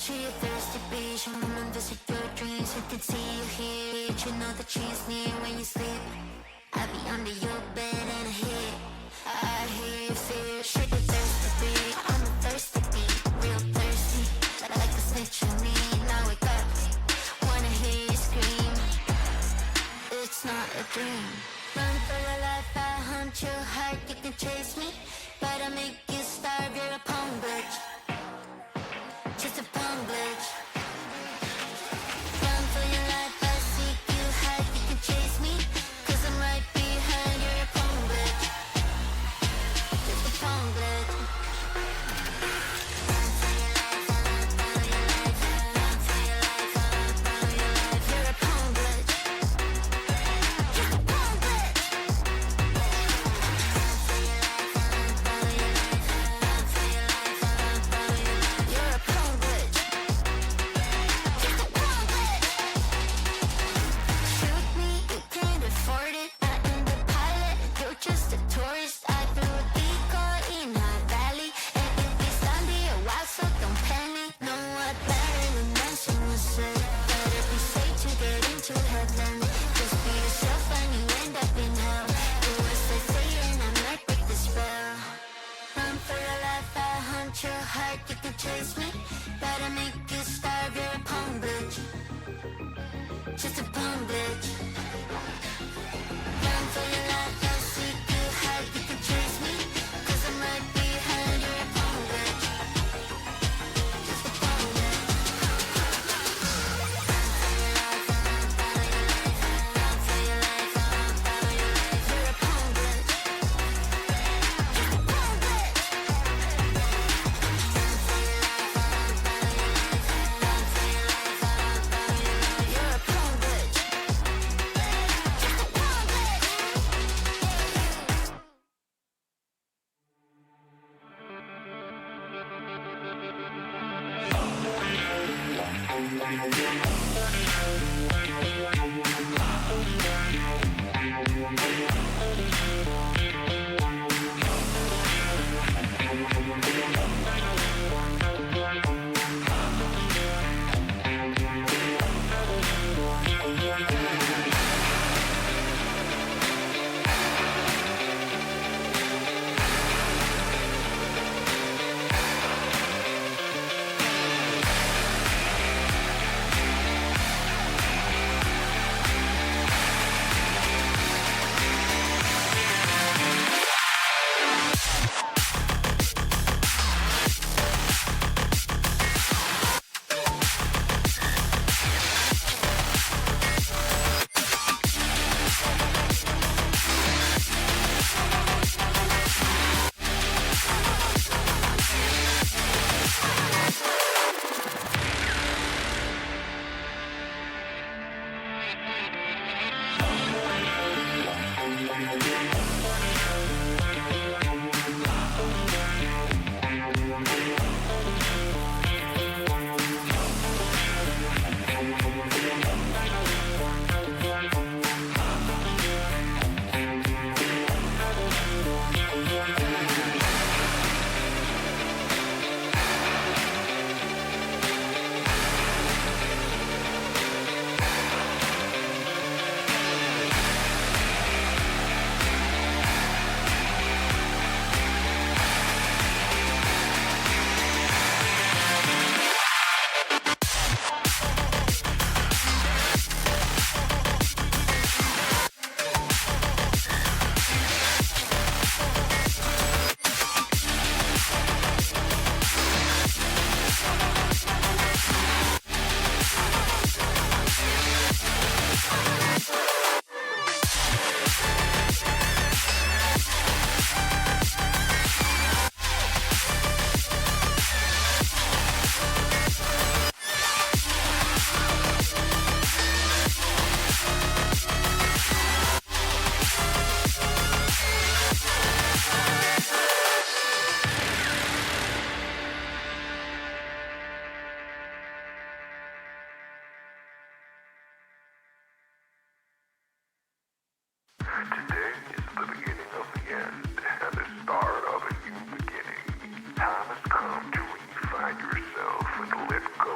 to your thirsty beach. I'm gonna visit your dreams. You can see you here. You know that she's near when you sleep. I'll be under your bed and I hear you fear. Shake your thirsty beat. I'm a thirsty beat, real thirsty, like a snitch on me. Now wake up, wanna hear you scream. It's not a dream. Run for your life, I hunt your heart. You can chase me, but I make you starve. You're a punk bitch, just a punk bitch. Run for your life, I seek you hide. You can chase me, 'cause I'm right behind. You're a punk bitch, just a punk bitch. Run for your life, run for your life, run for your life, run for your life. You're a punk bitch, just a punk bitch. Run for your life, run for your life, run for your life, run for your life. You're a punk bitch, just a punk bitch. Shoot me, you can't afford it. Not in the pilot, you're just a tourist. I threw a decoy in our valley, and if you stand here a while, so don't panic. Know what Marilyn Manson was said. Better be safe to get into heaven. Just be yourself and you end up in hell. Do as I say and I might break the spell. Run for your life, I hunt your heart. You can chase me, but I make you starve. You're a punk bitch, just a punk bitch. Run for your life, I'll seek you hide. You can chase me, 'cause I'm right behind. You're a punk bitch, just a punk bitch. Run for your life, run for your life, run for your life, run for your life. You're a punk bitch, just a punk bitch. Run for your life, run for your life, run for your life, run for your life. You're a punk bitch, just a punk bitch. Today is the beginning of the end and the start of a new beginning. Time has come to redefine yourself and let go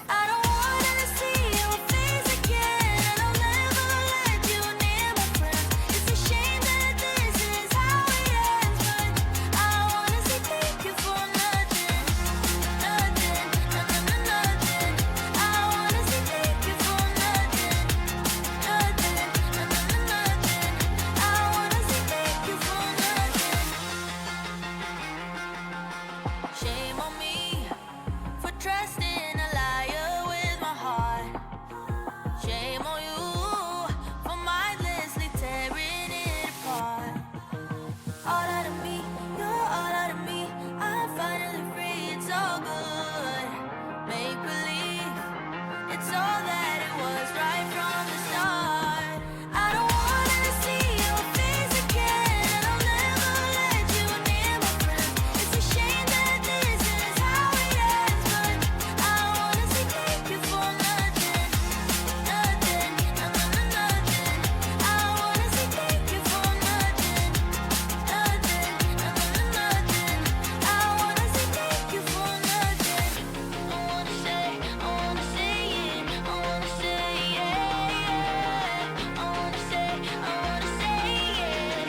I don't wanna see your face again, and I'll never let you near my friends. It's a shame that this is how it ends, but I wanna say thank you for nothing, nothing, nothing. I wanna say thank you for nothing, nothing, nothing. I wanna say thank you for nothing. Shame on me for trusting a liar with my heart. Shame on you for mindlessly tearing it apart. All out of me, you're all out of me. I'm finally free, it's all good. Make believe it's all that it was right from the start. I don't wanna see your face again, and I'll never let you near my friends. It's a shame that this is how it ends, but I wanna say thank you for nothing, nothing, nothing. I wanna say thank you for nothing, nothing, nothing. I wanna say thank you for nothing. I wanna say it. I wanna say it, yeah. I wanna say it.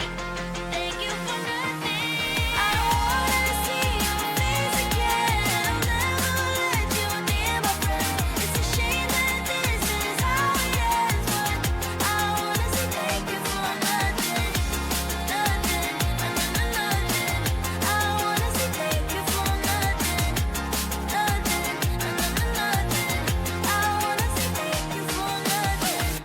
Thank you for nothing. I don't wanna see your face again, and I'll never let you near my friends. It's a shame that this is how it ends, but I wanna say thank you for nothing, nothing, nothing. I wanna say thank you for nothing, nothing, nothing. I wanna say thank you for nothing.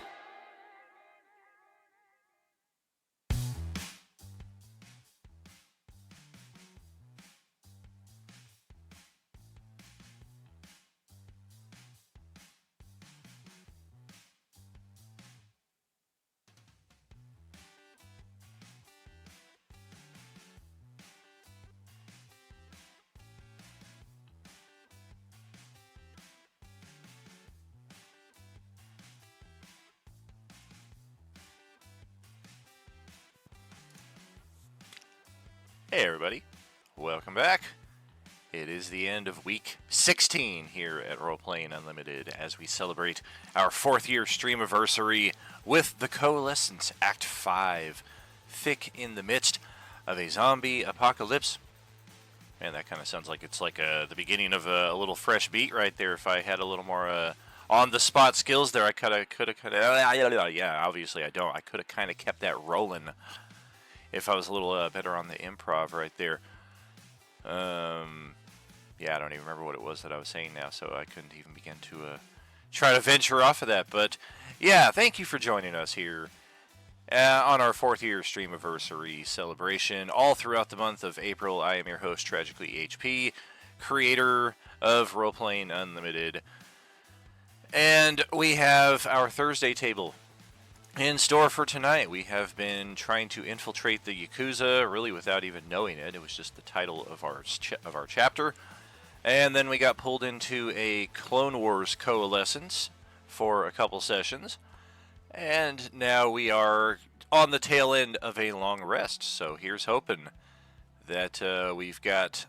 Hey everybody, welcome back. It is the end of week 16 here at Roleplaying Unlimited as we celebrate our 4th year streamiversary with The Coalescence Act 5, thick in the midst of a zombie apocalypse. Man, that kind of sounds like it's like the beginning of a little fresh beat right there. If I had a little more on-the-spot skills there, I could have, yeah, obviously I don't. I could have kind of kept that rolling if I was a little better on the improv right there. Yeah, I don't even remember what it was that I was saying now, so I couldn't even begin to try to venture off of that. But yeah, thank you for joining us here on our 4th year streamiversary celebration all throughout the month of April. I am your host, Tragically HP, creator of Roleplaying Unlimited. And we have our Thursday table in store for tonight. We have been trying to infiltrate the Yakuza, really without even knowing it. It was just the title of our chapter. And then we got pulled into a Clone Wars coalescence for a couple sessions. And now we are on the tail end of a long rest. So here's hoping that we've got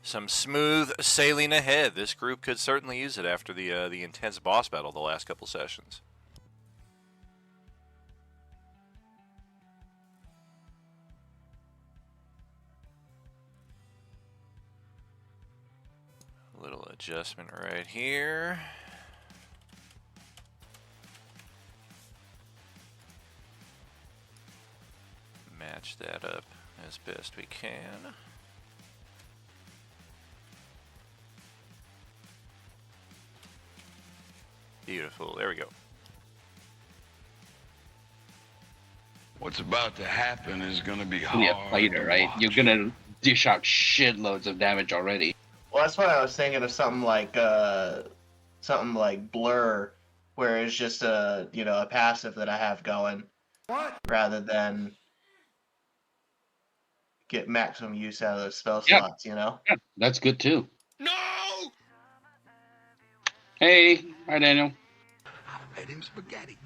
some smooth sailing ahead. This group could certainly use it after the intense boss battle the last couple sessions. Little adjustment right here. Match that up as best we can. Beautiful, there we go. What's about to happen is gonna be hard. Be a fighter, to right? watch. You're gonna dish out shitloads of damage already. Well, that's why I was thinking of something like Blur, where it's just a passive that I have going, rather than get maximum use out of those spell Yeah. slots. Yeah, that's good too. No! Hey, hi Daniel. I made him spaghetti.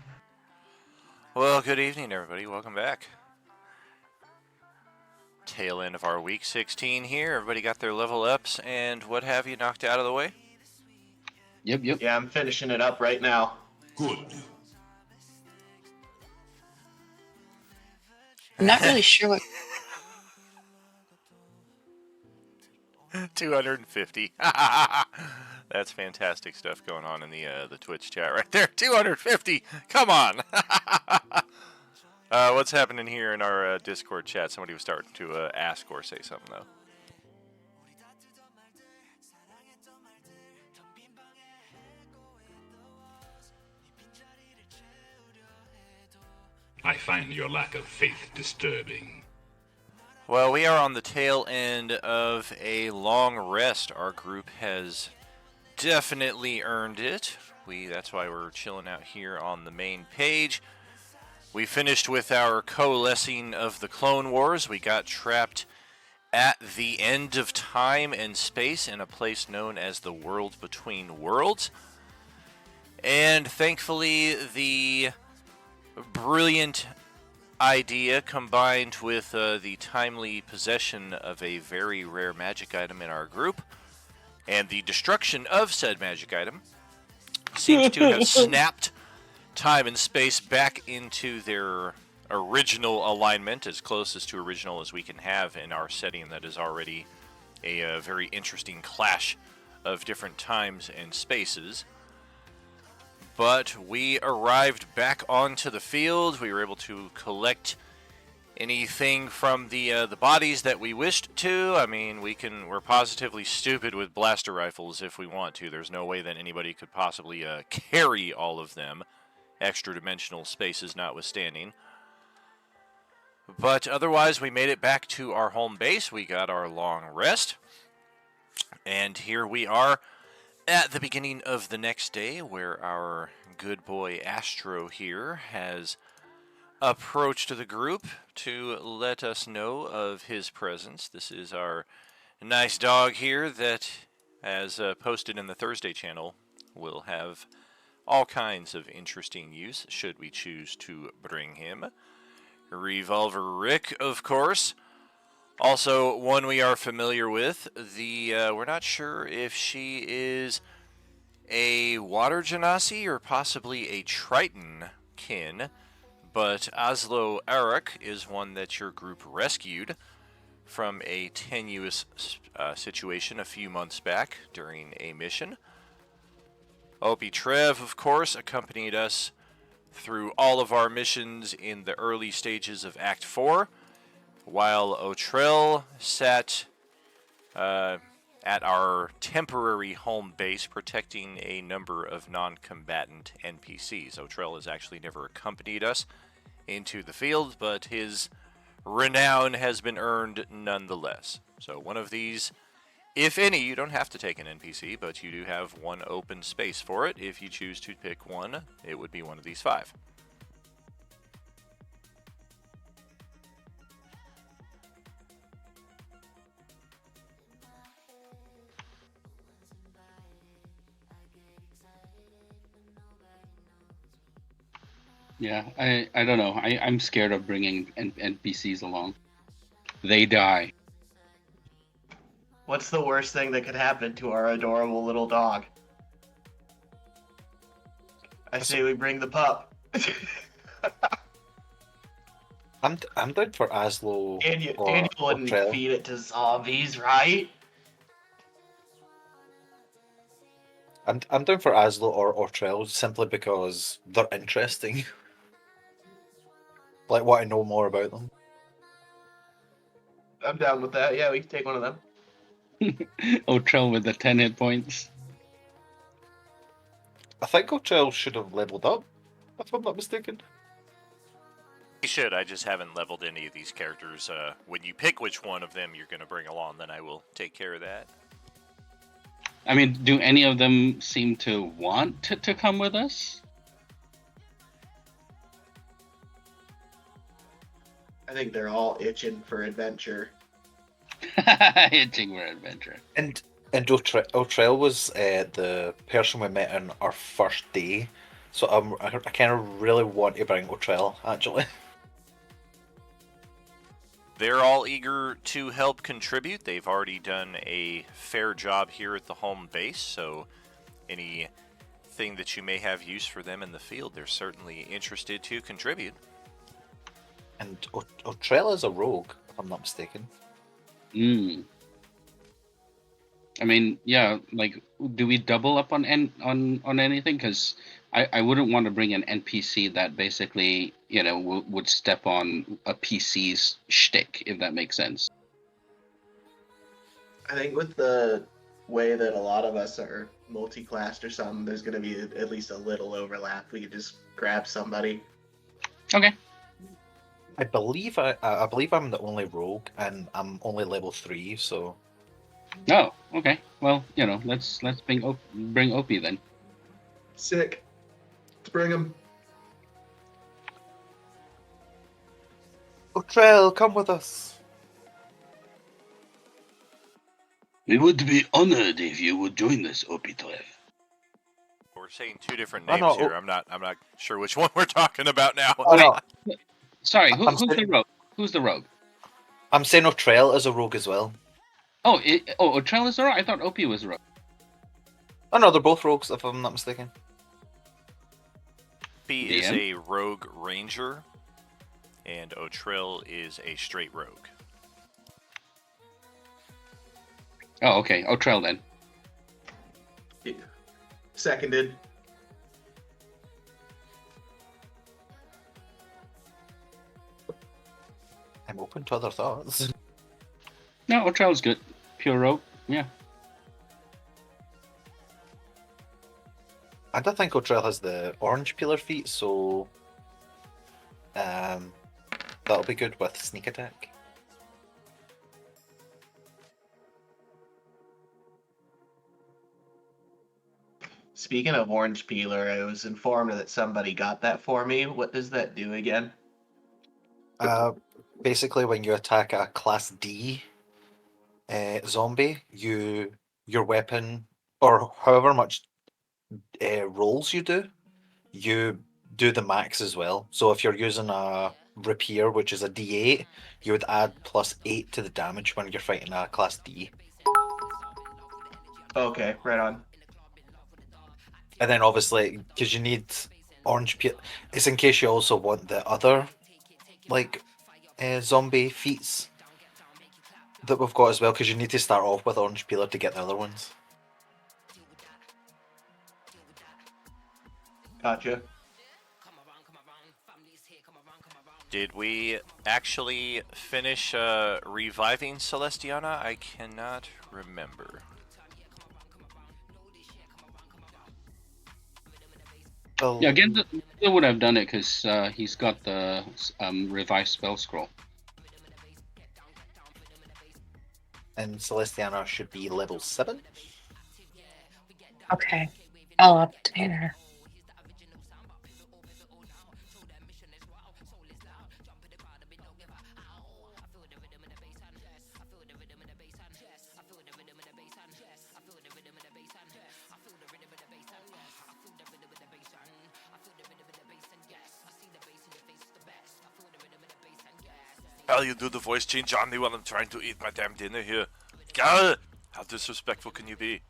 Well, good evening, everybody. Welcome back. Tail end of our week 16 here. Everybody got their level ups and what have you knocked out of the way? Yep. Yeah, I'm finishing it up right now. Good. I'm not really sure what. 250. That's fantastic stuff going on in the Twitch chat right there. 250. Come on. What's happening here in our Discord chat? Somebody was starting to ask or say something though. I find your lack of faith disturbing. Well, we are on the tail end of a long rest. Our group has definitely earned it. That's why we're chilling out here on the main page. We finished with our coalescing of the Clone Wars. We got trapped at the end of time and space in a place known as the World Between Worlds. And thankfully, the brilliant idea combined with the timely possession of a very rare magic item in our group and the destruction of said magic item seems to have snapped time and space back into their original alignment, as closest to original as we can have in our setting that is already a very interesting clash of different times and spaces. But we arrived back onto the field. We were able to collect anything from the bodies that we wished to. I mean, we're positively stupid with blaster rifles if we want to. There's no way that anybody could possibly carry all of them, extra dimensional spaces notwithstanding. But otherwise, we made it back to our home base. We got our long rest. And here we are at the beginning of the next day, where our good boy Astro here has approached the group to let us know of his presence. This is our nice dog here that, as posted in the Thursday channel, will have all kinds of interesting use should we choose to bring him. Revolver Rick, of course. Also, one we are familiar with. We're not sure if she is a water genasi or possibly a Triton kin, but Oslo Arak is one that your group rescued from a tenuous situation a few months back during a mission. Opie Trev, of course, accompanied us through all of our missions in the early stages of Act 4, while Otrell sat at our temporary home base protecting a number of non-combatant NPCs. Otrell has actually never accompanied us into the field, but his renown has been earned nonetheless. So one of these, if any, you don't have to take an NPC, but you do have one open space for it. If you choose to pick one, it would be one of these 5. Yeah, I don't know. I'm scared of bringing NPCs along. They die. What's the worst thing that could happen to our adorable little dog? I say we bring the pup. I'm down for Aslo And you or wouldn't Trell. feed it to zombies, right? I'm down for Aslo or Trell simply because they're interesting. Like, want to know more about them. I'm down with that. Yeah, we can take one of them. Otrell with the 10 hit points. I think Otrell should have leveled up, if I'm not mistaken. You should. I just haven't leveled any of these characters. When you pick which one of them you're going to bring along, then I will take care of that. I mean, do any of them seem to want to come with us? I think they're all itching for adventure. Itching for adventure. And Otrell was the person we met on our first day, so I kind of really want to bring Otrell, actually. They're all eager to help contribute. They've already done a fair job here at the home base, so anything that you may have use for them in the field, they're certainly interested to contribute. And Otrell is a rogue, if I'm not mistaken. Hmm. I mean, yeah. Like, do we double up on on anything? Because I wouldn't want to bring an NPC that basically, would step on a PC's shtick, if that makes sense. I think with the way that a lot of us are multi-classed or something, there's going to be at least a little overlap. We could just grab somebody. Okay. I believe I believe I'm the only rogue, and I'm only level 3, so Oh, okay. Well, let's bring Opie then. Sick. Let's bring him. Otrell, come with us. We would be honored if you would join us, Opitrev. We're saying two different Oh, names no. here. I'm not sure which one we're talking about now. Oh no, Sorry, I'm who's saying- the rogue? Who's the rogue? I'm saying Otrell is a rogue as well. Oh, Otrell is the rogue? I thought Opie was the rogue. Oh no, they're both rogues, if I'm not mistaken. P is DM? a rogue ranger, and Otrill is a straight rogue. Oh, okay. Otrell then. Yeah. Seconded. I'm open to other thoughts. No, Otrell's good. Pure rogue. Yeah. I don't think Otrell has the orange peeler feat, so that'll be good with sneak attack. Speaking of orange peeler, I was informed that somebody got that for me. What does that do again? Basically, when you attack a class D zombie, your weapon, or however much rolls you do the max as well. So if you're using a rapier, which is a D8, you would add +8 to the damage when you're fighting a class D. Okay, right on. And then obviously, because you need orange peel, it's in case you also want the other zombie feats that we've got as well, because you need to start off with orange peeler to get the other ones. Gotcha. Did we actually finish reviving Celestiana? I cannot remember. Well, Yeah, again, they would have done it because he's got the revive spell scroll. and Celestiana should be level 7. Okay. I'll update her. Hell, you do the voice change on me while I'm trying to eat my damn dinner here. God, how disrespectful can you be?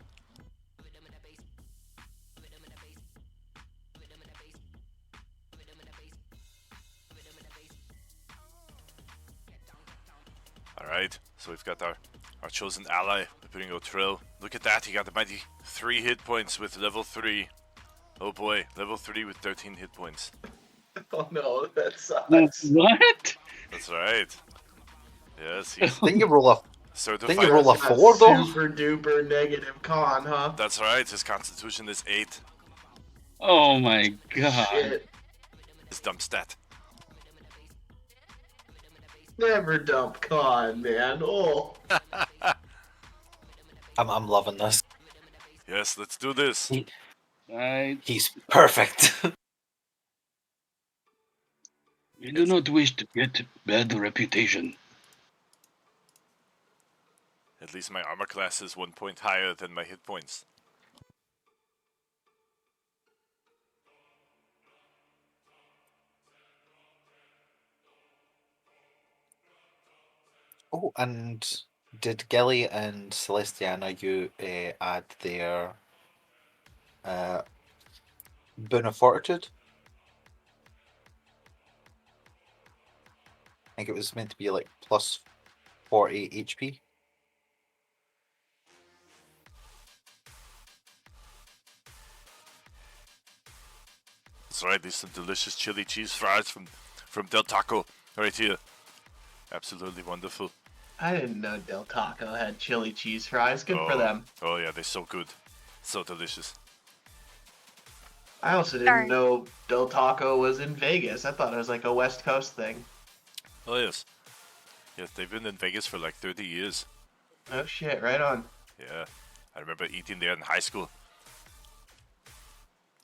Alright, so we've got our chosen ally, putting Otrill. Look at that, he got a mighty 3 hit points with level 3. Oh boy, level 3 with 13 hit points. Oh no, that sucks. What? That's right. Yes, he's Didn't you roll a certified. Didn't you roll a That's 4 though? Super duper negative con, huh? That's right, his constitution is 8. Oh my god. Shit. His dump stat. Never dump con, man. Oh. I'm loving this. Yes, let's do this. I He's perfect. We do not wish to get bad reputation. At least my armor class is 1 point higher than my hit points. Oh, and did Gilly and Celestiana add their Boon of Fortitude. I think it was meant to be like plus 40 HP. That's right, there's some delicious chili cheese fries from Del Taco right here. Absolutely wonderful. I didn't know Del Taco had chili cheese fries. Good for them. Oh yeah, they're so good. So delicious. I also didn't Sorry. know Del Taco was in Vegas. I thought it was like a West Coast thing. Oh yes. Yes, they've been in Vegas for like 30 years. Oh shit, right on. Yeah. I remember eating there in high school.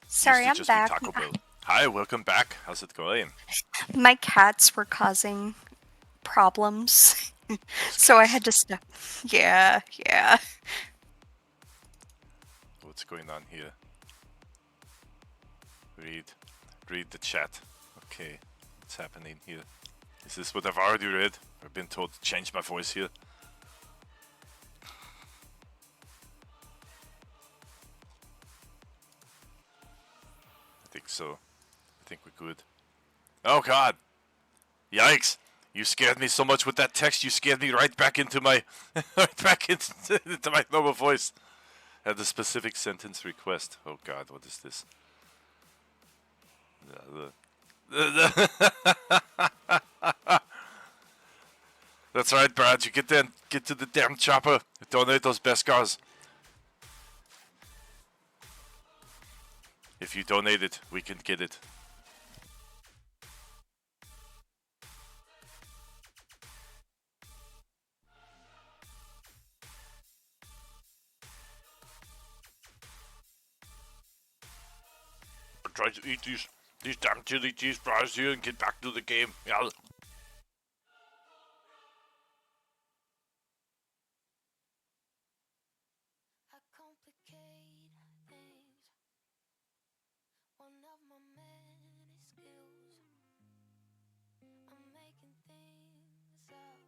Sorry, Used to I'm just back. be Taco Bell. Hi, welcome back. How's it going? My cats were causing problems. So I had to stop. Yeah. What's going on here? Read the chat. Okay, what's happening here? Is this what I've already read? I've been told to change my voice here. I think so. I think we're good. Oh god! Yikes! You scared me so much with that text. You scared me right back into my, into my normal voice. Had the specific sentence request. Oh god, what is this? That's right, Brad. You get to the damn chopper. Donate those Beskars. If you donate it, we can get it. I'm trying to eat these damn chili cheese fries here and get back to the game. Yeah. I complicate things. One of my many skills. I'm making things up.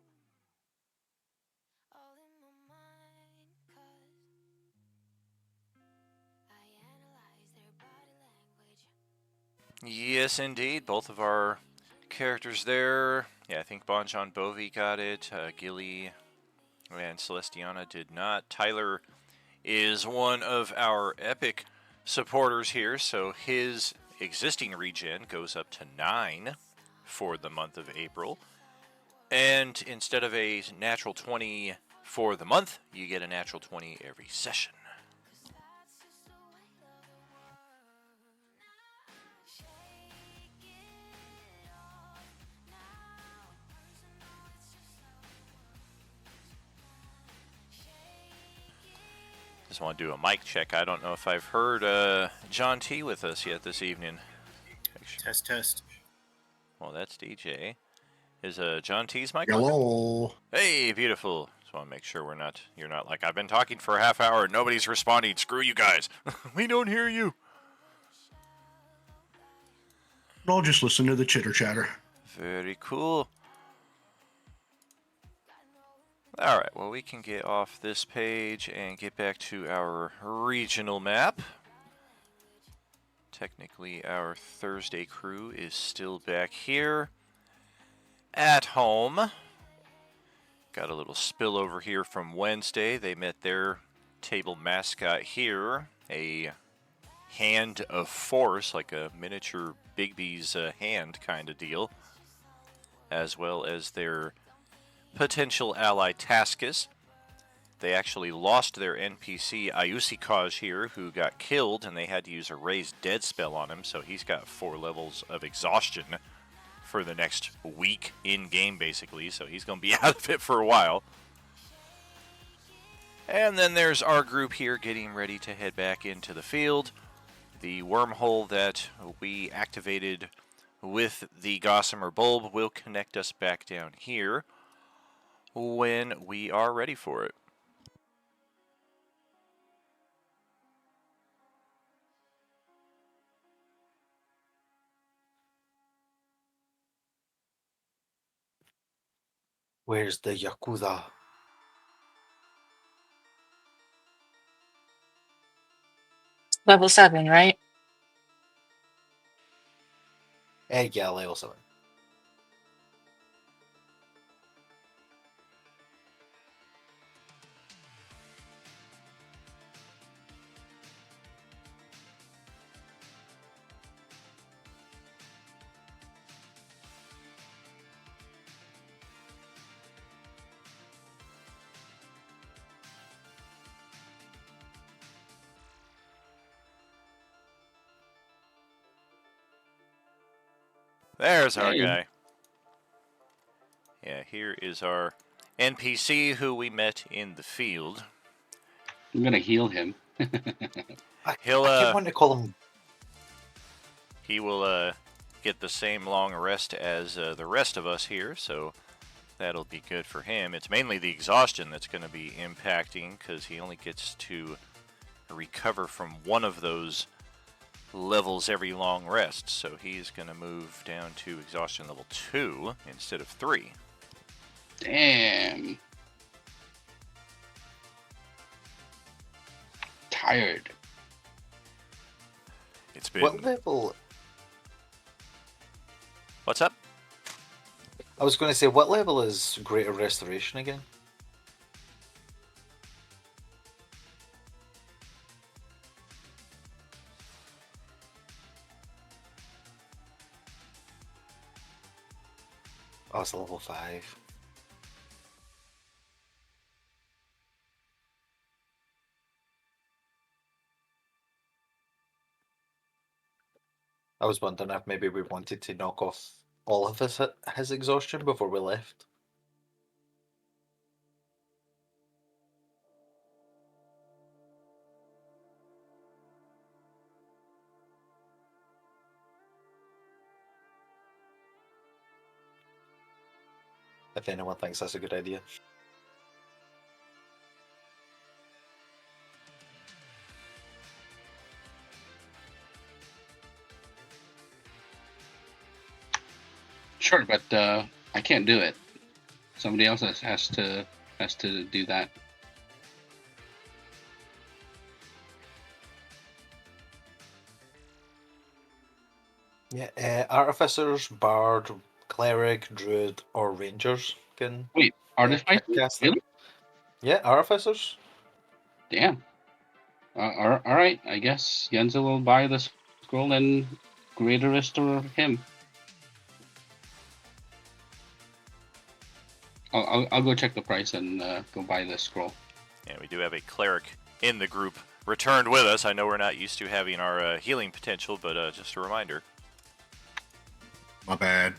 All in my mind, 'cause I analyze their body language. Yes, indeed. Both of our characters there. Yeah, I think Bonjon Bovi got it. Gilly and Celestiana did not. Tyler is one of our epic supporters here, so his existing regen goes up to 9 for the month of April. And instead of a natural 20 for the month, you get a natural 20 every session. Just want to do a mic check. I don't know if I've heard John T with us yet this evening. Test. Well, that's DJ. Is John T's mic? Hello. Hey, beautiful. Just want to make sure you're not like, I've been talking for a half hour and nobody's responding. Screw you guys. We don't hear you. I'll just listen to the chitter chatter. Very cool. Alright, well, we can get off this page and get back to our regional map. Technically, our Thursday crew is still back here at home. Got a little spillover here from Wednesday. They met their table mascot here, a hand of force, like a miniature Bigby's hand kind of deal, as well as their potential ally Taskus. They actually lost their NPC Ayusikaj here, who got killed, and they had to use a raised dead spell on him, so he's got 4 levels of exhaustion for the next week in-game, basically, so he's going to be out of it for a while. And then there's our group here getting ready to head back into the field. The wormhole that we activated with the Gossamer Bulb will connect us back down here when we are ready for it. Where's the Yakuza? Level 7, right? Yeah, level 7. There's our Hey. guy. Yeah, here is our NPC who we met in the field. I'm gonna heal him. I He'll keep wanting to call him. He will get the same long rest as the rest of us here, so that'll be good for him. It's mainly the exhaustion that's going to be impacting because he only gets to recover from one of those levels every long rest. So he's going to move down to exhaustion level 2 instead of 3. Damn. Tired. It's been... What level? What's up? I was going to say, what level is Greater Restoration again? Oh, it's level 5. I was wondering if maybe we wanted to knock off all of his exhaustion before we left. If anyone thinks that's a good idea. Sure, but I can't do it. Somebody else has to do that. Yeah, artificers, bard, cleric, druid, or rangers can Wait, artificer? cast Really? it. Yeah, artificers. Damn. All right. I guess Yenza will buy the scroll and greater restore him. I'll go check the price and go buy the scroll. Yeah, we do have a cleric in the group returned with us. I know we're not used to having our healing potential, but just a reminder. My bad.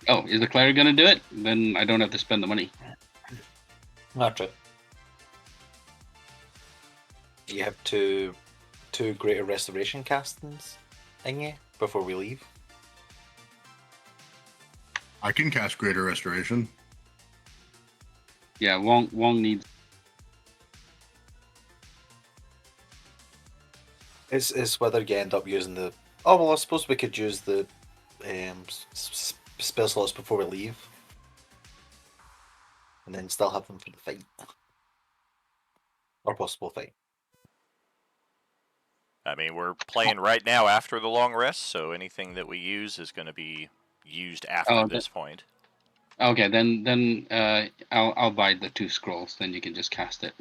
Oh, is the cleric gonna do it? Then I don't have to spend the money. Not true. You have two Greater Restoration castings in you before we leave. I can cast Greater Restoration. Yeah, Wong needs. It's whether you end up using the. Oh well, I suppose we could use the spell slots before we leave, and then still have them for the fight or possible fight. I mean, we're playing right now after the long rest, so anything that we use is going to be used after this point. Okay, then I'll buy the 2 scrolls. Then you can just cast it.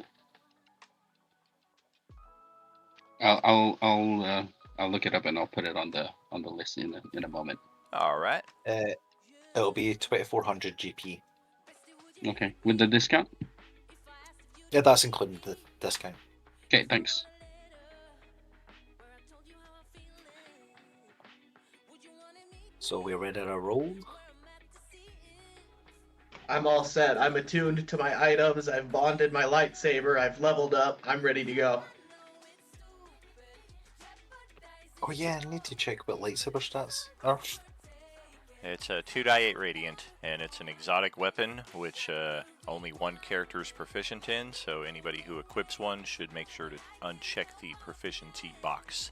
I'll look it up and I'll put it on the list in a moment. All right. It'll be 2400 GP. Okay, with the discount. Yeah, that's including the discount. Okay, thanks. So we're ready to roll. I'm all set. I'm attuned to my items. I've bonded my lightsaber. I've leveled up. I'm ready to go. Oh yeah, I need to check what lightsaber stats are. It's a 2/8 radiant, and it's an exotic weapon, which only one character is proficient in, so anybody who equips one should make sure to uncheck the proficiency box.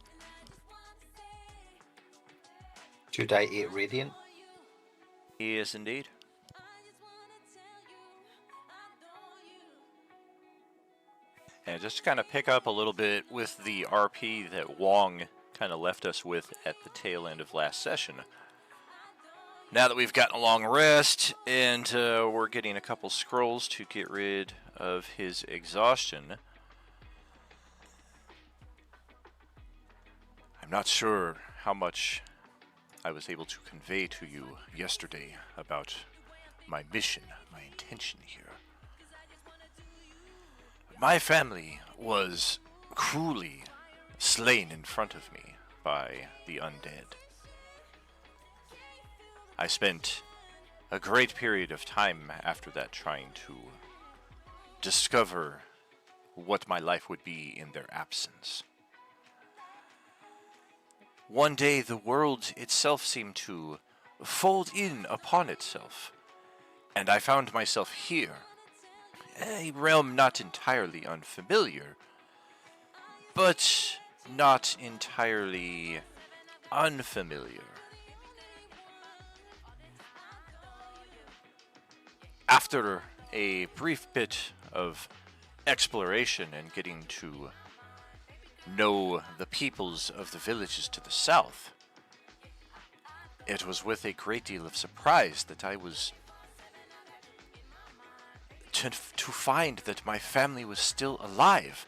2/8 radiant. Yes, indeed. And just to kind of pick up a little bit with the RP that Wong kind of left us with at the tail end of last session. Now that we've gotten a long rest and we're getting a couple scrolls to get rid of his exhaustion, I'm not sure how much I was able to convey to you yesterday about my mission, my intention here. My family was cruelly slain in front of me by the undead. I spent a great period of time after that trying to discover what my life would be in their absence. One day the world itself seemed to fold in upon itself, and I found myself here, a realm not entirely unfamiliar, but not entirely unfamiliar. After a brief bit of exploration and getting to know the peoples of the villages to the south, it was with a great deal of surprise that I was to find that my family was still alive.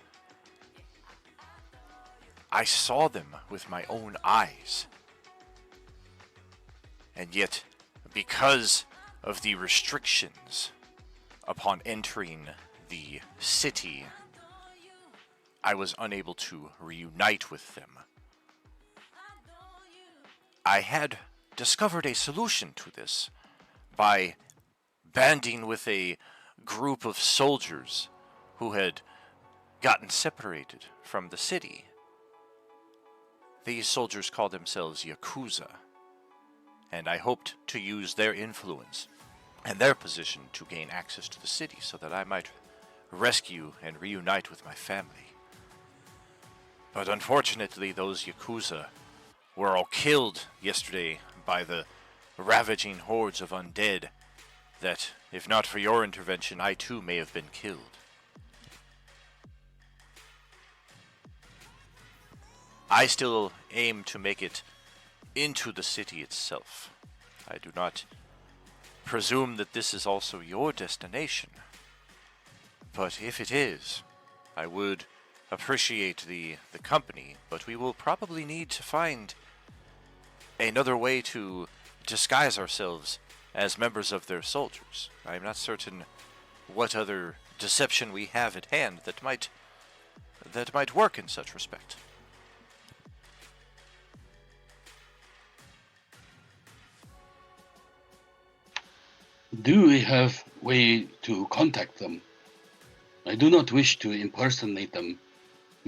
I saw them with my own eyes. And yet, because of the restrictions upon entering the city, I was unable to reunite with them. I had discovered a solution to this by banding with a group of soldiers who had gotten separated from the city. These soldiers called themselves Yakuza, and I hoped to use their influence and their position to gain access to the city so that I might rescue and reunite with my family. But unfortunately, those Yakuza were all killed yesterday by the ravaging hordes of undead that, if not for your intervention, I too may have been killed. I still aim to make it into the city itself. I do not presume that this is also your destination. But if it is, I would appreciate the company, but we will probably need to find another way to disguise ourselves as members of their soldiers. I am not certain what other deception we have at hand that might work in such respect. Do we have way to contact them? I do not wish to impersonate them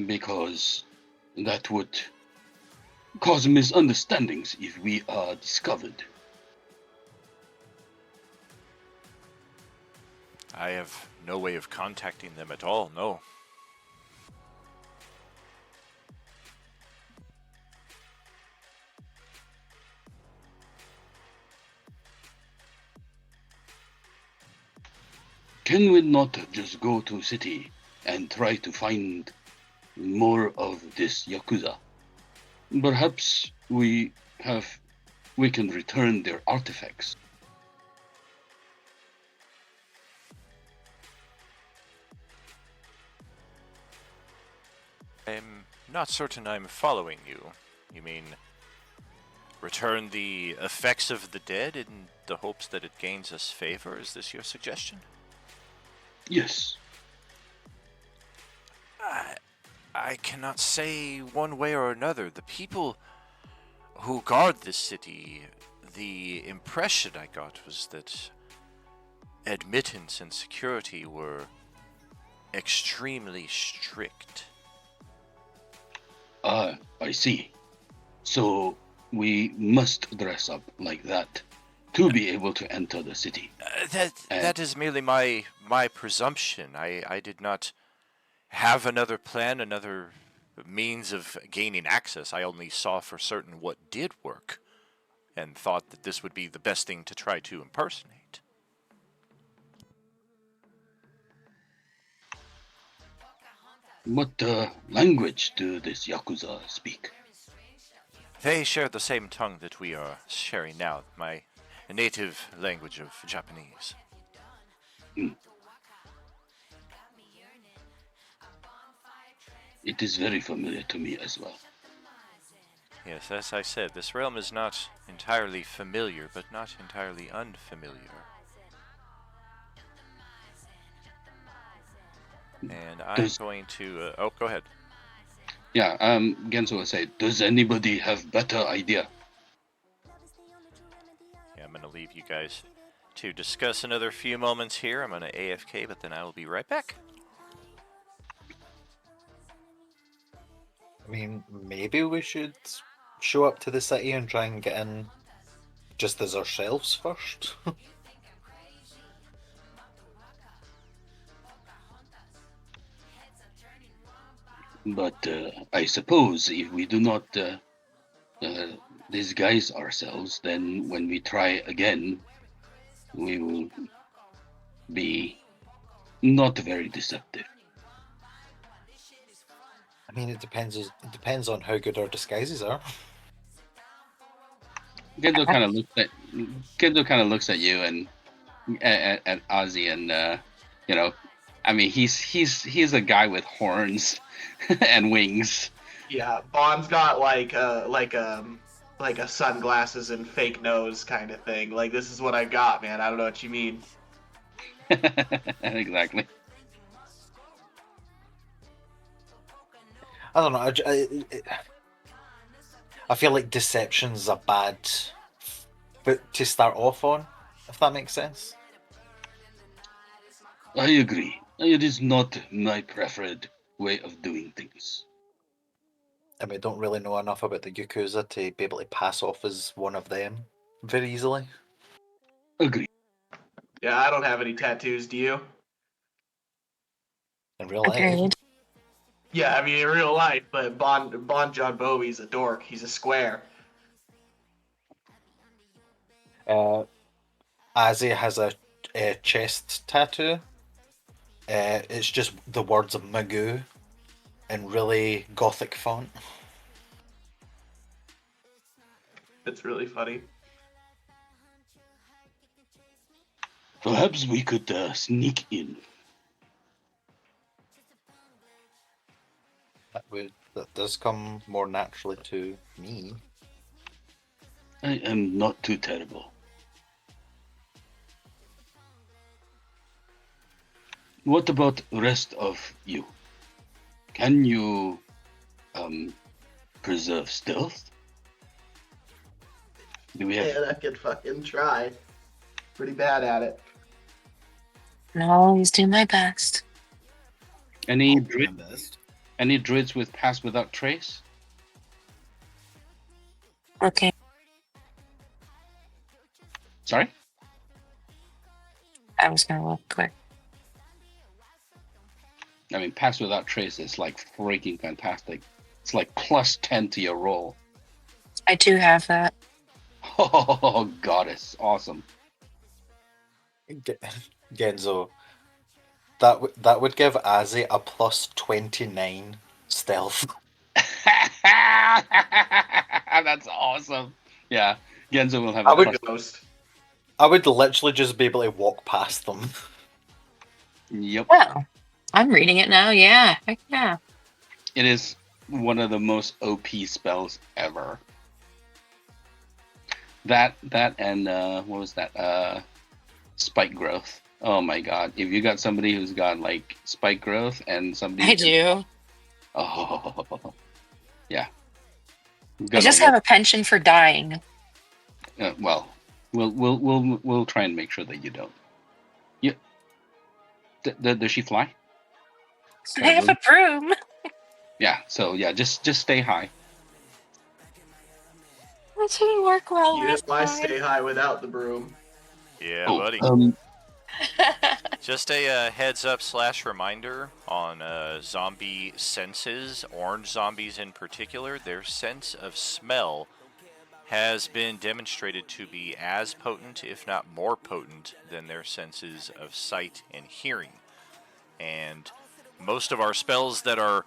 because that would cause misunderstandings if we are discovered. I have no way of contacting them at all, no. Can we not just go to city and try to find more of this Yakuza? Perhaps we can return their artifacts. I'm not certain I'm following you. You mean return the effects of the dead in the hopes that it gains us favor? Is this your suggestion? Yes. I cannot say one way or another. The people who guard this city, the impression I got was that admittance and security were extremely strict. Ah, I see. So we must dress up like that to be able to enter the city. That is merely my presumption. I did not have another plan, another means of gaining access. I only saw for certain what did work, and thought that this would be the best thing to try to impersonate. What language do this Yakuza speak? They share the same tongue that we are sharing now, my native language of Japanese. It is very familiar to me as well. Yes, as I said, this realm is not entirely familiar, but not entirely unfamiliar. And I'm Does going to. Oh, go ahead. yeah, Genzo will say, does anybody have better idea? Yeah, I'm going to leave you guys to discuss another few moments here. I'm going to AFK, but then I will be right back. I mean, maybe we should show up to the city and try and get in just as ourselves first. But I suppose if we do not disguise ourselves, then when we try again, we will be not very deceptive. I mean, it depends on how good our disguises are. Gendo kind of looks at you and at Ozzy, and you know, I mean, he's a guy with horns and wings. Yeah, Bond's got like a sunglasses and fake nose kind of thing. Like, this is what I got, man. I don't know what you mean. Exactly. I don't know. I feel like deception's a bad but to start off on, if that makes sense. I agree. It is not my preferred way of doing things. And we don't really know enough about the Yakuza to be able to pass off as one of them very easily. Agree. Yeah, I don't have any tattoos. Do you? In real life. Agreed. Yeah, I mean in real life, but Bond John Bowie's a dork. He's a square. Azzy has a chest tattoo. It's just the words of Magoo in really gothic font. It's really funny. Perhaps we could sneak in. That does come more naturally to me. I am not too terrible. What about rest of you? Can you preserve stealth? Do we have Man, I could fucking try. Pretty bad at it. I'll always do my best. any I'll do my druid, best. any druids with pass without trace? Okay. Sorry? I was gonna look quick. I mean, pass without trace is like freaking fantastic. It's like +10 to your roll. I do have that. Oh, goddess. Awesome. Genzo, that would give Azzy a +29 stealth. That's awesome. Yeah, Genzo will have I a would- plus- Ghost. I would literally just be able to walk past them. Yep. Oh, I'm reading it now. Yeah. Heck yeah. It is one of the most OP spells ever. That and what was that? Spike growth. Oh my god! If you got somebody who's got like spike growth and somebody, I do. Oh, yeah. I just have a penchant for dying. Well, we'll try and make sure that you don't. Yeah. Does she fly? I have a broom. Yeah. So yeah, just stay high. That didn't work well You last just might time. stay high without the broom. Yeah, Oh, buddy. Just a heads up / reminder on zombie senses, orange zombies in particular. Their sense of smell has been demonstrated to be as potent, if not more potent, than their senses of sight and hearing. And most of our spells that are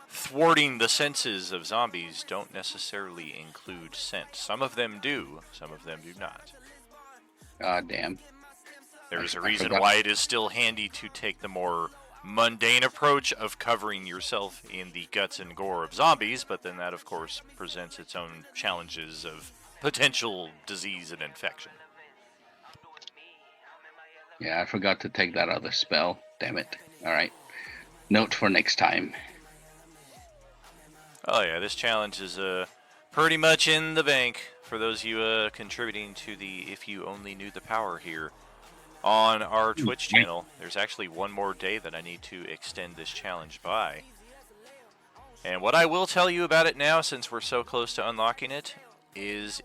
thwarting the senses of zombies don't necessarily include scent. Some of them do, some of them do not. God damn. There's a I reason forgot. why it is still handy to take the more mundane approach of covering yourself in the guts and gore of zombies, but then that, of course, presents its own challenges of potential disease and infection. Yeah, I forgot to take that other spell. Damn it. Alright. Note for next time. Oh yeah, this challenge is pretty much in the bank for those of you contributing to the If You Only Knew the Power here on our Twitch channel. There's actually one more day that I need to extend this challenge by. And what I will tell you about it now, since we're so close to unlocking it is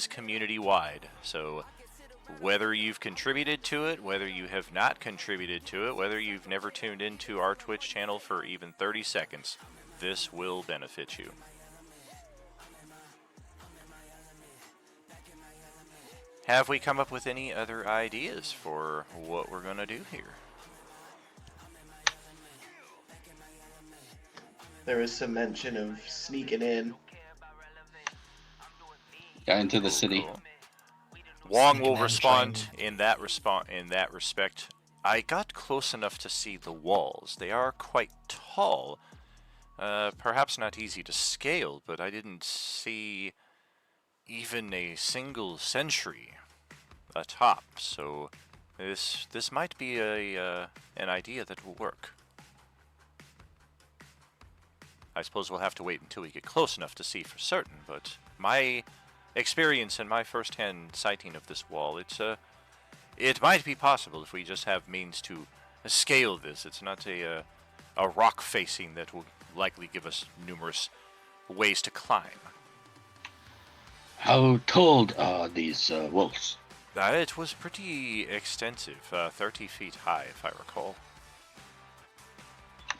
community-wide. So whether you've contributed to it, whether you have not contributed to it, whether you've never tuned into our Twitch channel for even 30 seconds, this will benefit you. Have we come up with any other ideas for what we're going to do here? There was some mention of sneaking in. Got into the city. Cool. Wong will Sneaking in, respond trying- in that respect. I got close enough to see the walls. They are quite tall. Perhaps not easy to scale, but I didn't see even a single sentry atop. So this might be an idea that will work. I suppose we'll have to wait until we get close enough to see for certain, but my experience and my first-hand sighting of this wall, it might be possible if we just have means to scale this. It's not a rock facing that will likely give us numerous ways to climb. How tall are these walls? It was pretty extensive, 30 feet high, if I recall.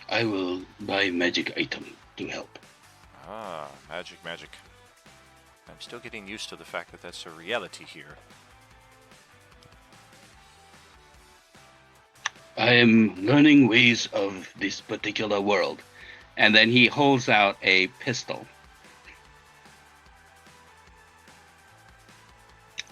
I will buy magic item to help. Ah, magic. I'm still getting used to the fact that that's a reality here. I am learning ways of this particular world. And then he holds out a pistol.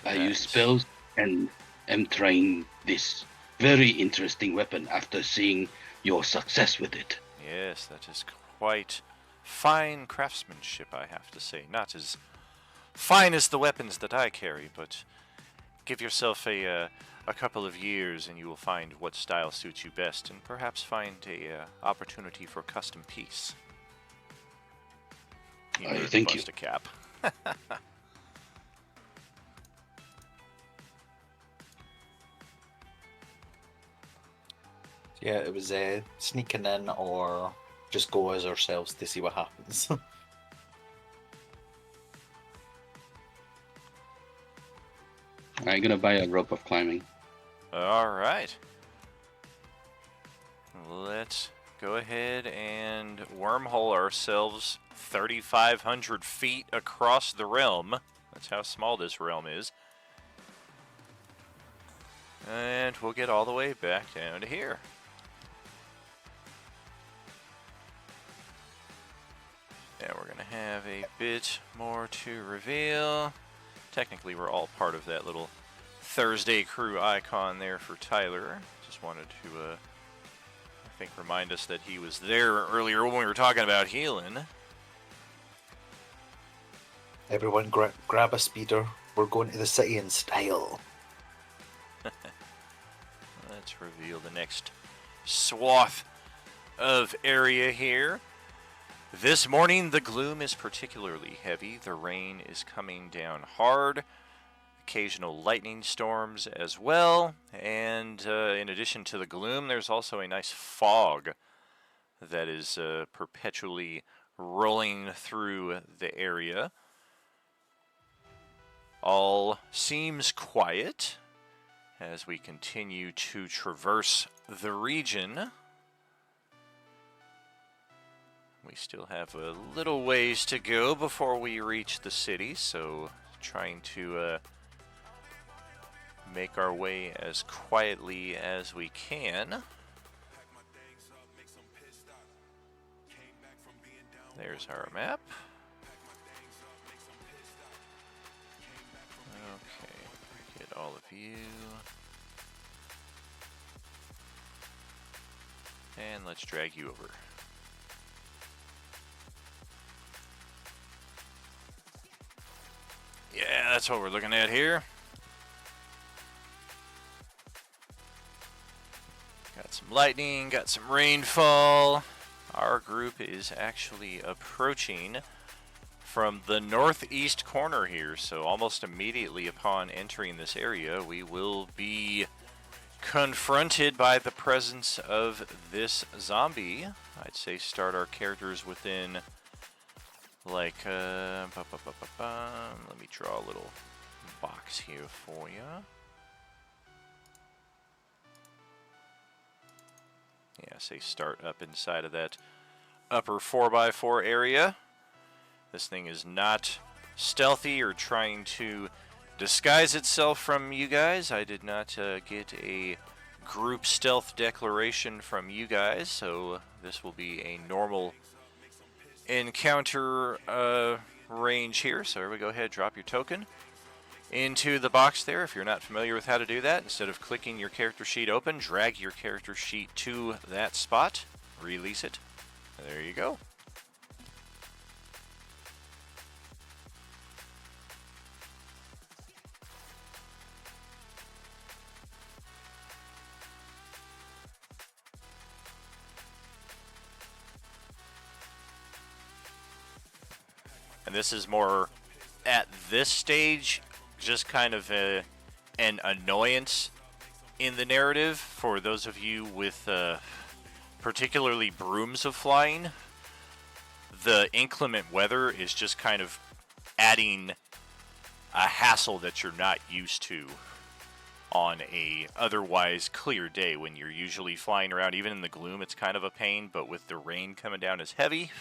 I Nice. use spells and am trying this very interesting weapon after seeing your success with it. Yes, that is quite fine craftsmanship, I have to say. Not as fine as the weapons that I carry, but give yourself a couple of years and you will find what style suits you best, and perhaps find a opportunity for custom piece. Thank you. Bust a cap. Yeah, it was sneaking in or just go as ourselves to see what happens. I'm gonna buy a rope of climbing. Alright. Let's go ahead and wormhole ourselves 3,500 feet across the realm. That's how small this realm is. And we'll get all the way back down to here. Yeah, we're going to have a bit more to reveal. Technically, we're all part of that little Thursday crew icon there for Tyler. Just wanted to, I think, remind us that he was there earlier when we were talking about healing. Everyone grab a speeder. We're going to the city in style. Let's reveal the next swath of area here. This morning, the gloom is particularly heavy. The rain is coming down hard. Occasional lightning storms as well. And in addition to the gloom, there's also a nice fog that is perpetually rolling through the area. All seems quiet as we continue to traverse the region. We still have a little ways to go before we reach the city, so trying to make our way as quietly as we can. There's our map. Okay, get all of you. And let's drag you over. Yeah, that's what we're looking at here. Got some lightning, got some rainfall. Our group is actually approaching from the northeast corner here, so almost immediately upon entering this area, we will be confronted by the presence of this zombie. I'd say start our characters within, like, let me draw a little box here for you. Yeah, say start up inside of that upper 4x4 area. This thing is not stealthy or trying to disguise itself from you guys. I did not get a group stealth declaration from you guys, so this will be a normal encounter range here. So everybody go ahead, drop your token into the box there. If you're not familiar with how to do that, instead of clicking your character sheet open, drag your character sheet to that spot, release it. There you go. And this is more, at this stage, just kind of an annoyance in the narrative for those of you with particularly brooms of flying. The inclement weather is just kind of adding a hassle that you're not used to on a otherwise clear day when you're usually flying around. Even in the gloom, it's kind of a pain, but with the rain coming down as heavy.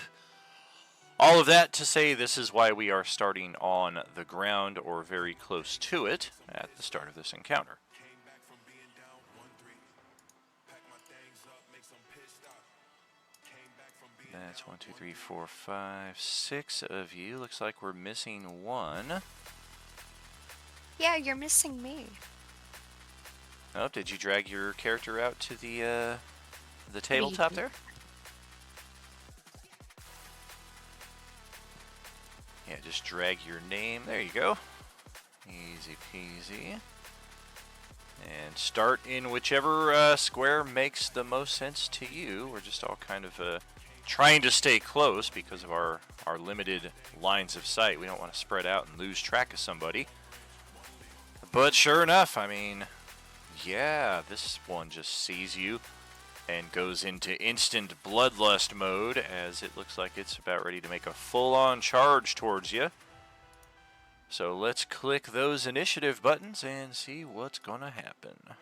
All of that to say, this is why we are starting on the ground or very close to it at the start of this encounter. That's 1, 2, 3, 4, 5, 6 of you. Looks like we're missing one. Yeah, you're missing me. Oh, did you drag your character out to the tabletop there? Yeah, just drag your name. There you go. Easy peasy. And start in whichever square makes the most sense to you. We're just all kind of trying to stay close because of our limited lines of sight. We don't want to spread out and lose track of somebody. But sure enough, I mean, yeah, this one just sees you and goes into instant bloodlust mode as it looks like it's about ready to make a full-on charge towards you. So let's click those initiative buttons and see what's gonna happen.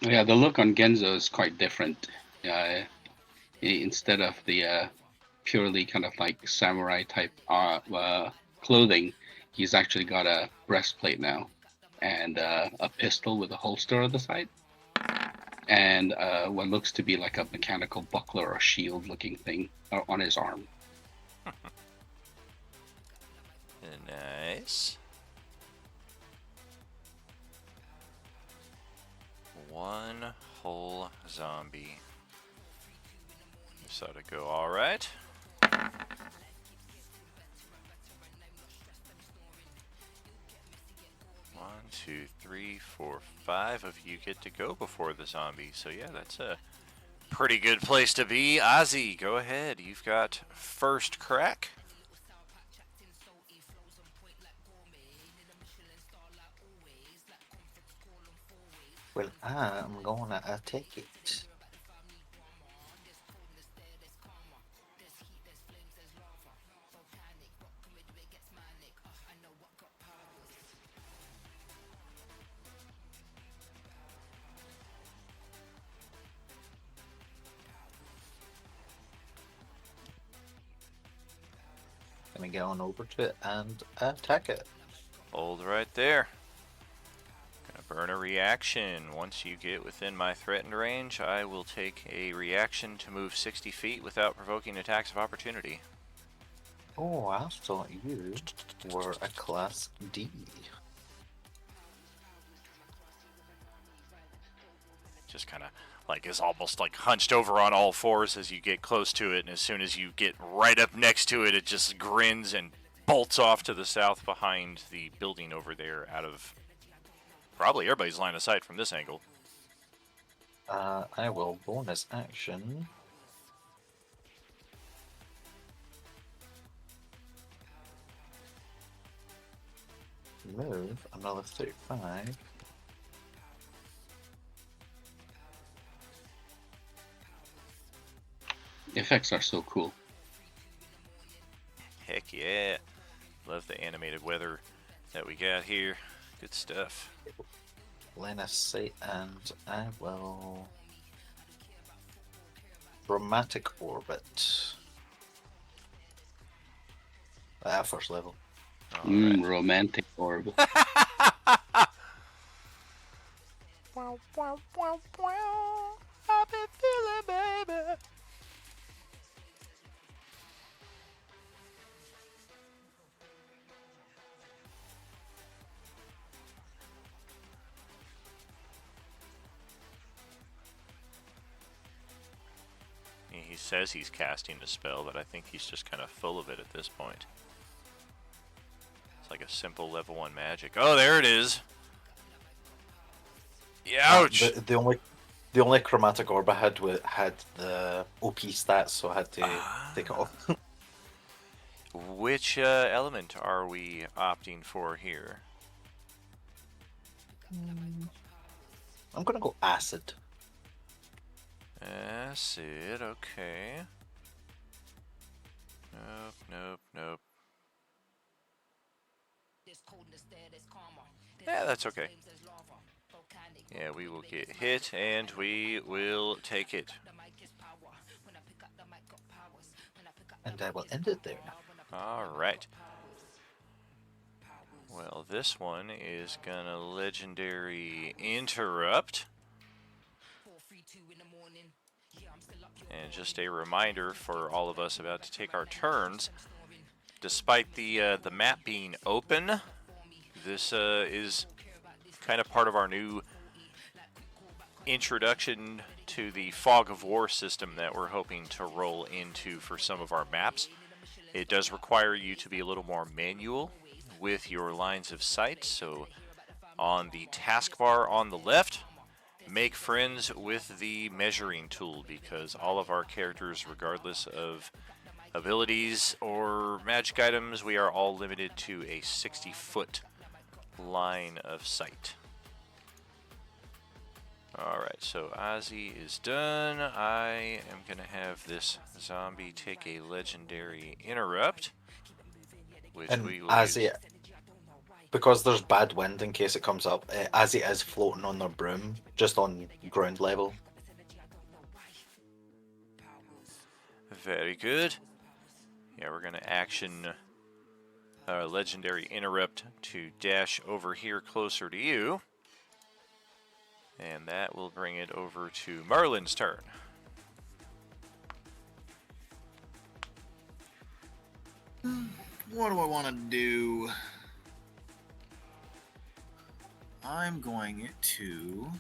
Yeah, the look on Genzo is quite different. Instead of the purely kind of like samurai type clothing, he's actually got a breastplate now and a pistol with a holster on the side, and what looks to be like a mechanical buckler or shield looking thing on his arm. Nice. One whole zombie. This ought to go all right. 1, 2, 3, 4, 5 of you get to go before the zombie. So yeah, that's a pretty good place to be. Ozzy, go ahead. You've got first crack. Well, I'm gonna take it. gonna get on over to it and attack it. Hold right there. Gonna burn a reaction. Once you get within my threatened range, I will take a reaction to move 60 feet without provoking attacks of opportunity. Oh, I thought you were a class D. Just kind of like is almost like hunched over on all fours as you get close to it, and as soon as you get right up next to it, it just grins and bolts off to the south behind the building over there, out of probably everybody's line of sight from this angle. I will bonus action. Move another 35. Effects are so cool. Heck yeah. Love the animated weather that we got here. Good stuff. Line of sight, and I will Romantic Orbit. First level. Alright. Romantic orb. Wow, wow, wow, wow. I've been feeling, baby. He says he's casting a spell, but I think he's just kind of full of it at this point. It's like a simple level 1 magic. Oh, there it is. Ouch! The only chromatic orb I had had the OP stats, so I had to take it off. Which element are we opting for here? I'm gonna go acid. Acid, okay. Nope, nope, nope. Yeah, that's okay. Yeah, we will get hit, and we will take it. And I will end it there. Alright. Well, this one is gonna legendary interrupt. And just a reminder for all of us about to take our turns. Despite the map being open, this is kind of part of our new introduction to the Fog of War system that we're hoping to roll into for some of our maps. It does require you to be a little more manual with your lines of sight. So on the taskbar on the left, make friends with the measuring tool, because all of our characters, regardless of abilities or magic items, we are all limited to a 60-foot line of sight. Alright, so Ozzy is done. I am going to have this zombie take a legendary interrupt, which And we will as use. it, because there's bad wind in case it comes up, as it is floating on their broom, just on ground level. Very good. Yeah, we're going to action legendary interrupt to dash over here closer to you. And that will bring it over to Merlin's turn. What do I want to do? I'm going to...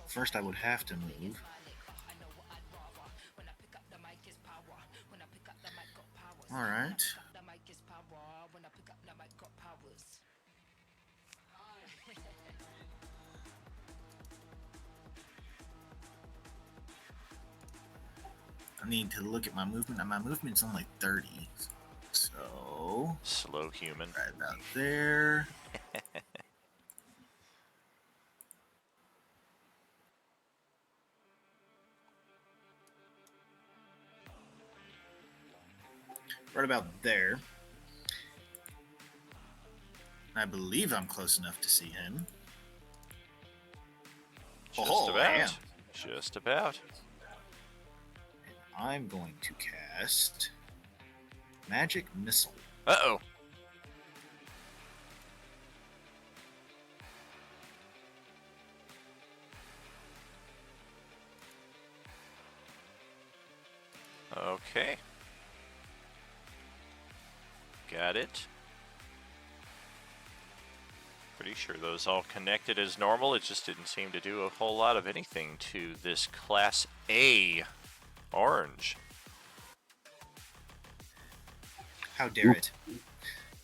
First, I would have to move. Alright. I need to look at my movement. Now, my movement's only 30. So... Slow human. Right about there. Right about there. I believe I'm close enough to see him. Just Oh, about. man. Just about. I'm going to cast Magic Missile. Uh-oh. Okay. Got it. Pretty sure those all connected as normal. It just didn't seem to do a whole lot of anything to this Class A orange. How dare it.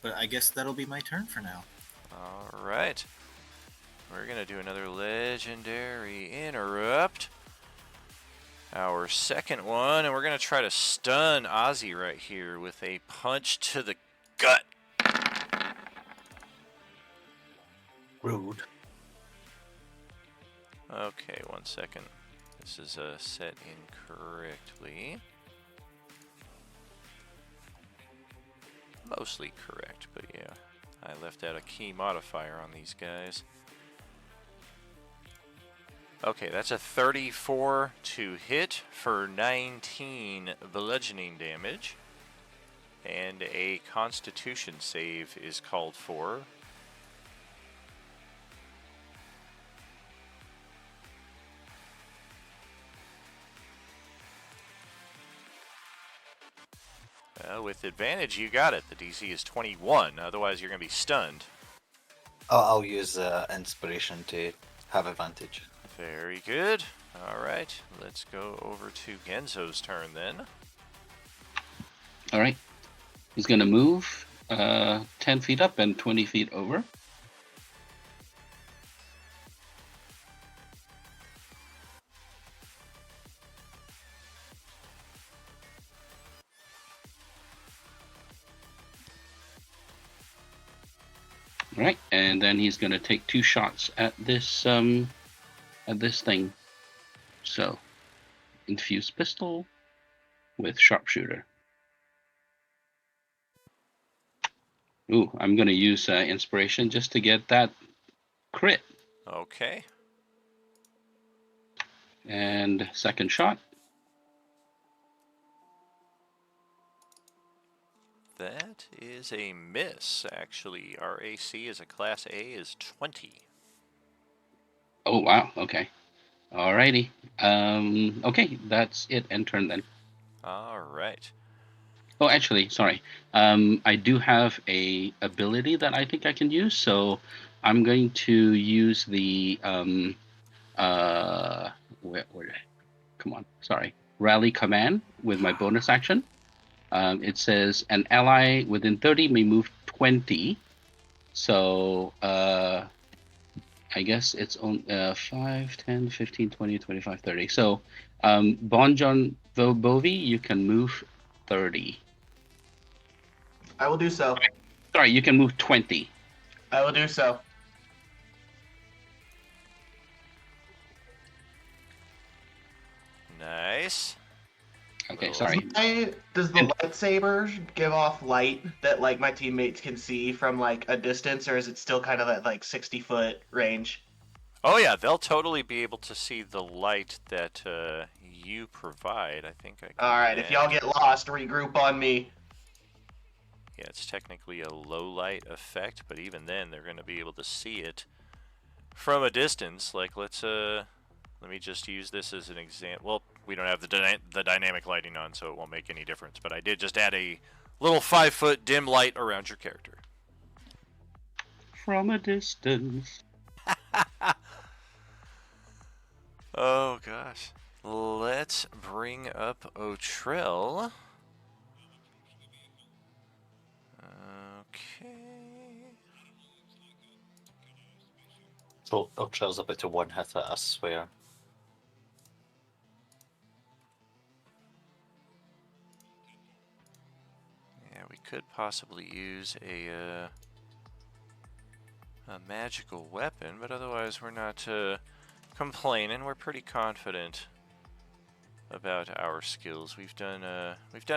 But I guess that'll be my turn for now. Alright. We're going to do another Legendary Interrupt. Our second one, and we're going to try to stun Ozzy right here with a punch to the gut. Rude. Okay, 1 second. This is set incorrectly. Mostly correct, but yeah. I left out a key modifier on these guys. Okay, that's a 34 to hit for 19 bludgeoning damage. And a Constitution save is called for. With advantage, you got it. The DC is 21, otherwise you're going to be stunned. I'll use inspiration to have advantage. Very good. Alright, let's go over to Genzo's turn then. All right. He's going to move 10 feet up and 20 feet over. All right, and then he's going to take 2 shots at this thing. So, infused pistol with sharpshooter. Ooh, I'm going to use inspiration just to get that crit. Okay. And second shot. That is a miss, actually. Our AC as a Class A is 20. Oh, wow. Okay. Alrighty. Okay, that's it. End turn then. Alright. Oh, actually, sorry. I do have a ability that I think I can use, so I'm going to use the come on, sorry, rally command with my bonus action. It says an ally within 30 may move 20. So I guess it's on 5, 10, 15, 20, 25, 30. So Bon John Bovi, you can move 30. I will do so. Sorry, you can move 20. I will do so. Nice. Okay, sorry. Does the lightsaber give off light that like my teammates can see from like a distance, or is it still kind of at like 60-foot range? Oh yeah, they'll totally be able to see the light that you provide. I think I can. Alright, if y'all get lost, regroup on me. Yeah, it's technically a low light effect, but even then they're going to be able to see it from a distance. Like let me just use this as an example. Well, we don't have the dynamic lighting on, so it won't make any difference. But I did just add a little 5-foot dim light around your character. From a distance. Oh gosh. Let's bring up Otrell. Okay. So Ultra's about to one hit it, I swear. Yeah, we could possibly use a magical weapon, but otherwise we're not complaining. We're pretty confident about our skills. We've done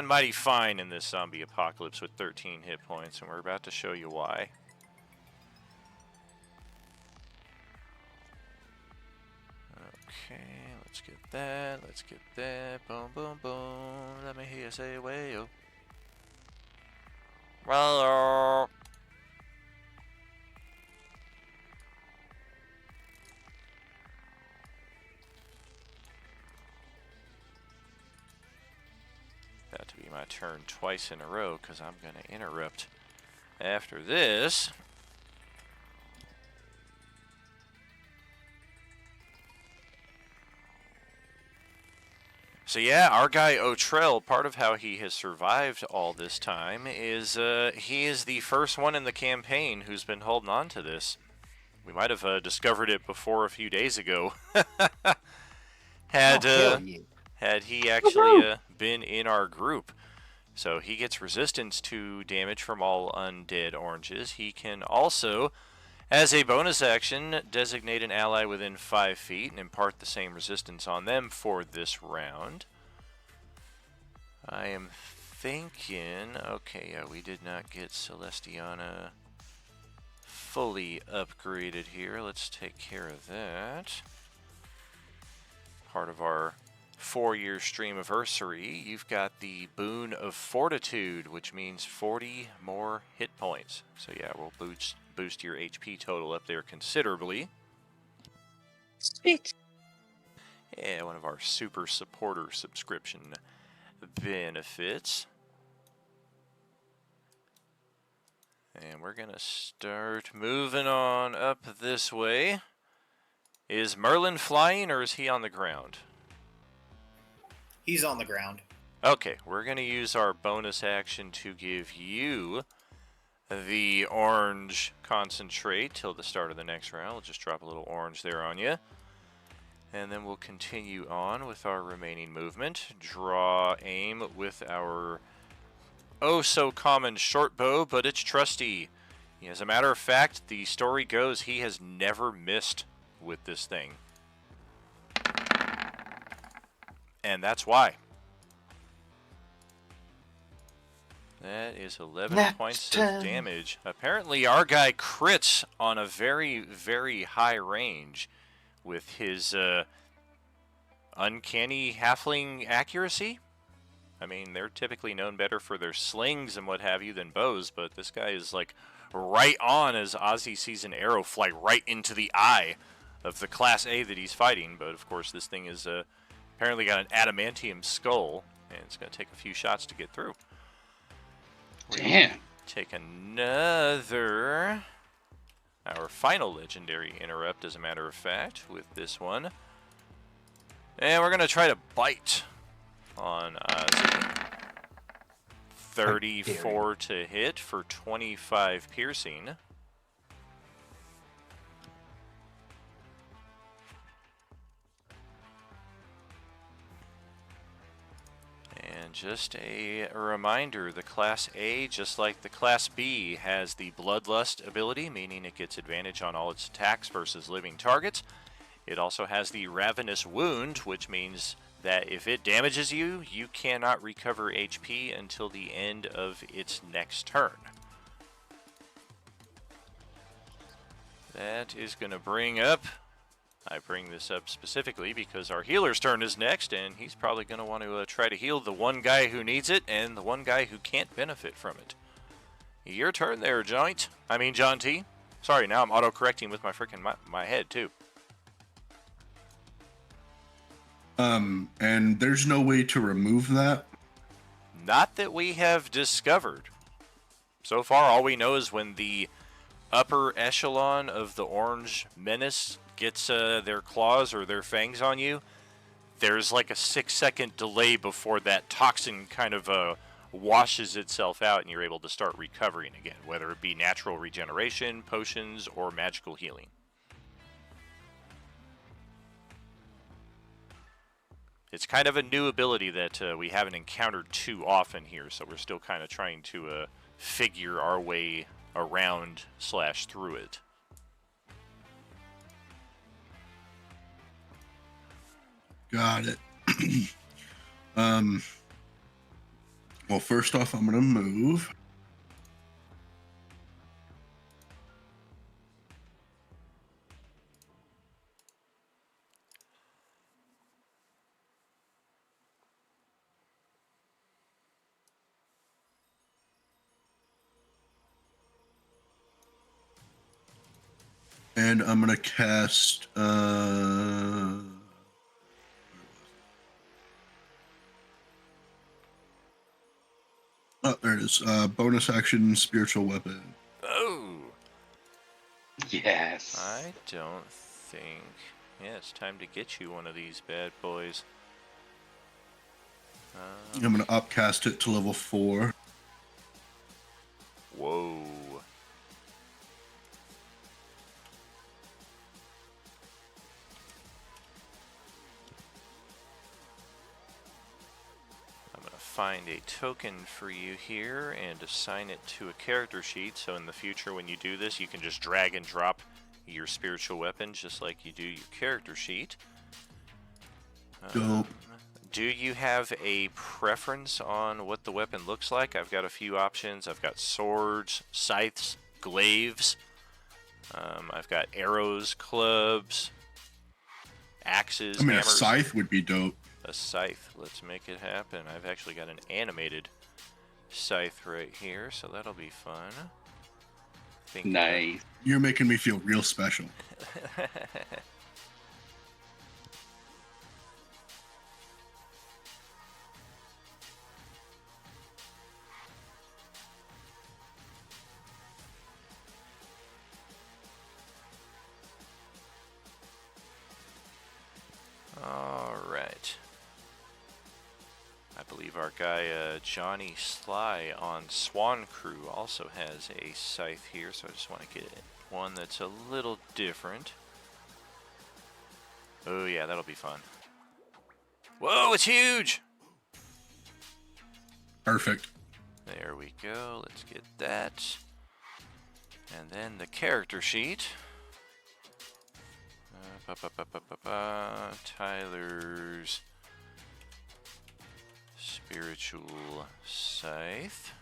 mighty fine in this zombie apocalypse with 13 hit points, and we're about to show you why. Okay, let's get that. Let's get that. Boom, boom, boom. Let me hear you say, way-o. Well, Got to be my turn twice in a row because I'm going to interrupt after this. So yeah, our guy Otrell, part of how he has survived all this time is he is the first one in the campaign who's been holding on to this. We might have discovered it before a few days ago. had hell yeah. had he actually been in our group. So he gets resistance to damage from all undead oranges. He can also, as a bonus action, designate an ally within 5 feet and impart the same resistance on them for this round. I am thinking, okay, yeah, we did not get Celestiana fully upgraded here. Let's take care of that. Part of our 4-year stream anniversary, you've got the boon of fortitude, which means 40 more hit points. So yeah, we'll boost your HP total up there considerably. Sweet. Yeah, one of our super supporter subscription benefits. And we're gonna start moving on up this way. Is Merlin flying or is he on the ground? He's on the ground. Okay, we're going to use our bonus action to give you the orange concentrate till the start of the next round. We'll just drop a little orange there on you. And then we'll continue on with our remaining movement. Draw aim with our oh-so-common short bow, but it's trusty. As a matter of fact, the story goes he has never missed with this thing. And that's why. That is 11 points of damage. Apparently our guy crits on a very, very high range with his uncanny halfling accuracy. I mean, they're typically known better for their slings and what have you than bows, but this guy is like right on as Ozzy sees an arrow fly right into the eye of the Class A that he's fighting. But of course this thing is apparently got an adamantium skull, and it's going to take a few shots to get through. Damn. Take another, our final legendary interrupt, as a matter of fact, with this one. And we're going to try to bite on Ozzy. 34 to hit for 25 piercing. And just a reminder, the Class A, just like the Class B, has the Bloodlust ability, meaning it gets advantage on all its attacks versus living targets. It also has the Ravenous Wound, which means that if it damages you, you cannot recover HP until the end of its next turn. That is going to bring up... I bring this up specifically because our healer's turn is next, and he's probably going to want to try to heal the one guy who needs it and the one guy who can't benefit from it. Your turn there, John T. Sorry, now I'm auto-correcting with my freaking my head, too. And there's no way to remove that? Not that we have discovered. So far, all we know is when the upper echelon of the orange menace gets their claws or their fangs on you, there's like a 6-second delay before that toxin kind of washes itself out and you're able to start recovering again, whether it be natural regeneration, potions, or magical healing. It's kind of a new ability that we haven't encountered too often here, so we're still kind of trying to figure our way around / through it. Got it. Well, first off, I'm gonna move. And I'm gonna cast. Oh, there it is. Bonus action, spiritual weapon. Oh, Yes. I don't think. Yeah, it's time to get you one of these bad boys. I'm gonna upcast it to level 4. Whoa. I'm going to find a token for you here and assign it to a character sheet, so in the future when you do this you can just drag and drop your spiritual weapon just like you do your character sheet. Dope. Do you have a preference on what the weapon looks like? I've got a few options. I've got swords, scythes, glaives. I've got arrows, clubs, axes, I mean, hammers. a scythe would be dope. A scythe. Let's make it happen. I've actually got an animated scythe right here, so that'll be fun. Nice. You're making me feel real special. Alright. I believe our guy Johnny Sly on Swan Crew also has a scythe here, so I just want to get one that's a little different. Oh yeah, that'll be fun. Whoa, it's huge! Perfect. There we go, let's get that. And then the character sheet. Tyler's spiritual scythe.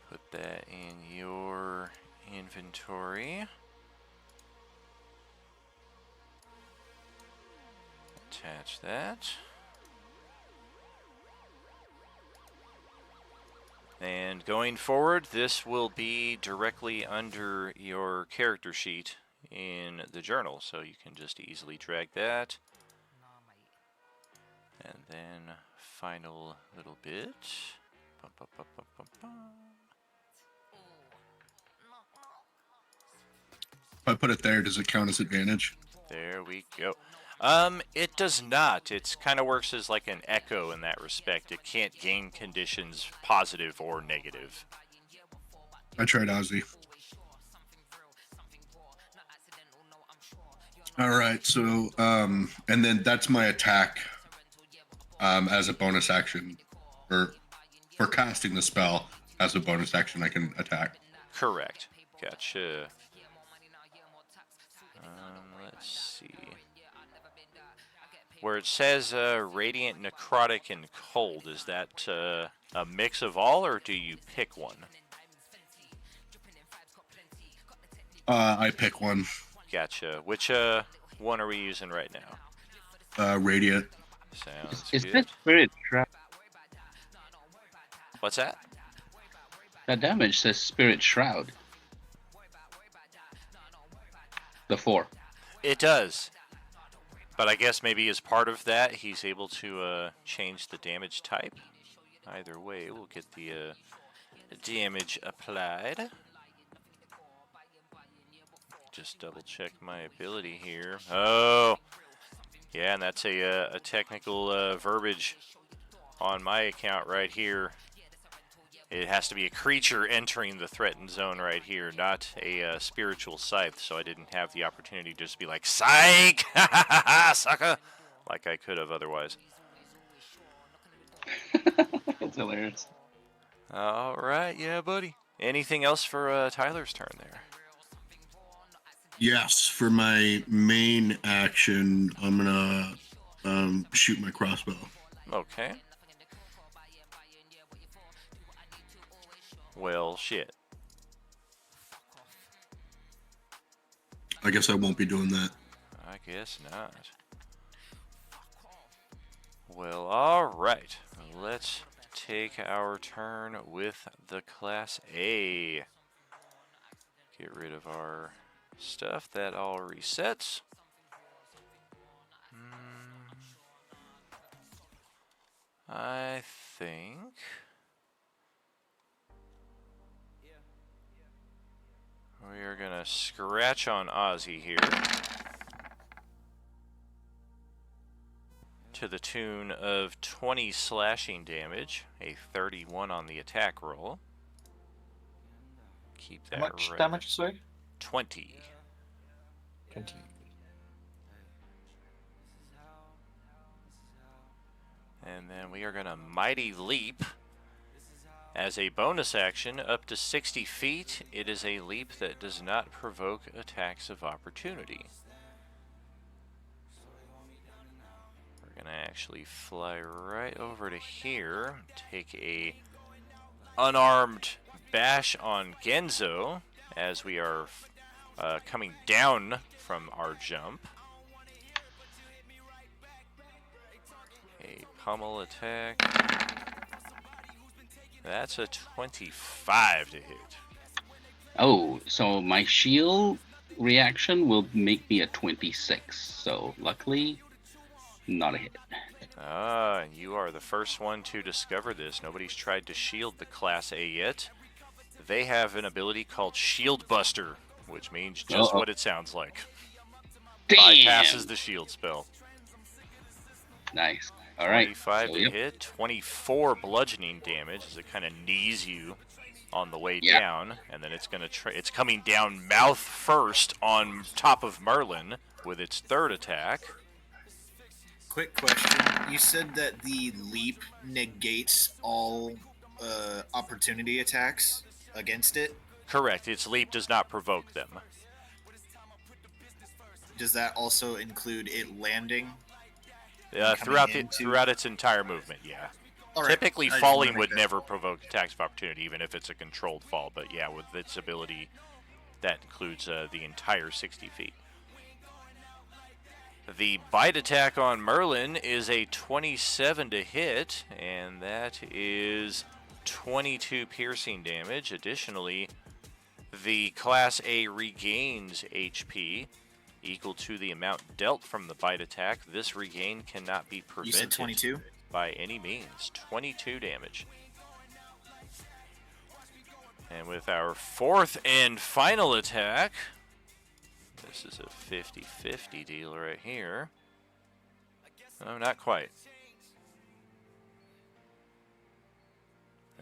Put that in your inventory. Attach that. And going forward, this will be directly under your character sheet in the journal, so you can just easily drag that. And then final little bit. Bum, bum, bum, bum, bum, bum. If I put it there, does it count as advantage? There we go. It does not. It kind of works as like an echo in that respect. It can't gain conditions positive or negative. I tried Ozzy. All right, so and then that's my attack as a bonus action, or for casting the spell as a bonus action, I can attack. Correct. Gotcha. Let's see. Where it says radiant, necrotic, and cold, is that a mix of all, or do you pick one? I pick one. Gotcha. Which one are we using right now? Radiant. Sounds Is good. that spirit shroud? What's that? That damage says spirit shroud. The 4. It does. But I guess maybe as part of that, he's able to change the damage type. Either way, we'll get the damage applied. Just double check my ability here. Oh, yeah, and that's a technical verbiage on my account right here. It has to be a creature entering the threatened zone right here, not a spiritual scythe, so I didn't have the opportunity to just be like, psych! Sucker! Like I could have otherwise. That's hilarious. Alright, yeah, buddy. Anything else for Tyler's turn there? Yes, for my main action, I'm gonna shoot my crossbow. Okay. Well, shit. I guess I won't be doing that. I guess not. Well, alright. Let's take our turn with the Class A. Get rid of our stuff. That all resets. I think we are going to scratch on Ozzy here to the tune of 20 slashing damage, a 31 on the attack roll. Keep that How much right. damage, sorry? 20. 20. And then we are going to Mighty Leap as a bonus action up to 60 feet. It is a leap that does not provoke attacks of opportunity. We're going to actually fly right over to here, take a unarmed bash on Genzo as we are coming down from our jump. A pummel attack. That's a 25 to hit. Oh, so my shield reaction will make me a 26. So luckily, not a hit. Ah, and you are the first one to discover this. Nobody's tried to shield the Class A yet. They have an ability called Shield Buster, which means just what it sounds like. Damn. Bypasses the shield spell. Nice. All right. 25 So, to yep. hit, 24 bludgeoning damage as it kind of knees you on the way Yep. down, and then it's gonna it's coming down mouth first on top of Merlin with its third attack. Quick question. You said that the leap negates all opportunity attacks against it. Correct. Its leap does not provoke them. Does that also include it landing? Throughout its entire movement, yeah. All right. Typically, I just falling wanna make would that- never provoke attacks of opportunity, even if it's a controlled fall. But yeah, with its ability, that includes the entire 60 feet. The bite attack on Merlin is a 27 to hit, and that is 22 piercing damage. Additionally, the Class A regains HP equal to the amount dealt from the bite attack. This regain cannot be You prevented said 22? by any means. 22 damage. And with our fourth and final attack, this is a 50-50 deal right here. No, not quite.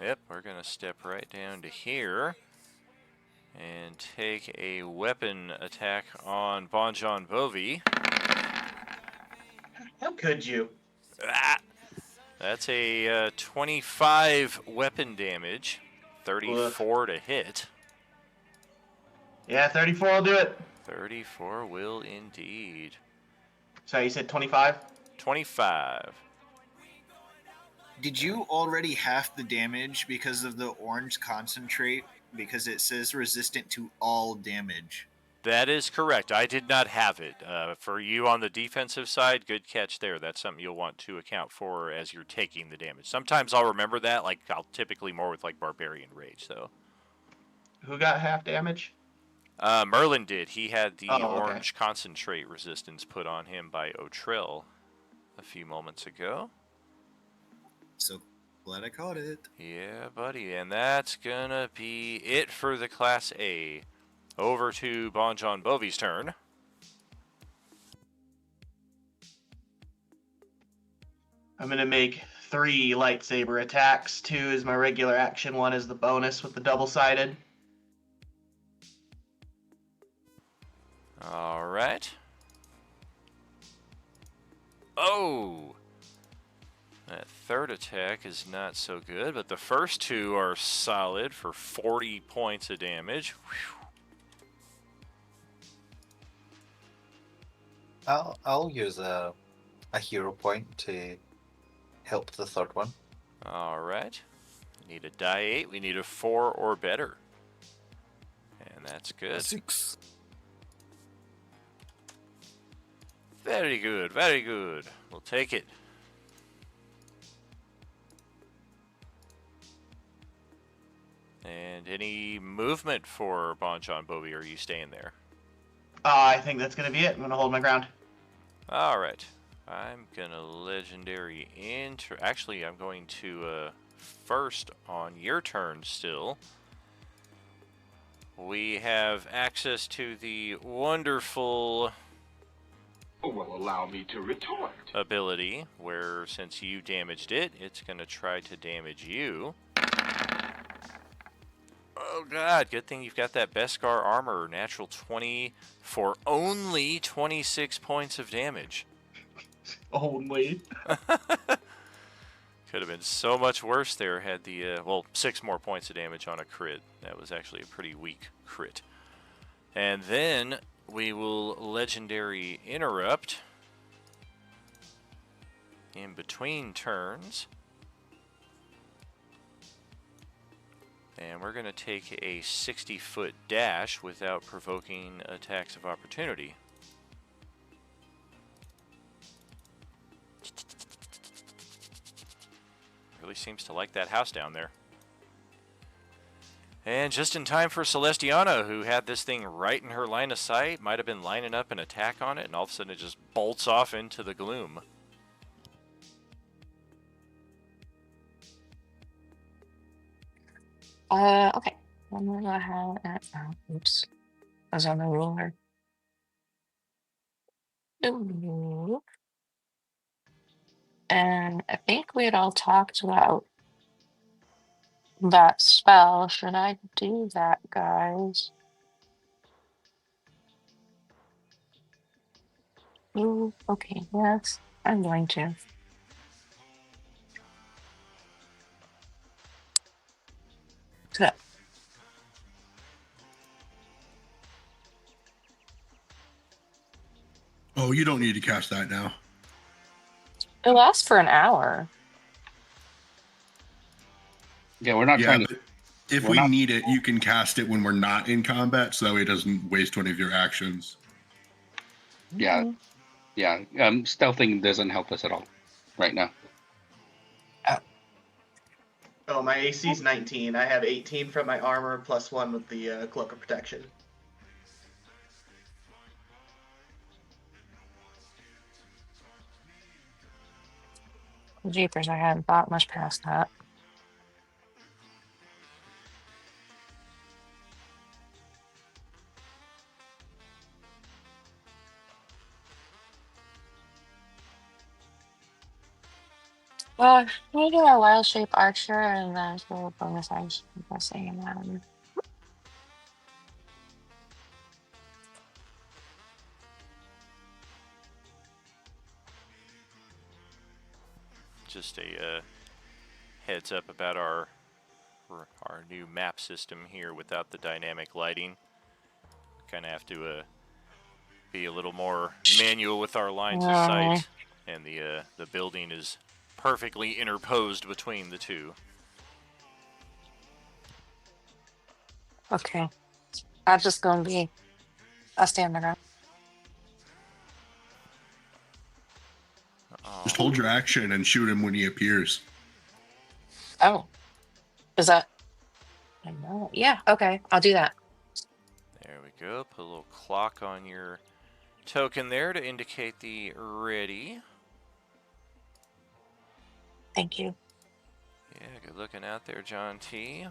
Yep, we're going to step right down to here and take a weapon attack on Bonjon Bovi. How could you? That's a 25 weapon damage, 34 to hit. Yeah, 34 will do it. 34 will indeed. So you said 25? 25. Did you already half the damage because of the orange concentrate? Because it says resistant to all damage. That is correct. I did not have it. For you on the defensive side, good catch there. That's something you'll want to account for as you're taking the damage. Sometimes I'll remember that. Like, I'll typically more with, like, Barbarian Rage, though. Who got half damage? Merlin did. He had the okay. orange concentrate resistance put on him by Otrill a few moments ago. So glad I caught it. Yeah, buddy. And that's gonna be it for the Class A. Over to Bonjon Bovi's turn. I'm going to make 3 lightsaber attacks. 2 is my regular action, 1 is the bonus with the double-sided. All right. Oh! That third attack is not so good, but the first 2 are solid for 40 points of damage. Whew. I'll use a hero point to help the third one. All right. We need a die 8. We need a 4 or better. And that's good. 6. Very good, very good. We'll take it. And any movement for Bonjon Bobby, or are you staying there? I think that's gonna be it. I'm gonna hold my ground. Alright. I'm gonna legendary Actually, I'm going to, first on your turn still. We have access to the wonderful Will allow me to retort. ability, where since you damaged it, it's gonna try to damage you. Oh god, good thing you've got that Beskar armor, natural 20 for only 26 points of damage. Only. Could have been so much worse there had the, 6 more points of damage on a crit. That was actually a pretty weak crit. And then we will legendary interrupt in between turns. And we're going to take a 60-foot dash without provoking attacks of opportunity. Really seems to like that house down there. And just in time for Celestiana, who had this thing right in her line of sight, might have been lining up an attack on it, and all of a sudden it just bolts off into the gloom. Okay. I'm gonna go ahead and oops. I was on the ruler. Ooh. And I think we had all talked about that spell. Should I do that, guys? Ooh, okay, yes, I'm going to. So Oh, you don't need to cast that now. it lasts for an hour. Yeah, we're not Yeah, trying to. but if we're we not- need it, you can cast it when we're not in combat, so that way it doesn't waste one of your actions. Yeah, Mhm. yeah. Stealthing doesn't help us at all right now. Oh, my AC's 19. I have 18 from my armor plus 1 with the cloak of protection. Jeepers, I hadn't thought much past that. Well, we do our wild shape archer and then the bonus action. Guessing. Just a heads up about our new map system here without the dynamic lighting. Kind of have to be a little more manual with our lines of sight, and the building is perfectly interposed between the two. Okay. I'm just gonna be a stand around. Just hold your action and shoot him when he appears. Oh. Is that I know. Yeah, okay. I'll do that. There we go. Put a little clock on your token there to indicate the ready. Thank you. Yeah, good looking out there, John T.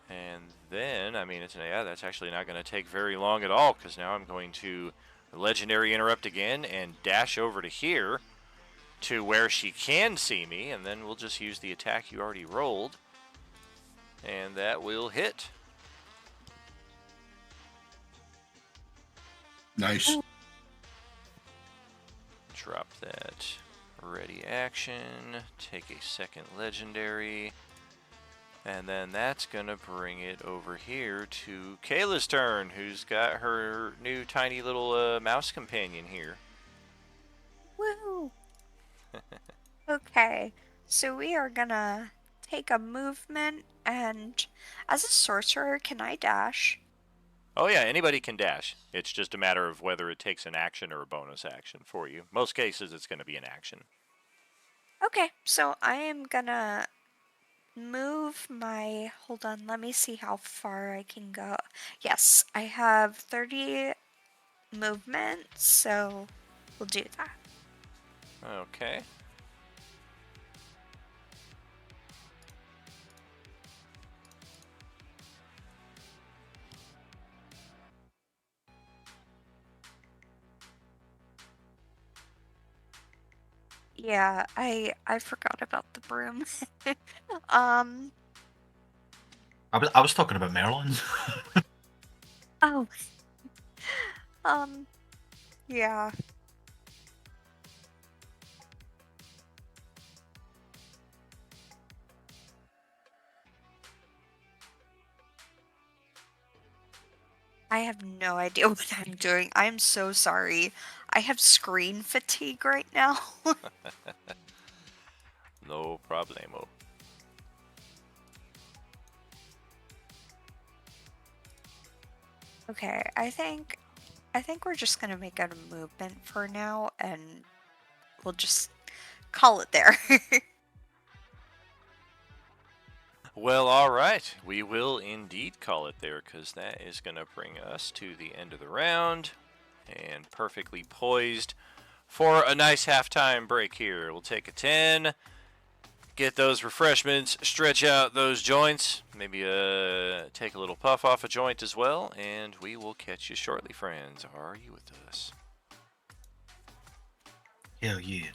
And then, I mean, that's actually not going to take very long at all, because now I'm going to legendary interrupt again and dash over to here to where she can see me, and then we'll just use the attack you already rolled, and that will hit. Nice. Drop that ready action, take a second legendary, and then that's going to bring it over here to Kayla's turn, who's got her new tiny little mouse companion here. Woo! Okay, so we are gonna take a movement, and as a sorcerer, can I dash? Oh yeah, anybody can dash. It's just a matter of whether it takes an action or a bonus action for you. Most cases, it's going to be an action. Okay, so I am gonna move my. Hold on, let me see how far I can go. Yes, I have 30 movement, so we'll do that. Okay. Yeah, I forgot about the broom. um. I was talking about Merlin's. Oh. Yeah. I have no idea what I'm doing. I'm so sorry. I have screen fatigue right now. No problemo. Okay, I think we're just gonna make it a movement for now, and we'll just call it there. Well, all right. We will indeed call it there, because that is going to bring us to the end of the round. And perfectly poised for a nice halftime break here. We'll take a 10, get those refreshments, stretch out those joints, maybe take a little puff off a joint as well, and we will catch you shortly, friends. Are you with us? Hell yeah.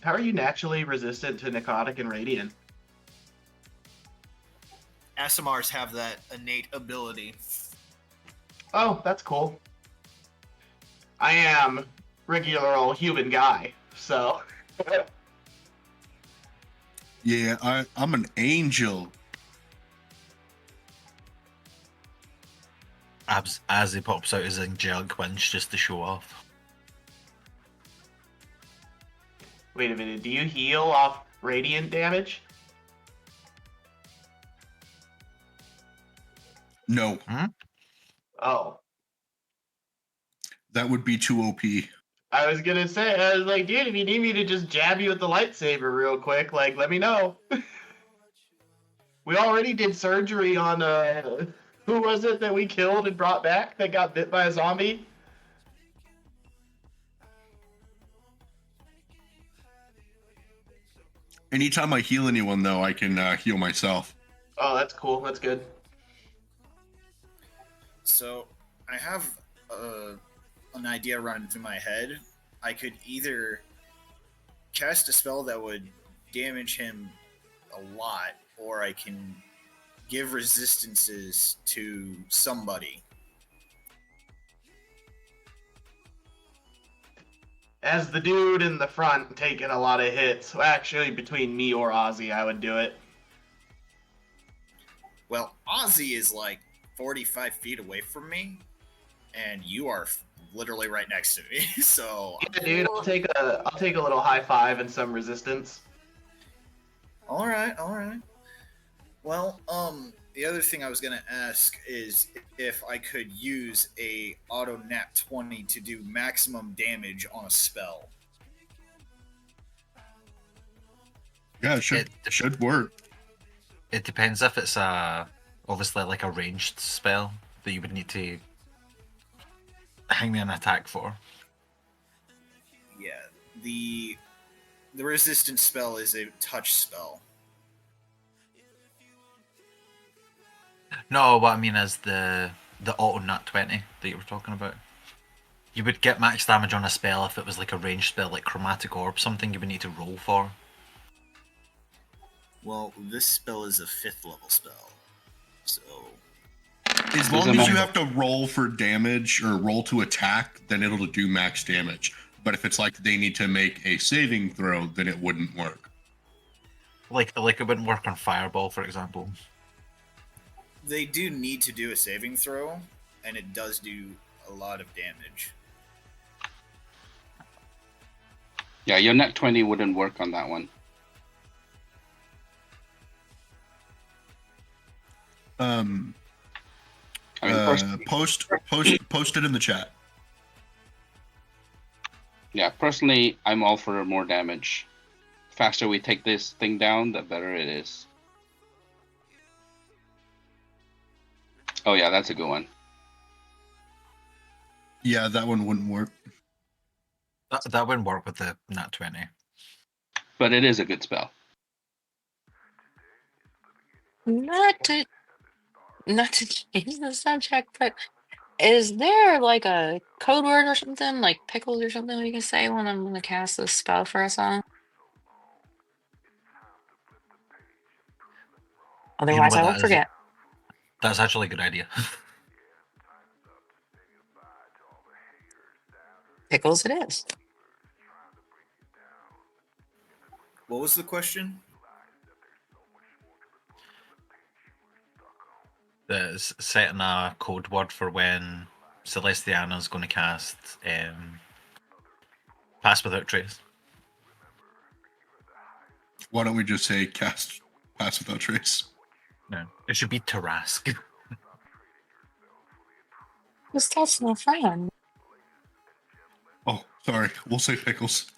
How are you naturally resistant to necrotic and radiant? SMRs have that innate ability. Oh, that's cool. I am regular old human guy, so. Yeah, I'm an angel. As he pops out his angelic winch just to show off. Wait a minute, do you heal off radiant damage? No, Oh. that would be too OP. I was gonna say, I was like, dude, if you need me to just jab you with the lightsaber real quick, like, let me know. We already did surgery on, who was it that we killed and brought back that got bit by a zombie? Anytime I heal anyone, though, I can heal myself. Oh, that's cool. That's good. So I have an idea running through my head. I could either cast a spell that would damage him a lot, or I can give resistances to somebody. As the dude in the front taking a lot of hits, actually between me or Ozzy, I would do it. Well, Ozzy is like 45 feet away from me, and you are literally right next to me. So yeah, dude, I'll take a little high five and some resistance. All right. Well, the other thing I was gonna ask is if I could use a auto nat 20 to do maximum damage on a spell. Yeah, it should work. It depends if it's obviously like a ranged spell that you would need to hang me an attack for. Yeah, the resistance spell is a touch spell. No, what I mean is the auto nat 20 that you were talking about. You would get max damage on a spell if it was like a ranged spell like Chromatic Orb, something you would need to roll for. Well, this spell is a 5th level spell, so as long as you have to roll for damage or roll to attack, then it'll do max damage. But if it's like they need to make a saving throw, then it wouldn't work. Like it wouldn't work on Fireball, for example. They do need to do a saving throw, and it does do a lot of damage. Yeah, your net 20 wouldn't work on that one. I mean, Post it in the chat. yeah, personally, I'm all for more damage. Faster we take this thing down, the better it is. Oh yeah, that's a good one. Yeah, that one wouldn't work. That wouldn't work with the nat 20. But it is a good spell. Not to change the subject, but is there like a code word or something, like pickles or something we can say when I'm gonna cast this spell for us all? You know Otherwise, what I will that is? forget. That's actually a good idea. Pickles it is. What was the question? That's setting a code word for when Celestiana's going to cast Pass Without Trace. Why don't we just say cast Pass Without Trace? No, it should be Tarask. Who's that's my friend? Oh, sorry. We'll say pickles.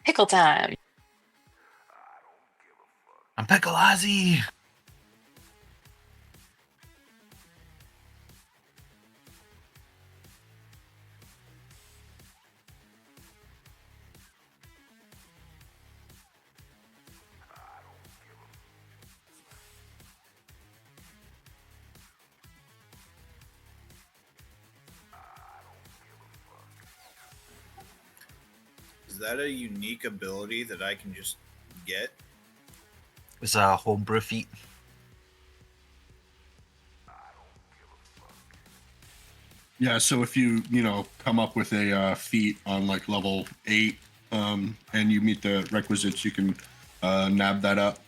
Pickle time. I'm Pickle Ozzy! Is that a unique ability that I can just get? It's a homebrew feat. Yeah, so if you come up with a feat on like level 8, and you meet the requisites, you can nab that up.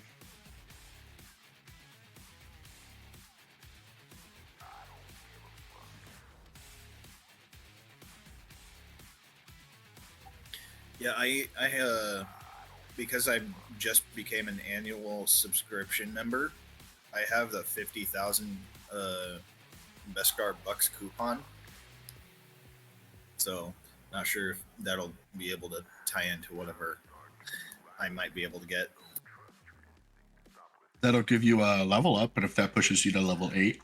Yeah, I because I just became an annual subscription member, I have the 50,000 Beskar Bucks coupon. So, not sure if that'll be able to tie into whatever I might be able to get. That'll give you a level up, but if that pushes you to level 8.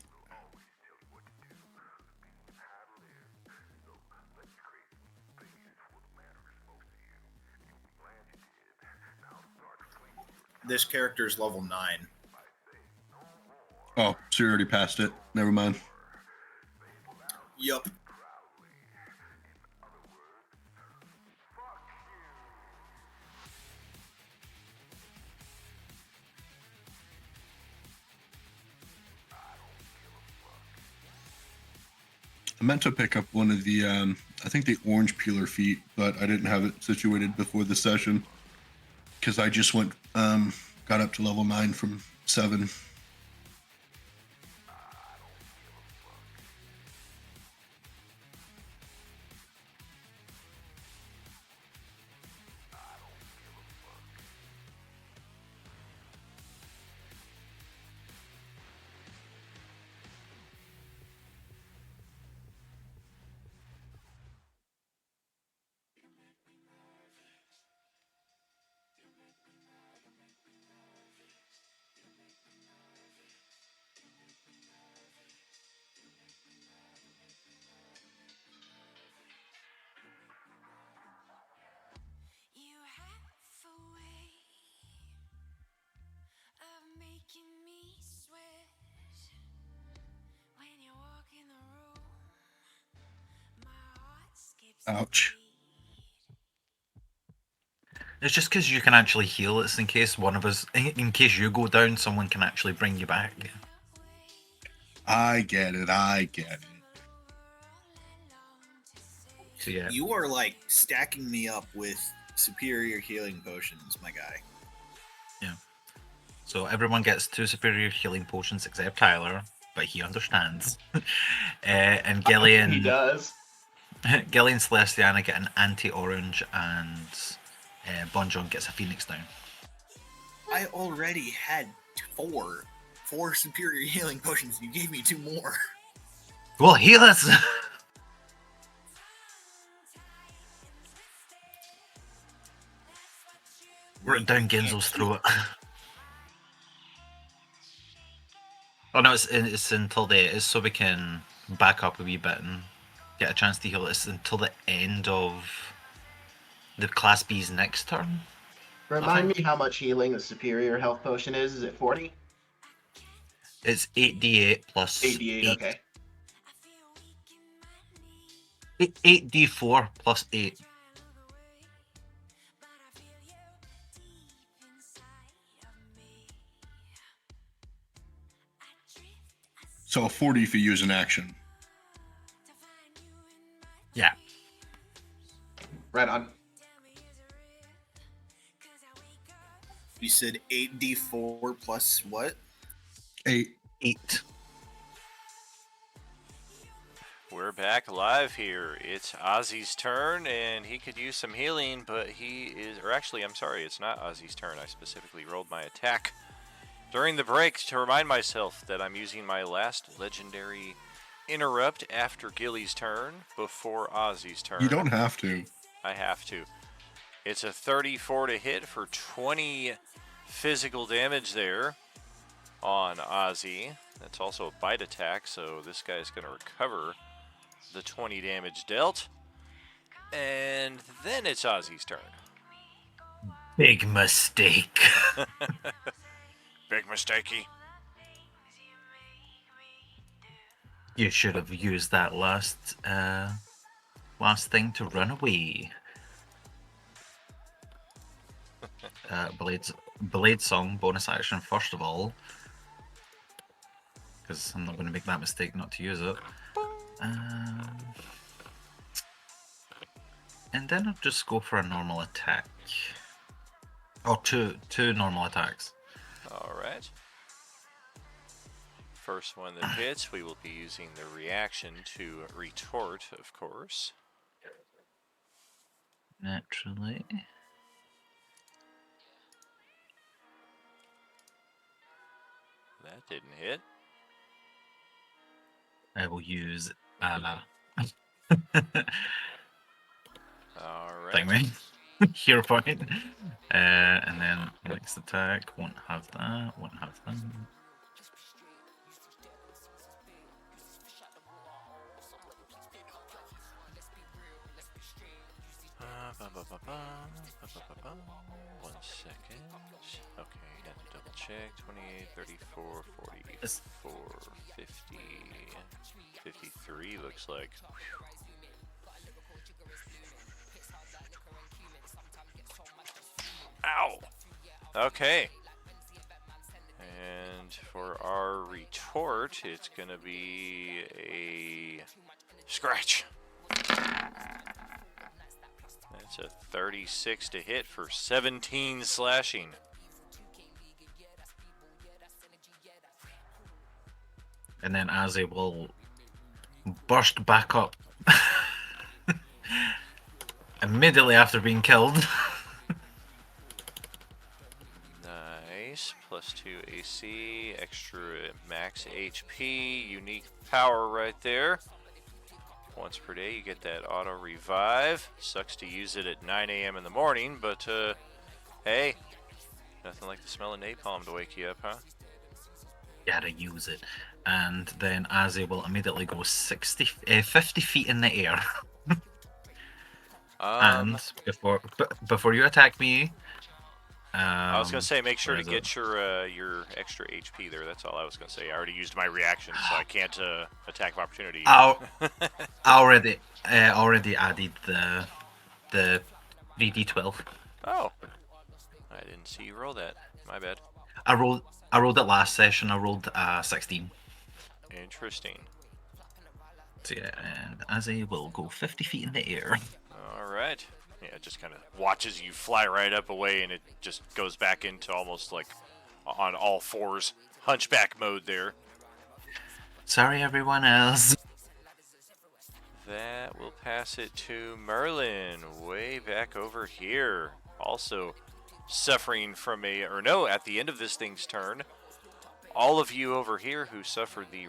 This character is level 9. Oh, so you already passed it. Never mind. Yup. I meant to pick up one of the, I think the orange peeler feet, but I didn't have it situated before the session because I just went, got up to level 9 from 7. You have a way of making me sweat when you walk in the room. My heart skips a Ouch. beat. It's just because you can actually heal. It's in case one of us, in case you go down, someone can actually bring you back. I get it. I get it. So yeah, You are like stacking me up with superior healing potions, my guy. Yeah. So everyone gets 2 superior healing potions except Tyler, but he understands. And Gillian, He does. Gillian and Celestiana get an anti-orange, and Bonjon gets a Phoenix down. I already had four superior healing potions. You gave me 2 more. Well, heal us! We're down Genzo's throat. Oh no, it's until it's so we can back up a wee bit and get a chance to heal. It's until the end of the Class B's next turn. Remind me how much healing a superior health potion is. Is it 40? It's 8d8 plus 8d8, 8. okay. 8d4 plus 8. So a 40 if you use an action. Yeah. Right on. You said 8d4 plus what? 8. 8. We're back live here. It's Ozzy's turn, and he could use some healing, but I'm sorry, it's not Ozzy's turn. I specifically rolled my attack during the break to remind myself that I'm using my last legendary interrupt after Gilly's turn before Ozzy's turn. You don't have to. I have to. It's a 34 to hit for 20 physical damage there on Ozzy. That's also a bite attack, so this guy's going to recover the 20 damage dealt. And then it's Ozzy's turn. Big mistake. Big mistakey. You should have used that last thing to run away. Blade Song bonus action first of all, because I'm not going to make that mistake not to use it. And then I'll just go for a normal attack. Or two normal attacks. Alright. First one that hits, we will be using the reaction to retort, of course. Naturally. That didn't hit. I will use Alright. thing me. Hero point. And then next attack won't have that, won't have that. One second. Okay, had to double check. 28, 34, 44, 50, 53 looks like. Ow! Okay. And for our retort, it's gonna be a scratch. That's a 36 to hit for 17 slashing. And then Azzy will burst back up immediately after being killed. Nice. Plus 2 AC, extra max HP, unique power right there. Once per day you get that auto revive. Sucks to use it at 9 a.m. in the morning, but hey, nothing like the smell of napalm to wake you up, huh? Gotta use it. And then Azzy will immediately go 50 feet in the air. And before you attack me, I was gonna say, make sure to get your extra HP there. That's all I was gonna say. I already used my reaction, so I can't attack of opportunity. I already added the 3d12. Oh, I didn't see you roll that. My bad. I rolled it last session. I rolled 16. Interesting. So yeah, and Azzy will go 50 feet in the air. All right. Yeah, just kind of watches you fly right up away, and it just goes back into almost like on all fours, hunchback mode there. Sorry, everyone else. That will pass it to Merlin, way back over here. Also suffering from at the end of this thing's turn, all of you over here who suffered the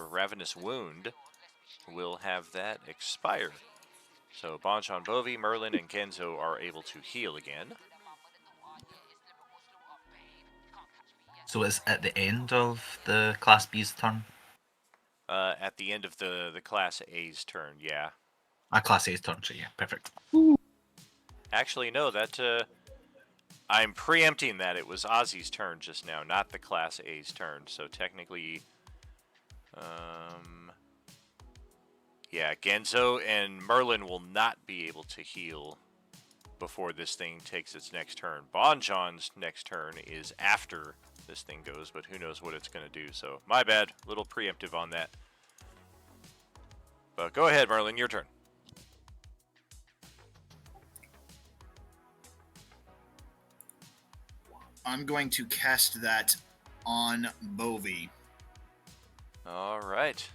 ravenous wound will have that expire. So Bonchon Bovi, Merlin, and Genzo are able to heal again. So it's at the end of the Class B's turn? At the end of the Class A's turn, yeah. Class A's turn, so yeah, perfect. Actually, no, I'm preempting that. It was Ozzy's turn just now, not the Class A's turn. So technically, yeah, Genzo and Merlin will not be able to heal before this thing takes its next turn. Bonjon's next turn is after this thing goes, but who knows what it's going to do. So my bad, little preemptive on that. But go ahead, Merlin, your turn. I'm going to cast that on Bovi. All right.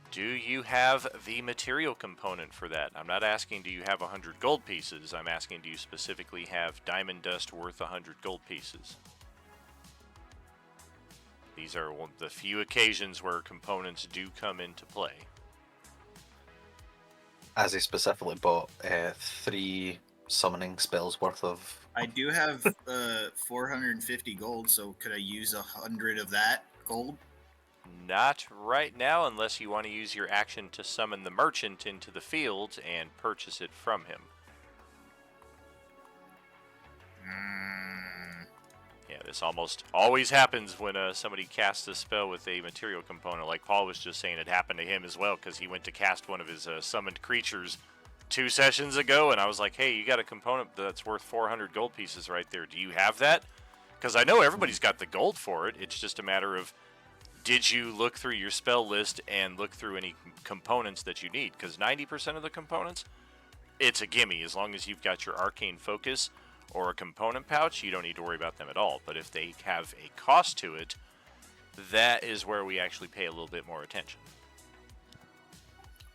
Do you have the material component for that? I'm not asking do you have 100 gold pieces. I'm asking do you specifically have diamond dust worth 100 gold pieces? These are one of the few occasions where components do come into play. As he specifically bought 3 summoning spells worth of... I do have 450 gold, so could I use 100 of that gold? Not right now, unless you want to use your action to summon the merchant into the field and purchase it from him. Yeah, this almost always happens when somebody casts a spell with a material component. Like Paul was just saying, it happened to him as well, because he went to cast one of his summoned creatures 2 sessions ago, and I was like, hey, you got a component that's worth 400 gold pieces right there. Do you have that? Because I know everybody's got the gold for it. It's just a matter of, did you look through your spell list and look through any components that you need? Because 90% of the components, it's a gimme. As long as you've got your arcane focus or a component pouch, you don't need to worry about them at all. But if they have a cost to it, that is where we actually pay a little bit more attention.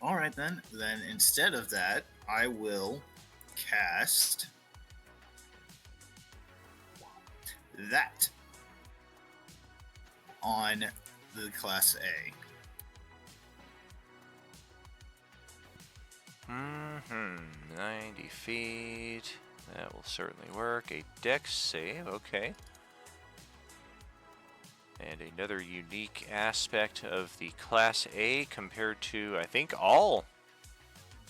All right, then. Then instead of that, I will cast that on the Class A. 90 feet. That will certainly work. A dex save, okay. And another unique aspect of the Class A compared to, I think, all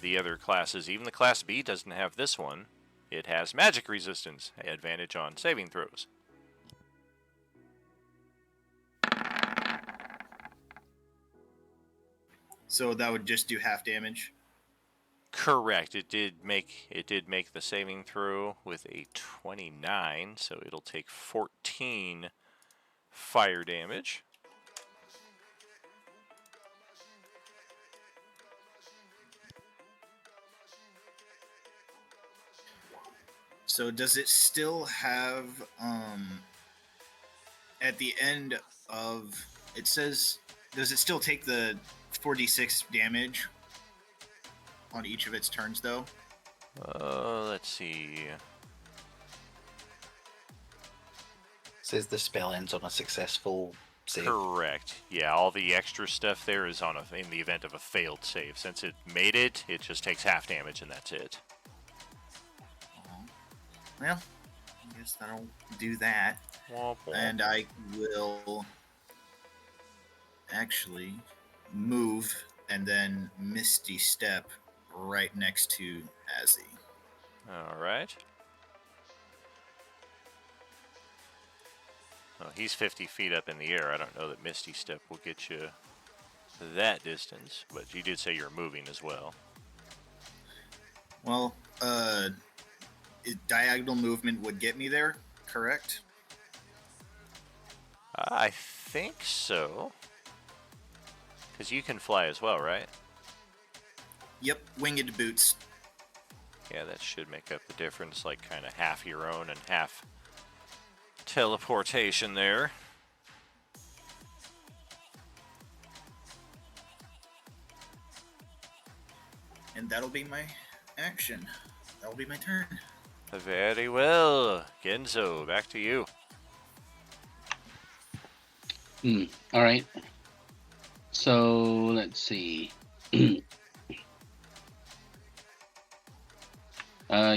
the other classes. Even the Class B doesn't have this one. It has magic resistance, advantage on saving throws. So that would just do half damage? Correct. It did make the saving throw with a 29, so it'll take 14 fire damage. So does it still have at the end of it says, does it still take the 4d6 damage on each of its turns though? Let's see. Says the spell ends on a successful save. Correct. Yeah, all the extra stuff there is on in the event of a failed save. Since it made it, it just takes half damage and that's it. Well, I guess that'll do that. Womp womp. And I will actually move and then Misty Step right next to Azzy. All right. Well, he's 50 feet up in the air. I don't know that Misty Step will get you that distance, but you did say you're moving as well. Well, diagonal movement would get me there, correct? I think so. Because you can fly as well, right? Yep, winged boots. Yeah, that should make up the difference, like kind of half your own and half teleportation there. And that'll be my action. That'll be my turn. Very well. Genzo, back to you. All right. So let's see.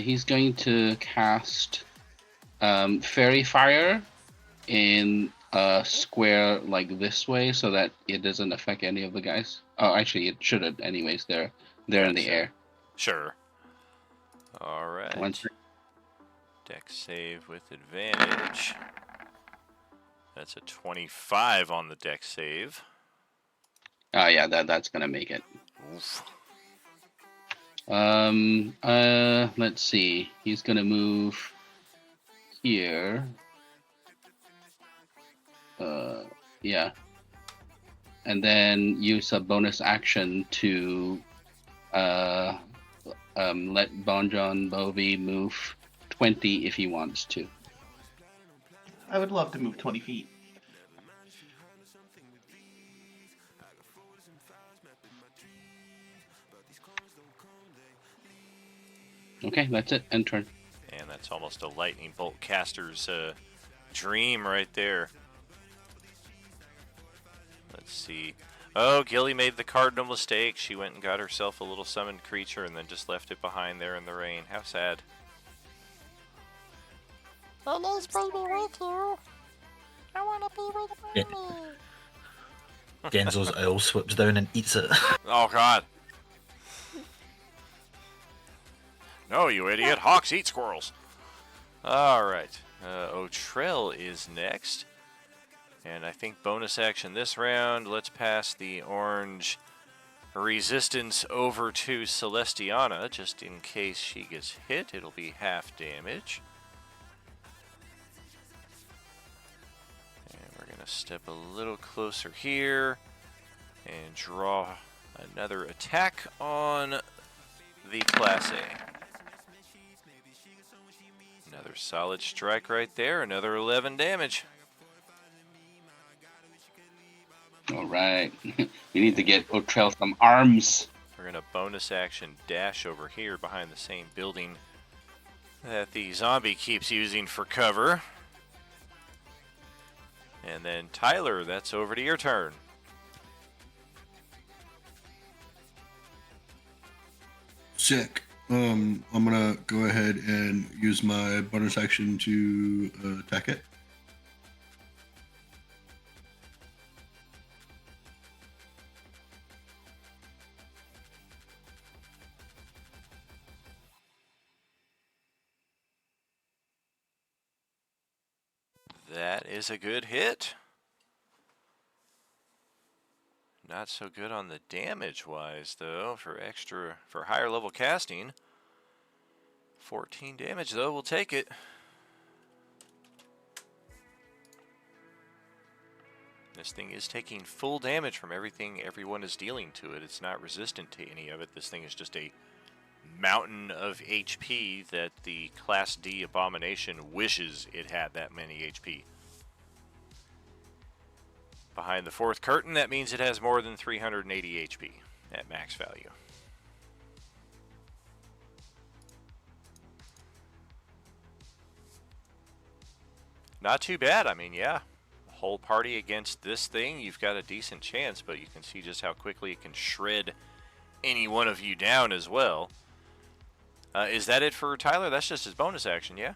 He's going to cast Fairy Fire in a square like this way, so that it doesn't affect any of the guys. Oh, actually, it shouldn't. Anyways, they're in the Gotcha. air. Sure. All right. Once. Dex save with advantage. That's a 25 on the dex save. Yeah, that's gonna make it. Oof. Let's see. He's gonna move here. Yeah. And then use a bonus action to let Bonjon Bovi move 20 if he wants to. I would love to move 20 feet. Okay, that's it. End turn. And that's almost a lightning bolt caster's dream right there. Let's see. Oh, Gilly made the cardinal mistake. She went and got herself a little summoned creature and then just left it behind there in the rain. How sad. Let's bring me with you. I wanna be with Yeah. Genzo's owl swips down and eats it. Oh, God. No, you idiot. Hawks eat squirrels. All right. Otrell is next. And I think bonus action this round. Let's pass the orange resistance over to Celestiana, just in case she gets hit. It'll be half damage. And we're going to step a little closer here and draw another attack on the Class A. Another solid strike right there. Another 11 damage. All right. We need to get Otrell some arms. We're going to bonus action dash over here behind the same building that the zombie keeps using for cover. And then Tyler, that's over to your turn. Sick. I'm gonna go ahead and use my bonus action to attack it. That is a good hit. Not so good on the damage wise though, for higher level casting. 14 damage though, we'll take it. This thing is taking full damage from everything everyone is dealing to it. It's not resistant to any of it. This thing is just a mountain of HP that the Class D Abomination wishes it had that many HP. Behind the fourth curtain, that means it has more than 380 HP at max value. Not too bad. I mean, yeah, whole party against this thing, you've got a decent chance, but you can see just how quickly it can shred any one of you down as well. Is that it for Tyler? That's just his bonus action, yeah?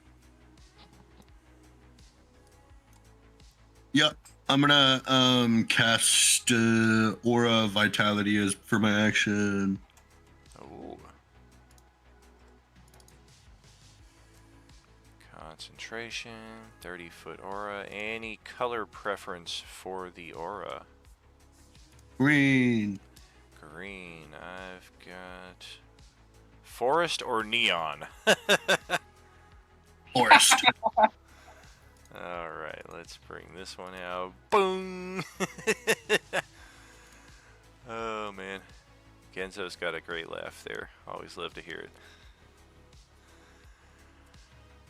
Yep. I'm gonna cast Aura Vitality as for my action. Ooh. Concentration, 30-foot aura. Any color preference for the aura? Green. Green. I've got forest or neon. Forest. All right, let's bring this one out. Boom! Oh man, Genzo's got a great laugh there. Always love to hear it.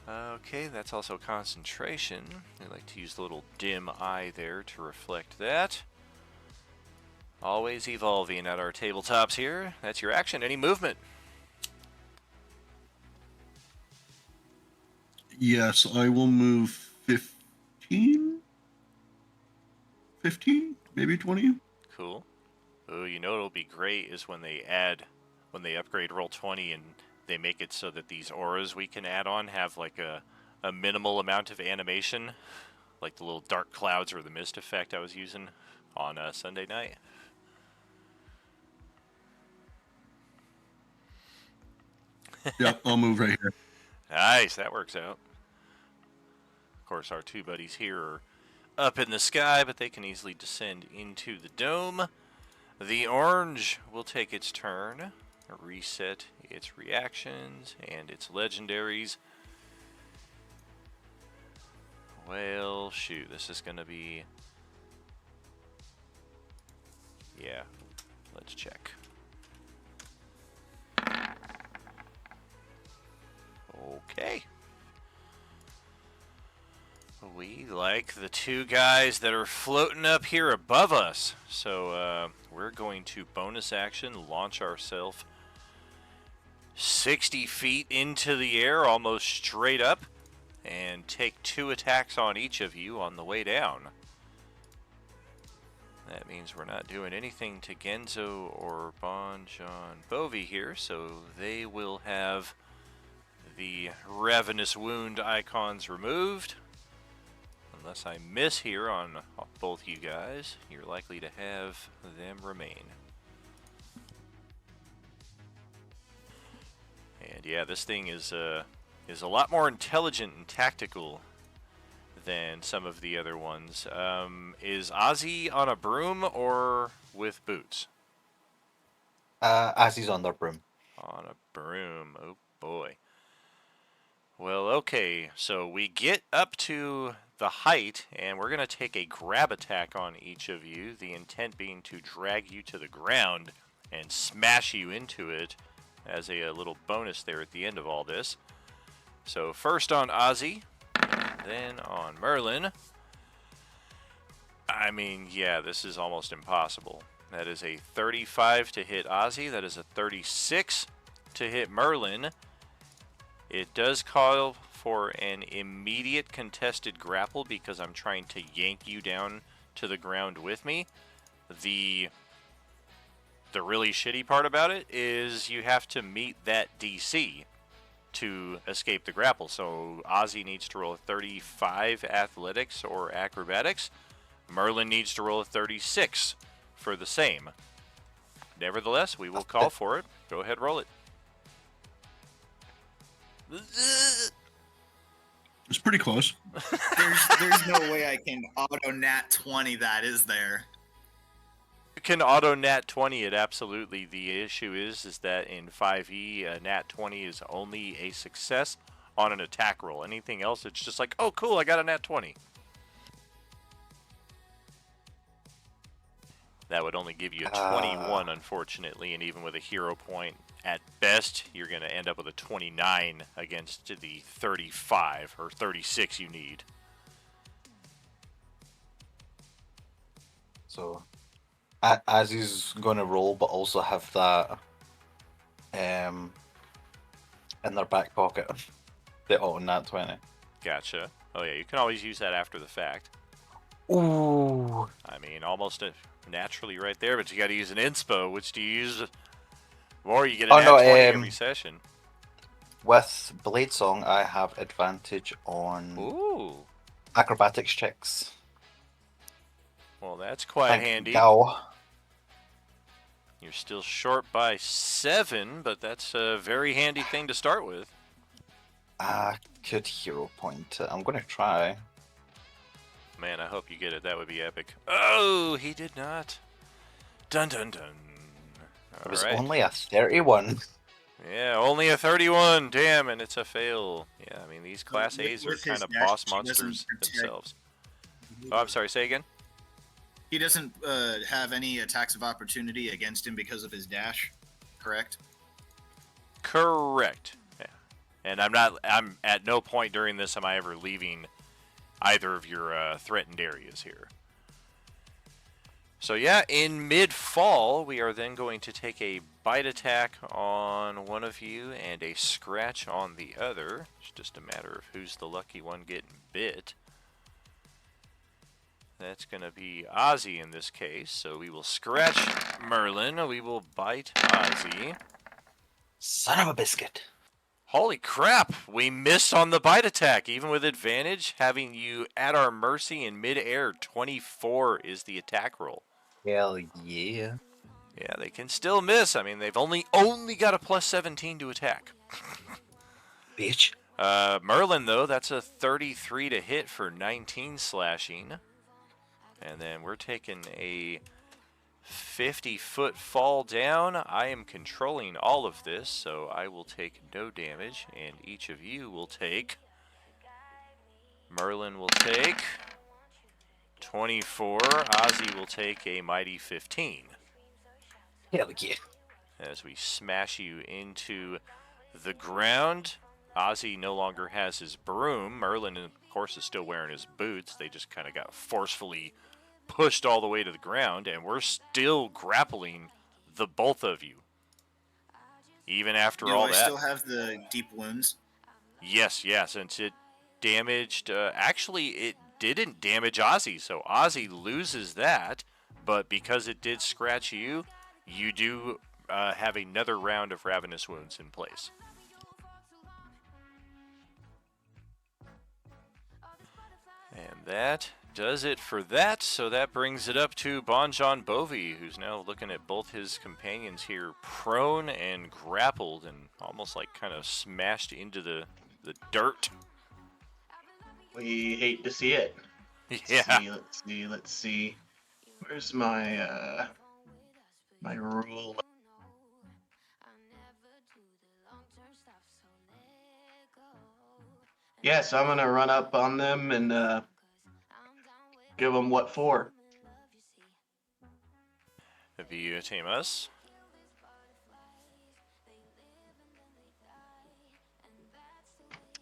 Okay, that's also concentration. I like to use the little dim eye there to reflect that. Always evolving at our tabletops here. That's your action. Any movement? Yes, I will move 15? 15? Maybe 20? Cool. Oh, you know it'll be great is when they upgrade Roll20 and they make it so that these auras we can add on have like a minimal amount of animation, like the little dark clouds or the mist effect I was using on Sunday night. Yep, I'll move right here. Nice, that works out. Of course, our two buddies here are up in the sky, but they can easily descend into the dome. The orange will take its turn, reset its reactions and its legendaries. Well, shoot, this is going to be... Yeah, let's check. Okay. We like the two guys that are floating up here above us. So we're going to bonus action launch ourselves 60 feet into the air, almost straight up, and take 2 attacks on each of you on the way down. That means we're not doing anything to Genzo or Bon John Bovi here, so they will have the Ravenous Wound icons removed. Unless I miss here on both you guys, you're likely to have them remain. And yeah, this thing is a lot more intelligent and tactical than some of the other ones. Is Ozzy on a broom or with boots? As he's on their broom. On a broom. Oh boy. Well, okay, so we get up to the height, and we're going to take a grab attack on each of you, the intent being to drag you to the ground and smash you into it as a little bonus there at the end of all this. So first on Ozzy, then on Merlin. I mean, yeah, this is almost impossible. That is a 35 to hit Ozzy, that is a 36 to hit Merlin. It does call for an immediate contested grapple because I'm trying to yank you down to the ground with me. The really shitty part about it is you have to meet that DC to escape the grapple. So Ozzy needs to roll a 35 athletics or acrobatics. Merlin needs to roll a 36 for the same. Nevertheless, we will call for it. Go ahead, roll it. It's pretty close. There's no way I can auto nat 20 that, is there? You can auto nat 20 it, absolutely. The issue is that in 5e, a nat 20 is only a success on an attack roll. Anything else, it's just like, oh cool, I got a nat 20. That would only give you a 21, unfortunately, and even with a hero point, at best, you're going to end up with a 29 against the 35 or 36 you need. So, as he's going to roll, but also have that in their back pocket, the auto nat 20. Gotcha. Oh yeah, you can always use that after the fact. Ooh. I mean, almost naturally right there, but you got to use an inspo, which do you use? Or you get an nat 20 every session. With Blade Song, I have advantage on acrobatics checks. Well, that's quite handy. Go. You're still short by 7, but that's a very handy thing to start with. I could hero point it. I'm going to try. Man, I hope you get it. That would be epic. Oh, he did not. Dun dun dun. It was only a 31. Yeah, only a 31. Damn, and it's a fail. Yeah, I mean, these Class A's are kind of boss monsters themselves. Oh, I'm sorry, say again? He doesn't have any attacks of opportunity against him because of his dash, correct? Correct. Yeah. And I'm at no point during this am I ever leaving either of your threatened areas here. So yeah, in mid-fall, we are then going to take a bite attack on one of you and a scratch on the other. It's just a matter of who's the lucky one getting bit. That's going to be Ozzy in this case. So we will scratch Merlin. We will bite Ozzy. Son of a biscuit. Holy crap! We missed on the bite attack, even with advantage. Having you at our mercy in mid-air, 24 is the attack roll. Hell yeah. Yeah, they can still miss. I mean, they've only got a plus 17 to attack. Bitch. Merlin, though, that's a 33 to hit for 19 slashing. And then we're taking a 50-foot fall down. I am controlling all of this, so I will take no damage, and each of you will take... Merlin will take 24. Ozzy will take a mighty 15. Hell yeah. As we smash you into the ground. Ozzy no longer has his broom. Merlin, of course, is still wearing his boots. They just kind of got forcefully pushed all the way to the ground, and we're still grappling the both of you. Even after all Do that. I still have the deep wounds? Yes, since it damaged... actually, it didn't damage Ozzy, so Ozzy loses that, but because it did scratch you, you do have another round of Ravenous Wounds in place. And that does it for that. So that brings it up to Bonjon Bovi, who's now looking at both his companions here prone and grappled and almost like kind of smashed into the dirt. We hate to see it. Yeah. Let's see. Where's my my rule? Yeah, so I'm gonna run up on them and give them what for. Via Team Us.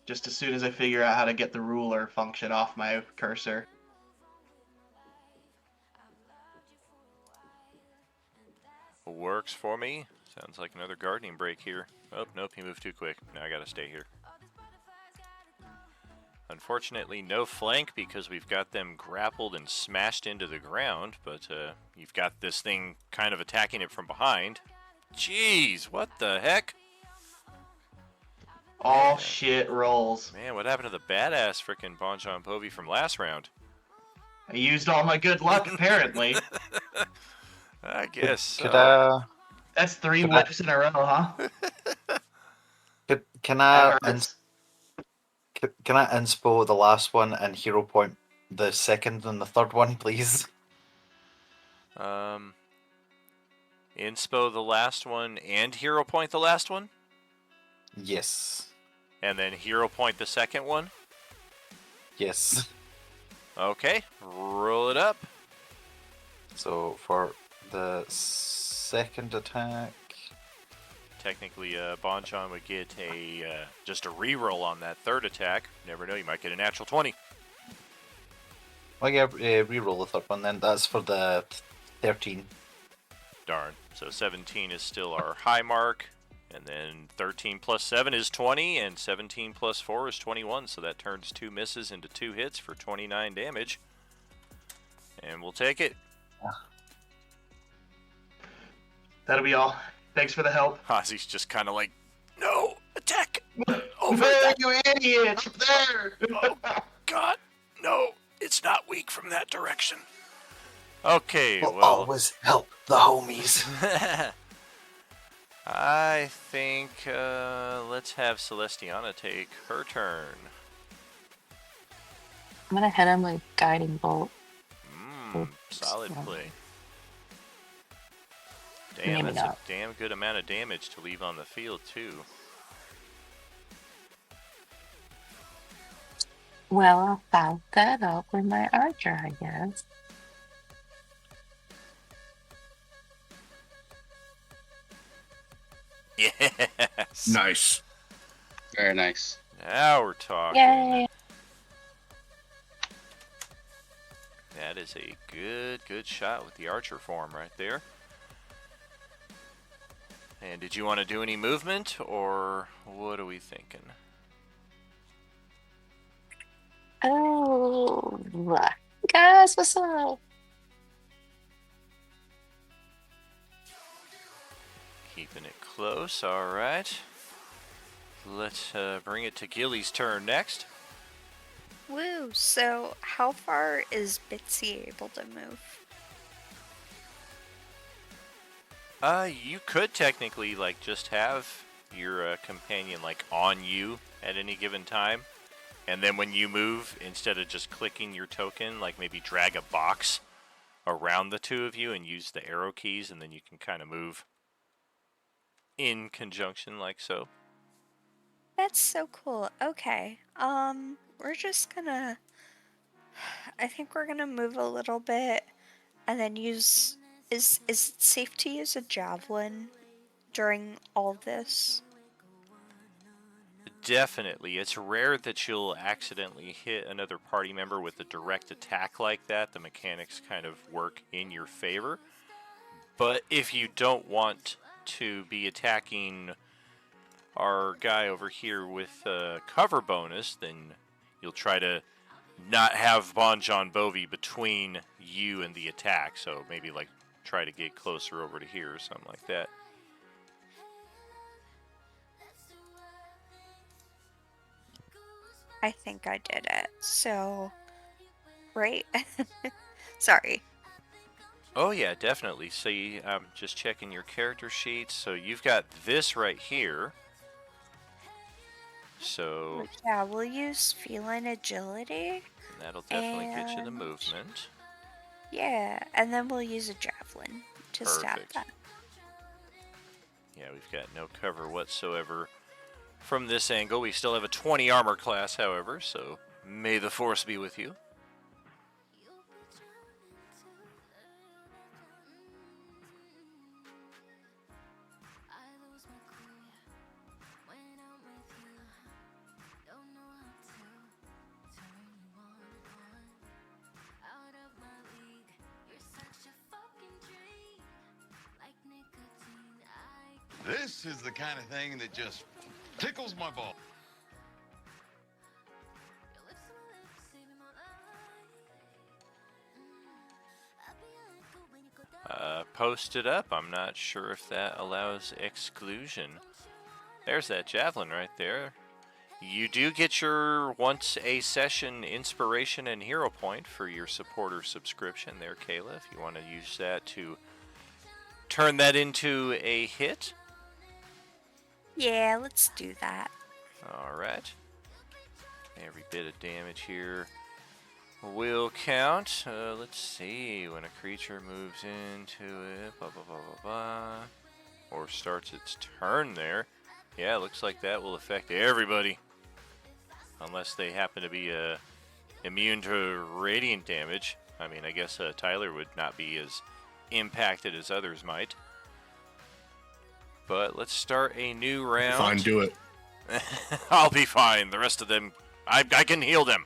Just as soon as I figure out how to get the ruler function off my cursor. Works for me. Sounds like another gardening break here. Oh, nope, he moved too quick. Now I gotta stay here. Unfortunately, no flank because we've got them grappled and smashed into the ground, but you've got this thing kind of attacking it from behind. Jeez, what the heck? All shit rolls. Man, what happened to the badass frickin' Bonjon Bovi from last round? I used all my good luck, apparently. I guess Could so. That's 3 whips in a row, huh? Can That I hurts. can I inspo the last one and hero point the second and the third one, please? Inspo the last one and hero point the last one? Yes. And then hero point the second one? Yes. Okay, roll it up. So for the second attack, Technically, Bonjon would get a just a reroll on that third attack. Never know, you might get a natural 20. well, yeah, reroll the third one then. That's for the 13. Darn. So 17 is still our high mark. And then 13 plus 7 is 20, and 17 plus 4 is 21. So that turns 2 misses into 2 hits for 29 damage. And we'll take it. That'll be all. Thanks for the help. Ozzy's just kind of like, no, attack! Over Hey, that. you idiot! Up there! Oh, God, no, it's not weak from that direction. Okay, We'll well... always help the homies. I think let's have Celestiana take her turn. I'm gonna hit him with Guiding Bolt. Solid Yeah. play. Damn, Maybe that's not. a damn good amount of damage to leave on the field, too. Well, I'll follow that up with my archer, I guess. Yes! Nice. Very nice. Now we're talking. Yay! That is a good shot with the archer form right there. And did you want to do any movement, or what are we thinking? Oh, guys, what's up? Keeping it close, alright. Let's bring it to Gilly's turn next. Woo! So, how far is Bitsy able to move? You could technically, like, just have your companion, like, on you at any given time. And then when you move, instead of just clicking your token, like, maybe drag a box around the two of you and use the arrow keys, and then you can kind of move in conjunction like so. That's so cool. Okay. We're just gonna... I think we're gonna move a little bit and then use... Is it safe to use a javelin during all this? Definitely. It's rare that you'll accidentally hit another party member with a direct attack like that. The mechanics kind of work in your favor. But if you don't want to be attacking our guy over here with a cover bonus, then you'll try to not have Bon John Bovi between you and the attack. So maybe like try to get closer over to here or something like that. I think I did it. So, right? Sorry. Oh yeah, definitely. See, I'm just checking your character sheet. So you've got this right here. So Yeah, we'll use feline agility. that'll definitely get you the And- movement. Yeah, and then we'll use a javelin to stab Perfect. that. Yeah, we've got no cover whatsoever from this angle. We still have a 20 armor class, however, so may the force be with you. This is the kind of thing that just tickles my ball. Posted up. I'm not sure if that allows exclusion. There's that javelin right there. You do get your once a session inspiration and hero point for your supporter subscription there, Kayla, if you want to use that to turn that into a hit. Yeah, let's do that. Alright. Every bit of damage here will count. Let's see. When a creature moves into it, blah, blah, blah, blah, blah, or starts its turn there. Yeah, looks like that will affect everybody. Unless they happen to be immune to radiant damage. I mean, I guess Tyler would not be as impacted as others might. But let's start a new round. Fine, do it. I'll be fine. The rest of them, I can heal them.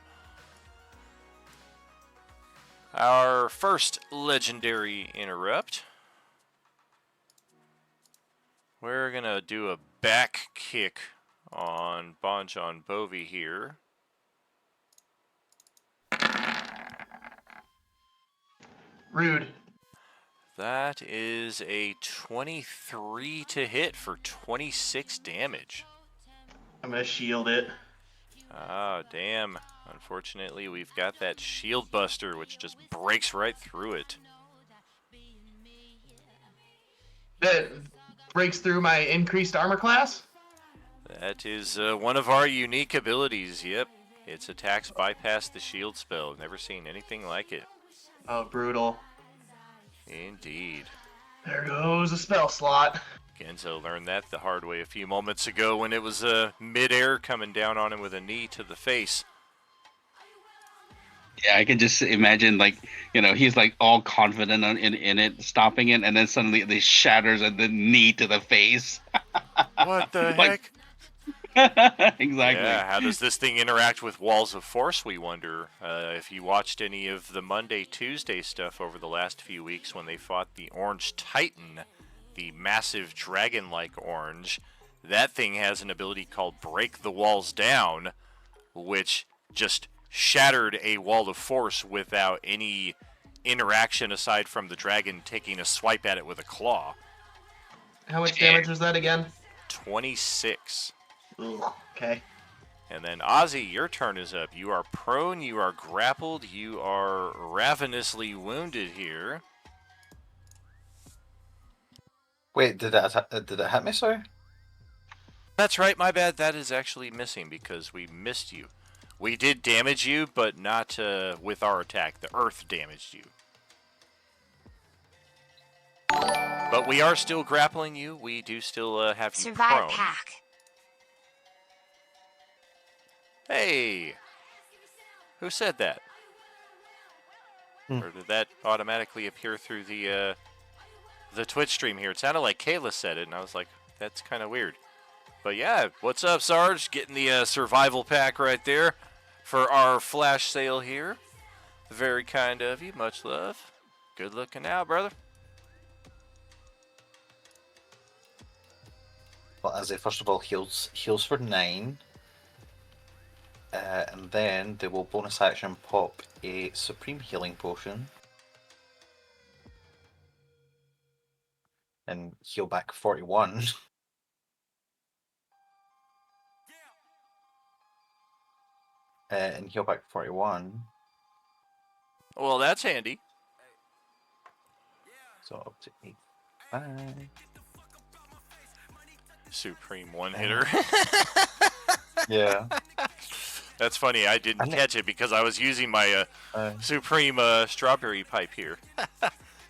Our first legendary interrupt. We're going to do a back kick on Bon John Bovi here. Rude. That is a 23 to hit for 26 damage. I'm gonna shield it. Oh, damn. Unfortunately, we've got that shield buster, which just breaks right through it. That breaks through my increased armor class? That is one of our unique abilities, yep. Its attacks bypass the shield spell. Never seen anything like it. Oh, brutal. Indeed. There goes a spell slot. Genzo learned that the hard way a few moments ago when it was mid-air coming down on him with a knee to the face. Yeah, I can just imagine, like, you know, he's like all confident in it, stopping it, and then suddenly it shatters and the knee to the face. What the Like- heck? Exactly. Yeah, how does this thing interact with walls of force, we wonder? If you watched any of the Monday, Tuesday stuff over the last few weeks when they fought the Orange Titan, the massive dragon-like orange, that thing has an ability called Break the Walls Down, which just shattered a wall of force without any interaction aside from the dragon taking a swipe at it with a claw. How much damage was that again? 26. Ugh, okay. And then Ozzy, your turn is up. You are prone, you are grappled, you are ravenously wounded here. Wait, did it hit me? Sorry. That's right, my bad. That is actually missing because we missed you. We did damage you, but not with our attack. The earth damaged you. But we are still grappling you. We do still have you Survive prone. pack. Hey! Who said that? Or did that automatically appear through the Twitch stream here? It sounded like Kayla said it, and I was like, that's kind of weird. But yeah, what's up, Sarge? Getting the survival pack right there for our flash sale here. Very kind of you. Much love. Good looking out, brother. Well, as they first of all heals for 9. And then they will bonus action pop a supreme healing potion. And heal back 41. And heal back 41. Well, that's handy. So up to 85. Supreme one-hitter. Yeah. That's funny. I didn't catch it because I was using my Supreme strawberry pipe here.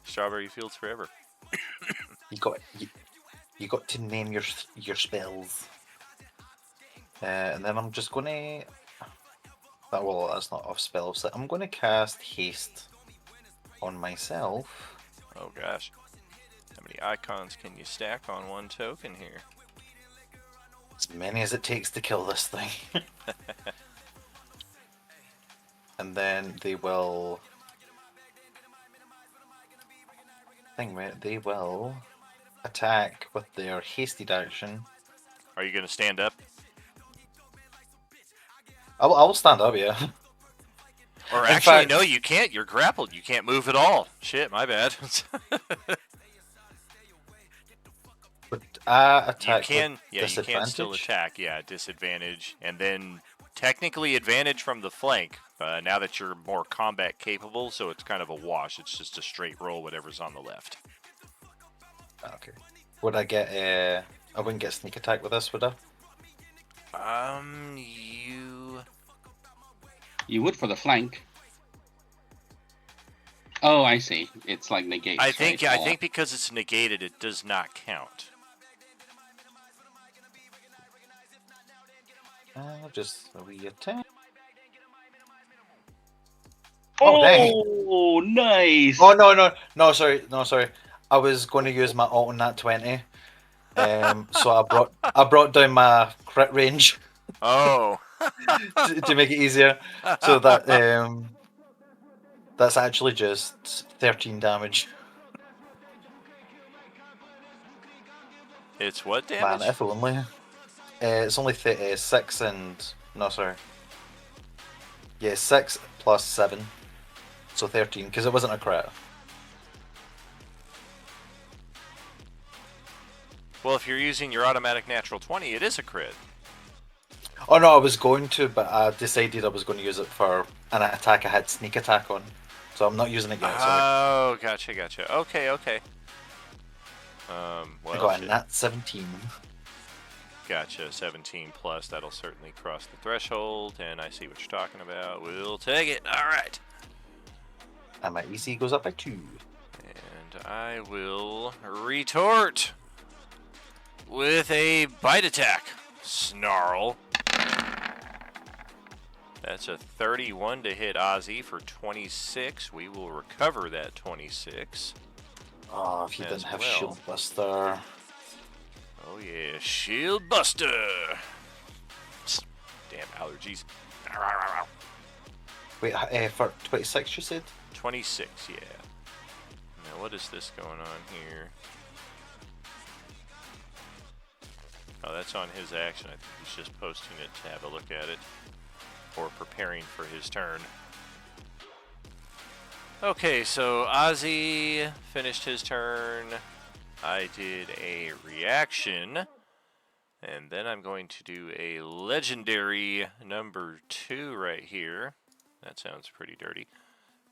Strawberry Fields forever. You got to name your spells. And then I'm just gonna. Well, that's not off spell set. I'm gonna cast haste on myself. Oh gosh. How many icons can you stack on one token here? As many as it takes to kill this thing. And then they will. They will attack with their hasted action. Are you gonna stand up? I will stand up, yeah. Or In actually, fact- no, you can't. You're grappled. You can't move at all. Shit, my bad. But attack you can, with yeah, you disadvantage. can still attack. Yeah, disadvantage, and then technically advantage from the flank. Now that you're more combat capable, so it's kind of a wash. It's just a straight roll, whatever's on the left. Okay. Would I get I wouldn't get sneak attack with this, would I? You would for the flank. Oh, I see. It's like negates. I think, right? yeah, I think because it's negated, it does not count. Just a wee attack. Oh, dang. Nice. Oh no, sorry. I was going to use my alt on that 20. So I brought down my crit range. Oh. to make it easier, so that that's actually just 13 damage. It's what damage? Man, if only. It's only 6 and no, sorry. Yeah, 6 plus 7, so 13 because it wasn't a crit. Well, if you're using your automatic natural 20, it is a crit. Oh no, I was going to, but I decided I was going to use it for an attack I had sneak attack on, so I'm not using it yet. Sorry. Oh, gotcha. Okay. Well, I got a shit. nat 17. Gotcha, 17 plus. That'll certainly cross the threshold, and I see what you're talking about. We'll take it. All right. And my EC goes up by 2. And I will retort with a bite attack. Snarl. That's a 31 to hit Ozzy for 26. We will recover that 26. Oh, if you as didn't have well. Shield Buster. Oh yeah, Shield Buster. Jeez. Wait, for 26 you said? 26, yeah. Now, what is this going on here? Oh, that's on his action. I think he's just posting it to have a look at it. Or preparing for his turn. Okay, so Ozzy finished his turn. I did a reaction. And then I'm going to do a legendary number 2 right here. That sounds pretty dirty.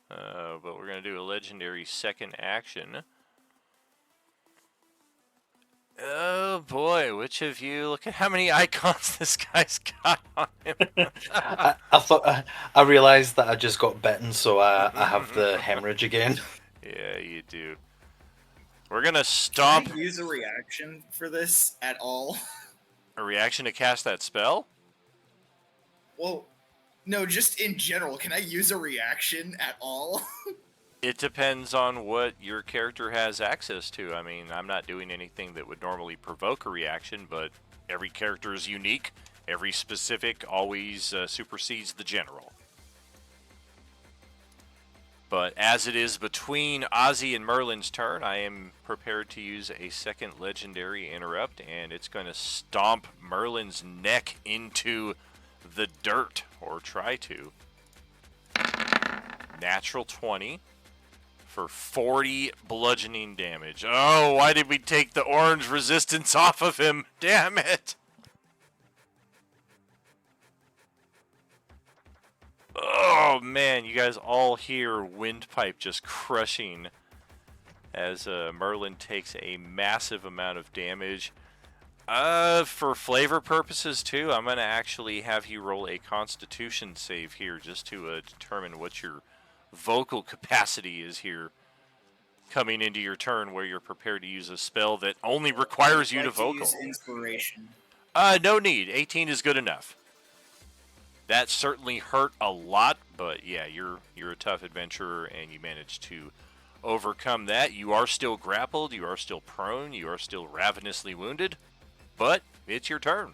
But we're going to do a legendary second action. Oh boy, which of you, look at how many icons this guy's got on him. I thought I realized that I just got bitten, so I have the hemorrhage again. Yeah, you do. We're going to stomp. Can I use a reaction for this at all? A reaction to cast that spell? Well, no, just in general. Can I use a reaction at all? It depends on what your character has access to. I mean, I'm not doing anything that would normally provoke a reaction, but every character is unique. Every specific always supersedes the general. But as it is between Ozzy and Merlin's turn, I am prepared to use a second legendary interrupt, and it's going to stomp Merlin's neck into the dirt, or try to. Natural 20. For 40 bludgeoning damage. Oh, why did we take the orange resistance off of him? Damn it! Oh, man, you guys all hear Windpipe just crushing as Merlin takes a massive amount of damage. For flavor purposes, too, I'm going to actually have you roll a Constitution save here just to determine what your vocal capacity is here coming into your turn where you're prepared to use a spell that only requires you to vocal. Use inspiration. No need. 18 is good enough. That certainly hurt a lot, but yeah, you're a tough adventurer and you managed to overcome that. You are still grappled, you are still prone, you are still ravenously wounded, but it's your turn.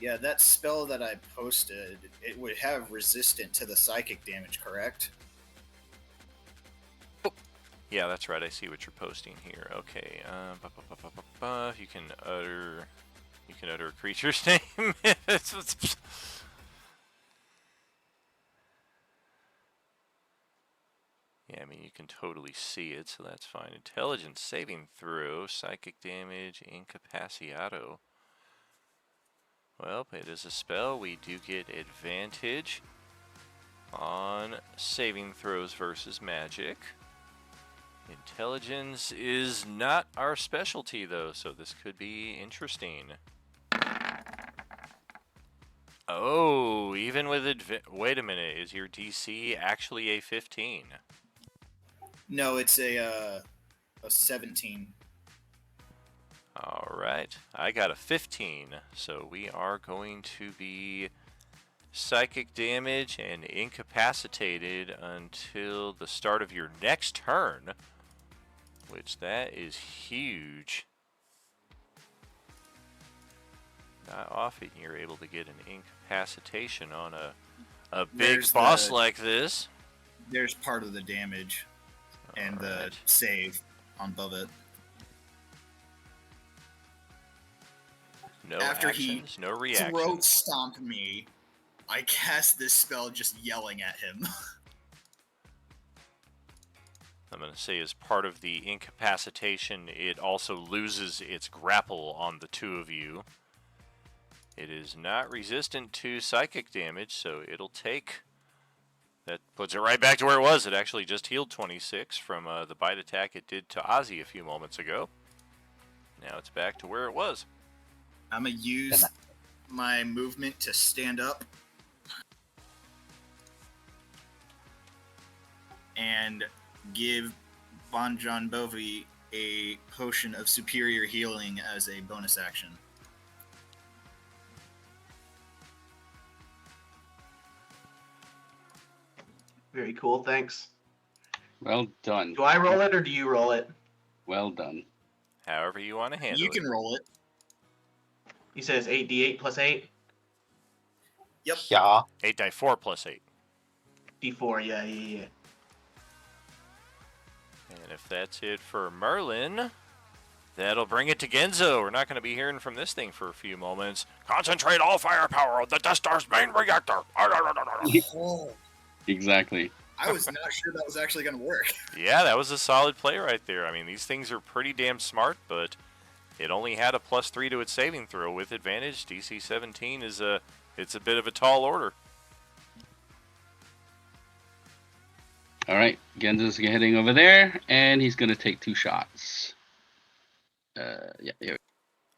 Yeah, that spell that I posted, it would have resistant to the psychic damage, correct? Yeah, that's right. I see what you're posting here. Okay. You can utter a creature's name. Yeah, I mean, you can totally see it, so that's fine. Intelligence saving throw, psychic damage, incapacitado. Well, it is a spell. We do get advantage on saving throws versus magic. Intelligence is not our specialty, though, so this could be interesting. Oh, even with wait a minute, is your DC actually a 15? No, it's a 17. Alright, I got a 15, so we are going to be psychic damage and incapacitated until the start of your next turn, which that is huge. Not often you're able to get an incapacitation on a big boss like this. There's part of the damage and the save on above it. No After actions, he no reactions. throat stomped me, I cast this spell just yelling at him. I'm going to say as part of the incapacitation, it also loses its grapple on the two of you. It is not resistant to psychic damage, so it'll take... That puts it right back to where it was. It actually just healed 26 from the bite attack it did to Ozzy a few moments ago. Now it's back to where it was. I'm going to use my movement to stand up and give Bon John Bovi a potion of superior healing as a bonus action. Very cool, thanks. Well done. Do I roll it or do you roll it? Well done. However you want to handle it. You can roll it. You said it's 8d8 plus 8? Yep. Yeah. 8 die 4 plus 8. D4, yeah. And if that's it for Merlin, that'll bring it to Genzo. We're not going to be hearing from this thing for a few moments. Concentrate all firepower on the Death Star's main reactor. Oh, Exactly. I was not sure that was actually going to work. Yeah, that was a solid play right there. I mean, these things are pretty damn smart, but it only had a +3 to its saving throw with advantage. DC 17 is it's a bit of a tall order. All right, Genza's heading over there, and he's gonna take 2 shots. Yeah.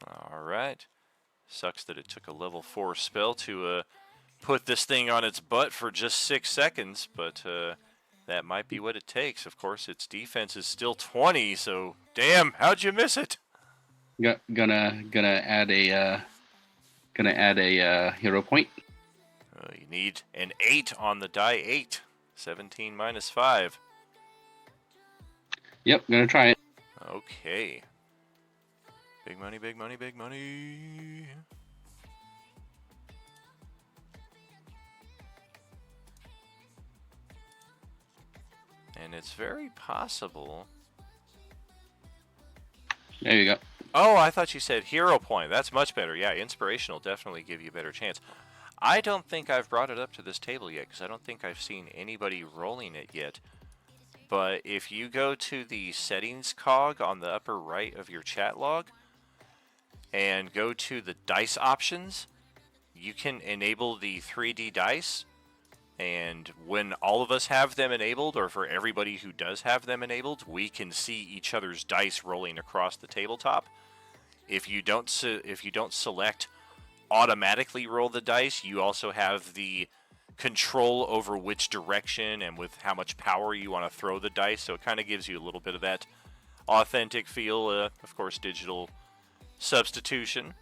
All right. Sucks that it took a level 4 spell to put this thing on its butt for just 6 seconds, but that might be what it takes. Of course, its defense is still 20, so damn, how'd you miss it? Gonna add a hero point. You need an 8 on the die 8. 17 minus 5. Yep, gonna try it. Okay. Big money, big money, big money. And it's very possible. There you go. Oh, I thought you said hero point. That's much better. Yeah, inspiration will definitely give you a better chance. I don't think I've brought it up to this table yet because I don't think I've seen anybody rolling it yet. But if you go to the settings cog on the upper right of your chat log and go to the dice options, you can enable the 3D dice. And when all of us have them enabled, or for everybody who does have them enabled, we can see each other's dice rolling across the tabletop. If you don't select automatically roll the dice, you also have the control over which direction and with how much power you want to throw the dice. So it kind of gives you a little bit of that authentic feel. Of course, digital substitution.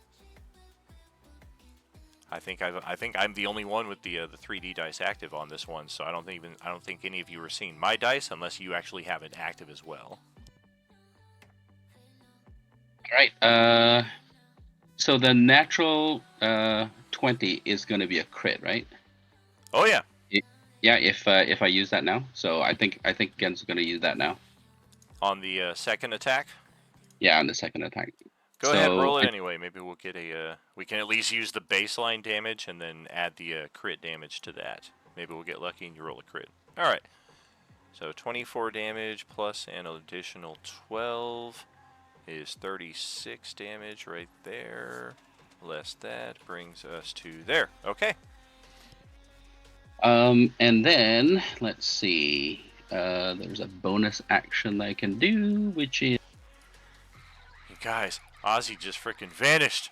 I think I'm the only one with the 3D dice active on this one, so I don't think any of you are seeing my dice unless you actually have it active as well. All right. So the natural 20 is going to be a crit, right? Oh yeah. Yeah. If I use that now, so I think Gen's going to use that now. On the second attack. Yeah, on the second attack. Go ahead, roll it anyway. Maybe we'll get we can at least use the baseline damage and then add the crit damage to that. Maybe we'll get lucky and you roll a crit. All right. So 24 damage plus an additional 12 is 36 damage right there. Less that brings us to there. Okay. And then let's see. There's a bonus action that I can do, which is. You guys, Ozzy just freaking vanished.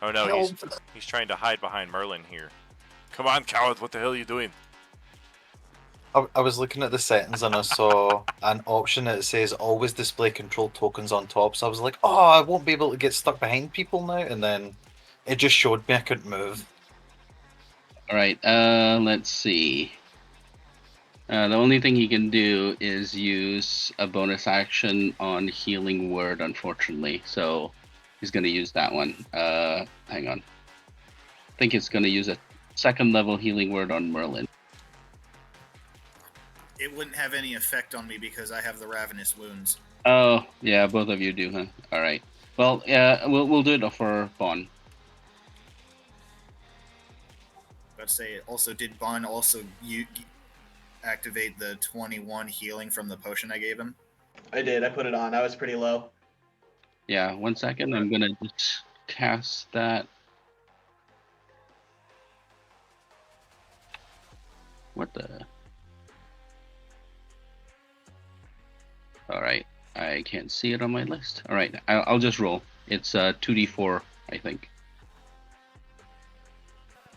Oh no, he's trying to hide behind Merlin here. Come on, coward! What the hell are you doing? I was looking at the settings and I saw an option that says always display control tokens on top. So I was like, oh, I won't be able to get stuck behind people now. And then it just showed me I couldn't move. All right. Let's see. The only thing he can do is use a bonus action on Healing Word, unfortunately. So he's going to use that one. Hang on. I think it's going to use a second level Healing Word on Merlin. It wouldn't have any effect on me because I have the Ravenous Wounds. Oh, yeah, both of you do, huh? All right. Well, we'll do it for Bon. Let's say, also, did Bon also activate the 21 healing from the potion I gave him? I did. I put it on. I was pretty low. Yeah, 1 second. I'm going to just cast that. What the? All right. I can't see it on my list. All right. I'll just roll. It's 2d4, I think.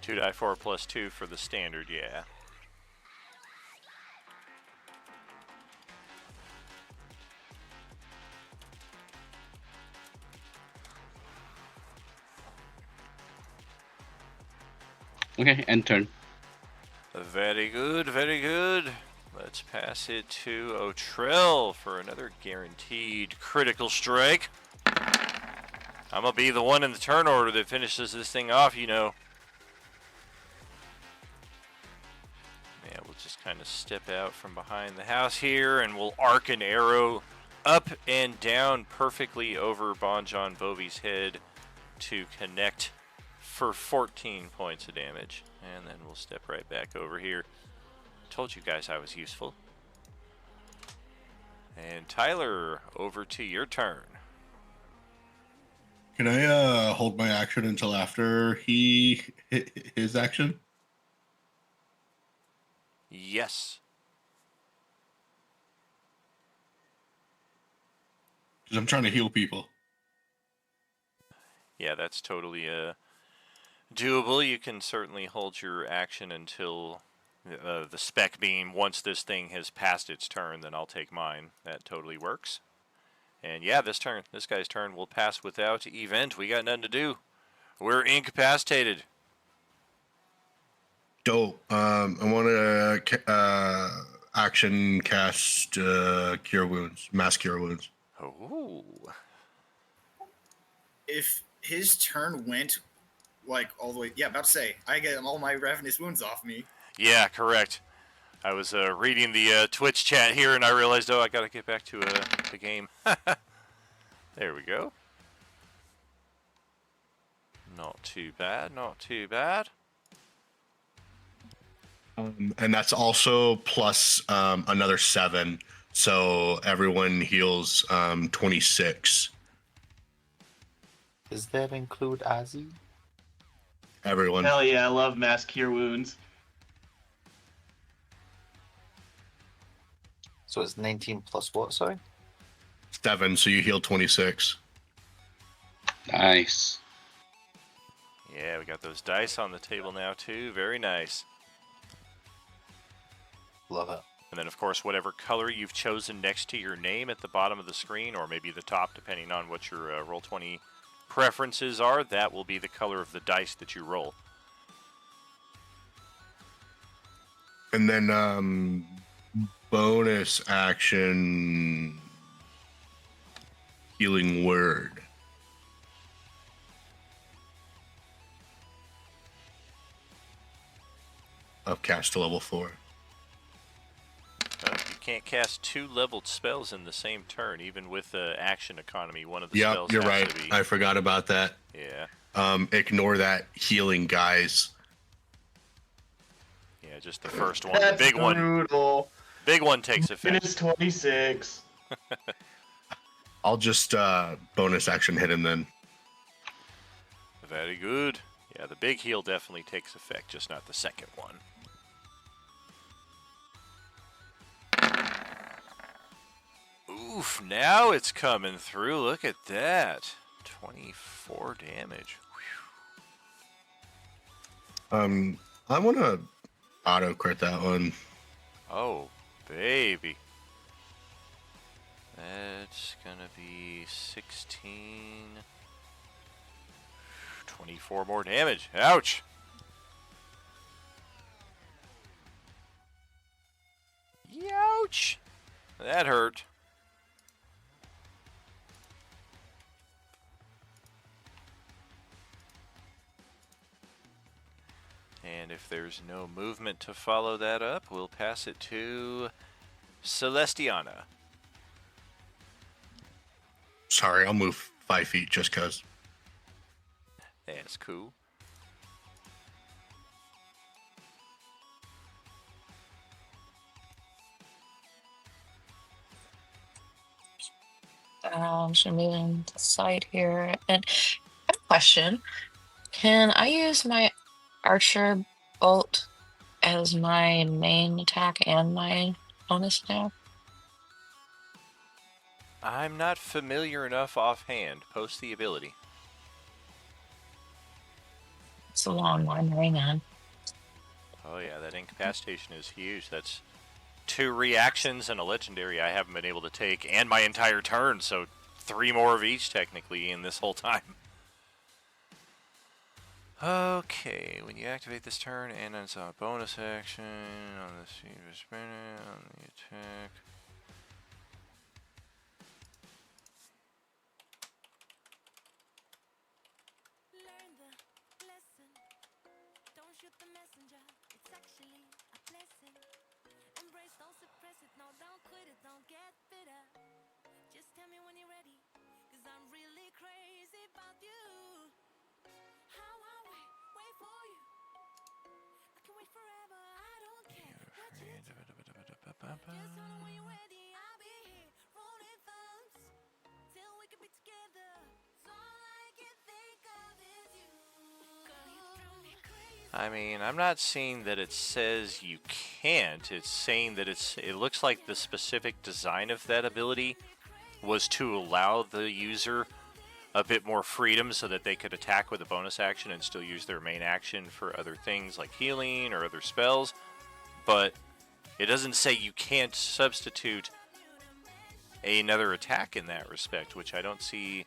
2 die 4 plus 2 for the standard, yeah. Okay, end turn. Very good, very good. Let's pass it to Otrell for another guaranteed critical strike. I'm gonna be the one in the turn order that finishes this thing off, you know. Yeah, we'll just kind of step out from behind the house here, and we'll arc an arrow up and down perfectly over Bon John Bovie's head to connect for 14 points of damage. And then we'll step right back over here. Told you guys I was useful. And Tyler, over to your turn. Can I hold my action until after he hit his action? Yes. Because I'm trying to heal people. Yeah, that's totally doable. You can certainly hold your action until the spec being once this thing has passed its turn, then I'll take mine. That totally works. And yeah, this guy's turn will pass without event. We got nothing to do. We're incapacitated. Dope. I want to action cast Cure Wounds, Mass Cure Wounds. Oh. If his turn went like all the way, yeah, about to say, I get all my ravenous wounds off me. Yeah, correct. I was reading the Twitch chat here, and I realized, oh, I got to get back to the game. There we go. Not too bad, not too bad. And that's also plus another 7. So everyone heals 26. Does that include Azzy? Everyone. Hell yeah, I love mass cure wounds. So it's 19 plus what, sorry? 7, so you heal 26. Nice. Yeah, we got those dice on the table now, too. Very nice. Love it. And then, of course, whatever color you've chosen next to your name at the bottom of the screen, or maybe the top, depending on what your Roll20 preferences are, that will be the color of the dice that you roll. And then bonus action healing word. Upcast to level 4. You can't cast 2 leveled spells in the same turn, even with action economy. One of the Yep, spells you're has right. to be. I forgot about that. Yeah. Ignore that healing, guys. Yeah, just the first one. That's The big brutal. one. Big one takes effect. Minus 26. I'll just bonus action hit him then. Very good. Yeah, the big heal definitely takes effect, just not the second one. Oof, now it's coming through. Look at that. 24 damage. Whew. I want to auto crit that one. Oh, baby. That's gonna be 16. 24 more damage. Ouch. Ouch. That hurt. And if there's no movement to follow that up, we'll pass it to Celestiana. Sorry, I'll move 5 feet just because. That's cool. So moving to the side here. And I have a question. Can I use my archer bolt as my main attack and my bonus attack? I'm not familiar enough offhand. Post the ability. It's a long one. Hang on. Oh yeah, that incapacitation is huge. That's 2 reactions and a legendary I haven't been able to take, and my entire turn, so 3 more of each technically in this whole time. Okay, when you activate this turn, and it's a bonus action on the speed of spinning on the attack. I mean, I'm not seeing that it says you can't. It's saying that it looks like the specific design of that ability was to allow the user a bit more freedom so that they could attack with a bonus action and still use their main action for other things like healing or other spells. But it doesn't say you can't substitute another attack in that respect, which I don't see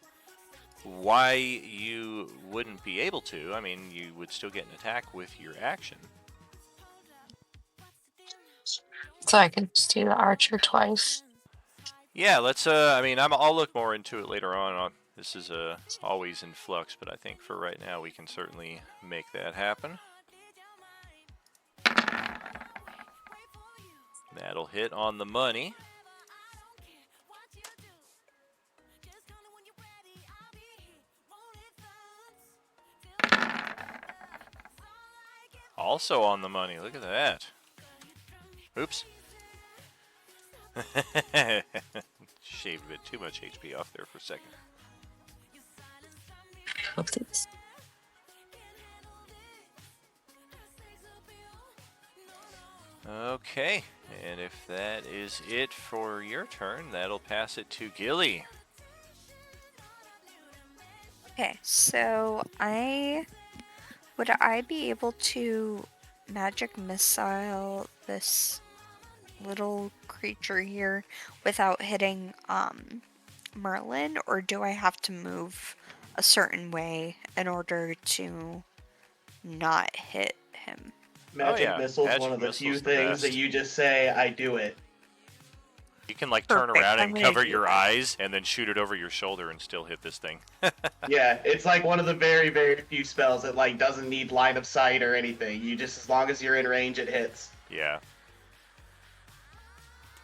why you wouldn't be able to. I mean, you would still get an attack with your action. So I can just do the archer twice. Yeah, let's. I mean, I'll look more into it later on. This is always in flux, but I think for right now we can certainly make that happen. That'll hit on the money. Also on the money. Look at that. Oops. Shaved a bit too much HP off there for a second. Oopsies. Okay, and if that is it for your turn, that'll pass it to Gilly. Okay, so would I be able to magic missile this little creature here without hitting Merlin, or do I have to move a certain way in order to not hit him? Magic missile's Magic one of the missile's few the things that best. you just say, I do it. You can like turn Perfect, around I'm and gonna cover do your that. eyes and then shoot it over your shoulder and still hit this thing. Yeah, it's like one of the very, very few spells that like doesn't need line of sight or anything. You just, as long as you're in range, it hits. Yeah.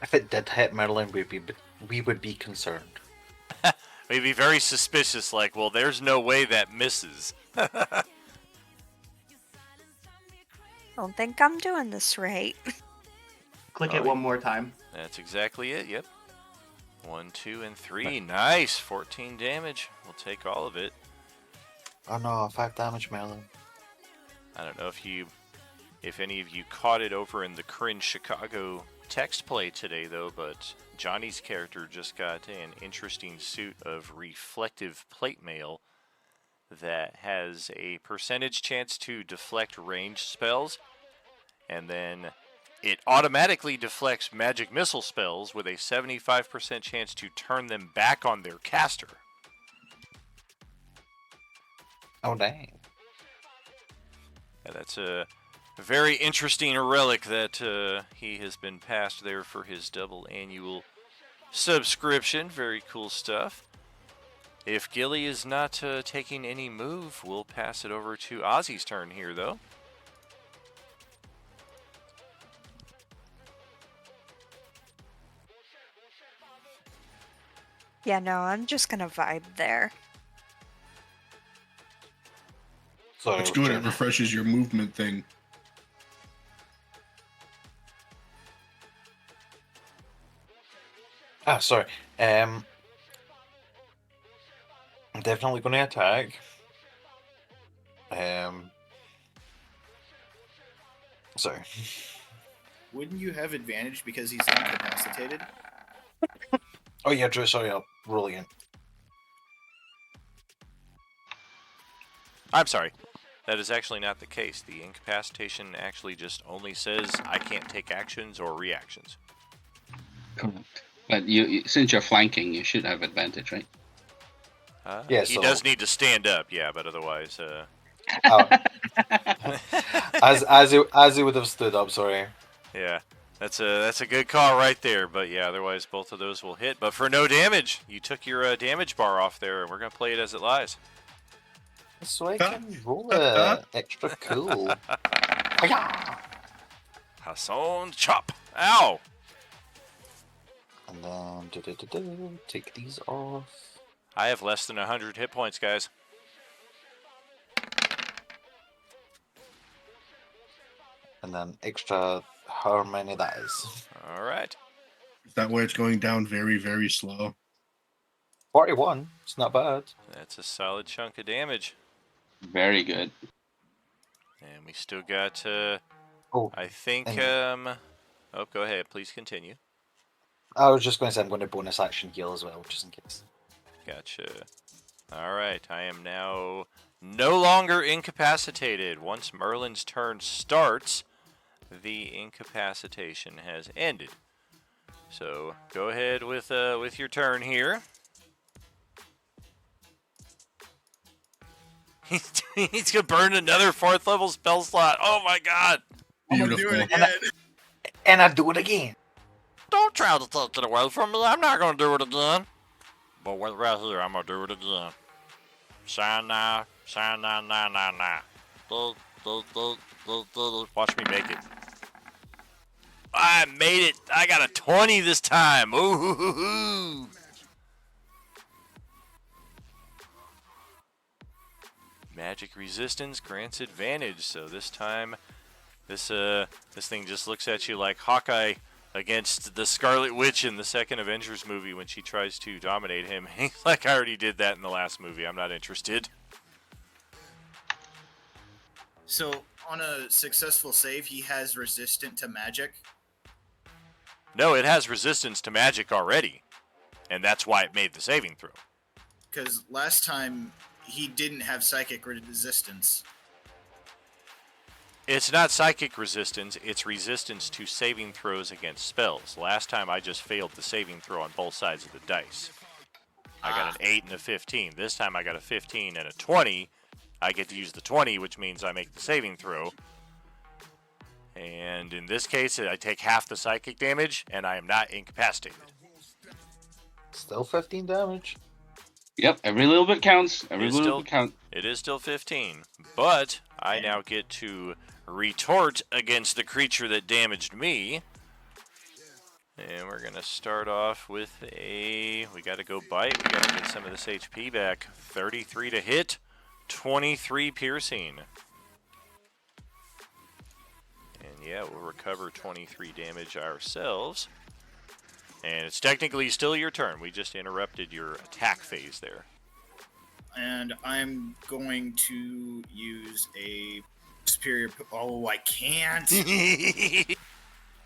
If it did hit Merlin, we would be concerned. We'd be very suspicious, like, well, there's no way that misses. Don't think I'm doing this right. Click Oh, it one more time. That's exactly it, yep. 1, 2, and 3. Nice! 14 damage. We'll take all of it. Oh no, 5 damage, Merlin. I don't know if any of you caught it over in the Cringe Chicago text play today, though, but Johnny's character just got an interesting suit of reflective plate mail that has a percentage chance to deflect ranged spells, and then it automatically deflects magic missile spells with a 75% chance to turn them back on their caster. Oh dang. Yeah, that's a very interesting relic that he has been passed there for his double annual subscription. Very cool stuff. If Gilly is not taking any move, we'll pass it over to Ozzy's turn here, though. Yeah, no, I'm just gonna vibe there. So It's good. It refreshes your movement thing. sorry. I'm definitely going to attack. Sorry. Wouldn't you have advantage because he's incapacitated? Oh yeah, Drew. Sorry, I'll roll again. I'm sorry. That is actually not the case. The incapacitation actually just only says I can't take actions or reactions. Correct. But since you're flanking, you should have advantage, right? Yeah, he so- does need to stand up, yeah, but otherwise, As he would have stood up. Sorry. yeah, that's a good call right there. But yeah, otherwise both of those will hit. But for no damage, you took your damage bar off there, and we're gonna play it as it lies. So I can roll a extra cool. Hi-ya! Hassan chop. Ow. And then take these off. I have less than 100 hit points, guys. And then extra however many that is. All right. That way it's going down very, very slow. 41. It's not bad. That's a solid chunk of damage. Very good. And we still got, Oh, I think, and- oh, go ahead. Please continue. I was just going to say I'm going to bonus action heal as well, just in case. Gotcha. All right. I am now no longer incapacitated. Once Merlin's turn starts, the incapacitation has ended. So go ahead with your turn here. He's gonna burn another 4th level spell slot. Oh my god! I'm gonna do it Beautiful. again. And I do it again. Don't try to take it away from me. I'm not gonna do it again. But right here, I'm gonna do it again. Shine now, nah, nah. Watch me make it. I made it. I got a 20 this time. Ooh. Magic resistance grants advantage. So this time, this thing just looks at you like Hawkeye against the Scarlet Witch in the second Avengers movie when she tries to dominate him. He's like, I already did that in the last movie. I'm not interested. So on a successful save, he has resistant to magic. No, it has resistance to magic already, and that's why it made the saving throw. Because last time he didn't have psychic resistance. It's not psychic resistance, it's resistance to saving throws against spells. Last time I just failed the saving throw on both sides of the dice. I got an 8 and a 15. This time I got a 15 and a 20. I get to use the 20, which means I make the saving throw. And in this case, I take half the psychic damage, and I am not incapacitated. Still 15 damage. Yep, every little bit counts. Every It's little still- bit counts. It is still 15, but I now get to retort against the creature that damaged me. And we're going to start off with we got to go bite. We got to get some of this HP back. 33 to hit, 23 piercing. And yeah, we'll recover 23 damage ourselves. And it's technically still your turn. We just interrupted your attack phase there. And I'm going to use a superior. Oh, I can't.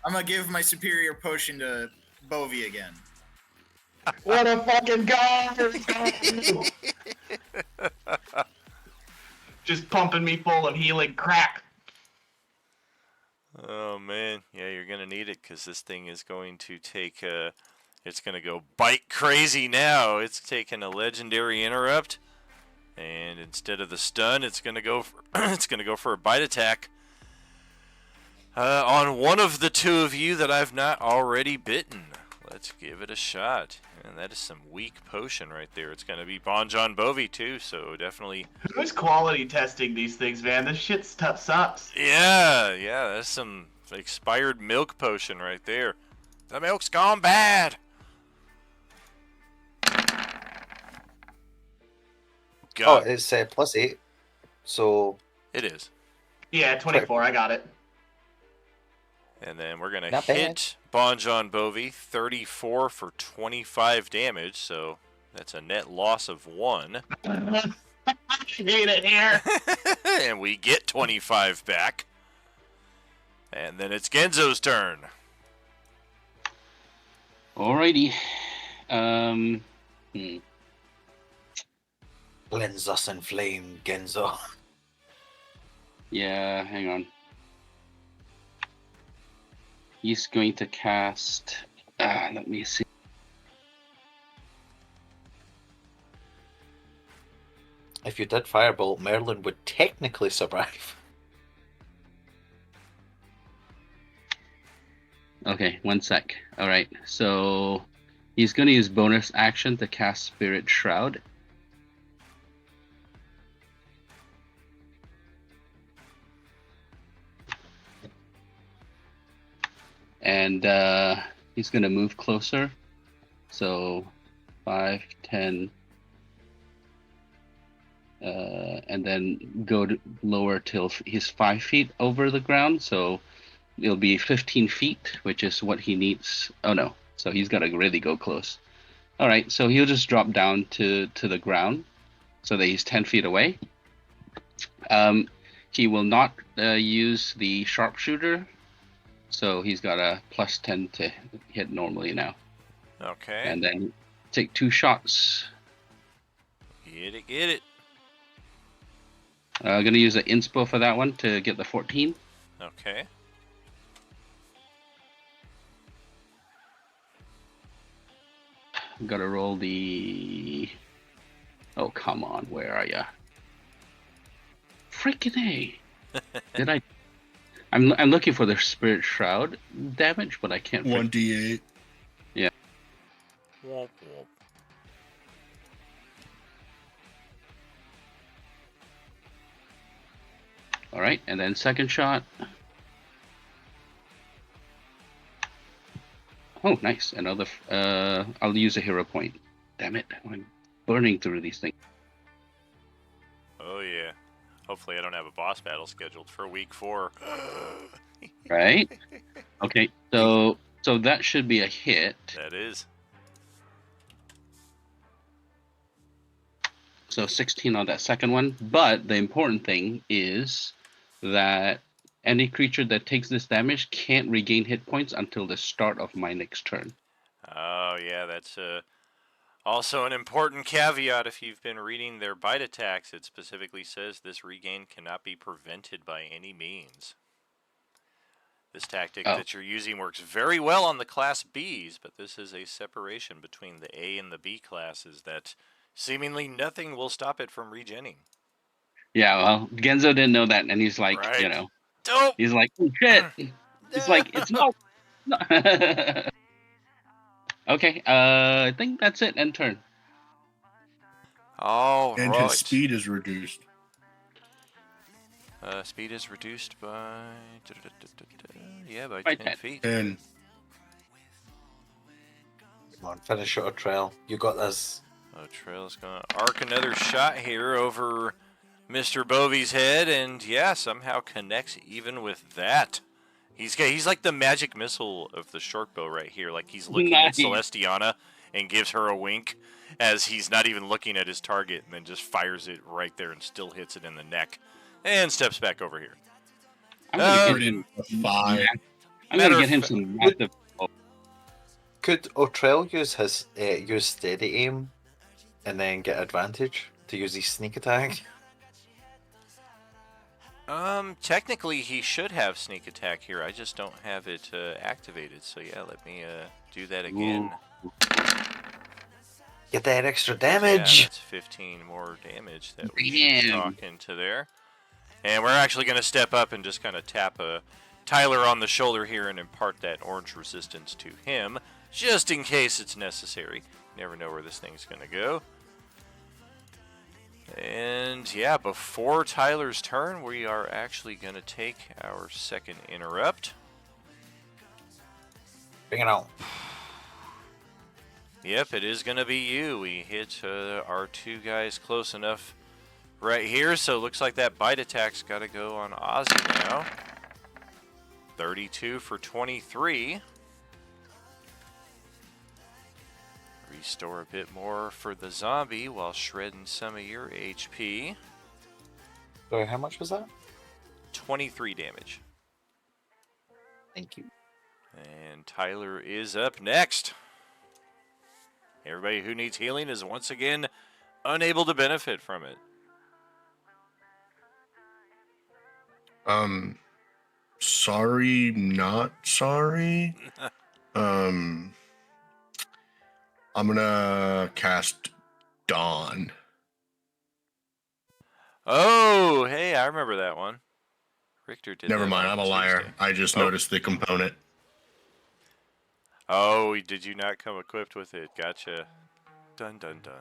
I'm gonna give my superior potion to Bovie again. What a fucking god! Just pumping me full of healing crack. Oh man, yeah, you're gonna need it because this thing is going to take it's gonna go bite crazy now. It's taking a legendary interrupt, and instead of the stun, it's gonna go for it's gonna go for a bite attack on one of the two of you that I've not already bitten. Let's give it a shot. And that is some weak potion right there. It's gonna be Bon John Bovie too, so definitely. Who's quality testing these things, man? This shit sucks. Yeah, that's some expired milk potion right there. The milk's gone bad. Oh, God, it's +8. So it is. Yeah, 24. I got it. And then we're gonna Not hit Bon John Bovie 34 for 25 damage, so that's a net loss of 1. I hate it here. And we get 25 back. And then it's Genzo's turn. Alrighty. cleanse us in flame, Genzo. Yeah, hang on. He's going to cast. Let me see. If you did Firebolt, Merlin would technically survive. Okay, 1 sec. Alright, so he's going to use bonus action to cast Spirit Shroud. and he's gonna move closer. So 5, 10, and then go lower till he's 5 feet over the ground. So it'll be 15 feet, which is what he needs. Oh no, so he's got to really go close. All right, so he'll just drop down to the ground so that he's 10 feet away. He will not use the sharpshooter, so he's got a plus 10 to hit normally now. Okay. And then take 2 shots. Get it, get it. Gonna use an inspo for that one to get the 14. Okay. Gotta roll the. Oh come on, where are ya? Freaking A! Did I? I'm looking for the spirit shroud damage, but I can't. 1d8. Yeah. Womp womp. All right, and then second shot. Oh, nice. Another. I'll use a hero point. Damn it! I'm burning through these things. Oh yeah. Hopefully I don't have a boss battle scheduled for week 4. Right. Okay. So that should be a hit. That is. So 16 on that second one. But the important thing is that any creature that takes this damage can't regain hit points until the start of my next turn. Oh yeah, that's also an important caveat. If you've been reading their bite attacks, it specifically says this regain cannot be prevented by any means. This tactic that you're using works very well on the Class Bs, but this is a separation between the A and the B classes that seemingly nothing will stop it from regenning. Yeah, well, Genzo didn't know that, and he's like, Right. you know, Dope. he's like, oh, shit. He's like, it's no. Okay, I think that's it. End turn. All And right. his speed is reduced. Speed is reduced by by By 10 10. feet. And Come on, finish it, Trail. You got this. Oh, Trail's gonna arc another shot here over Mr. Bovie's head, and yeah, somehow connects even with that. He's like the magic missile of the short bow right here. Like he's looking at Celestiana and gives her a wink as he's not even looking at his target, and then just fires it right there and still hits it in the neck, and steps back over here. I'm gonna get him 5. I'm gonna get him some massive. Could Otrell use his use steady aim and then get advantage to use his sneak attack? Technically he should have sneak attack here. I just don't have it activated. So yeah, let me do that again. Ooh. Get that extra Yeah, damage. that's 15 more damage that we should talk into there. And we're actually going to step up and just kind of tap Tyler on the shoulder here and impart that orange resistance to him, just in case it's necessary. Never know where this thing's going to go. And yeah, before Tyler's turn, we are actually going to take our second interrupt. Bring it on. Yep, it is going to be you. We hit our 2 guys close enough right here, so it looks like that bite attack's got to go on Ozzy now. 32 for 23. Restore a bit more for the zombie while shredding some of your HP. Sorry, how much was that? 23 damage. Thank you. And Tyler is up next. Everybody who needs healing is once again unable to benefit from it. Sorry, not sorry. I'm gonna cast Dawn. Oh, hey, I remember that one. Richter did Never that mind, on I'm a liar. Tuesday. I just noticed the component. Oh, did you not come equipped with it? Gotcha. Dun dun dun.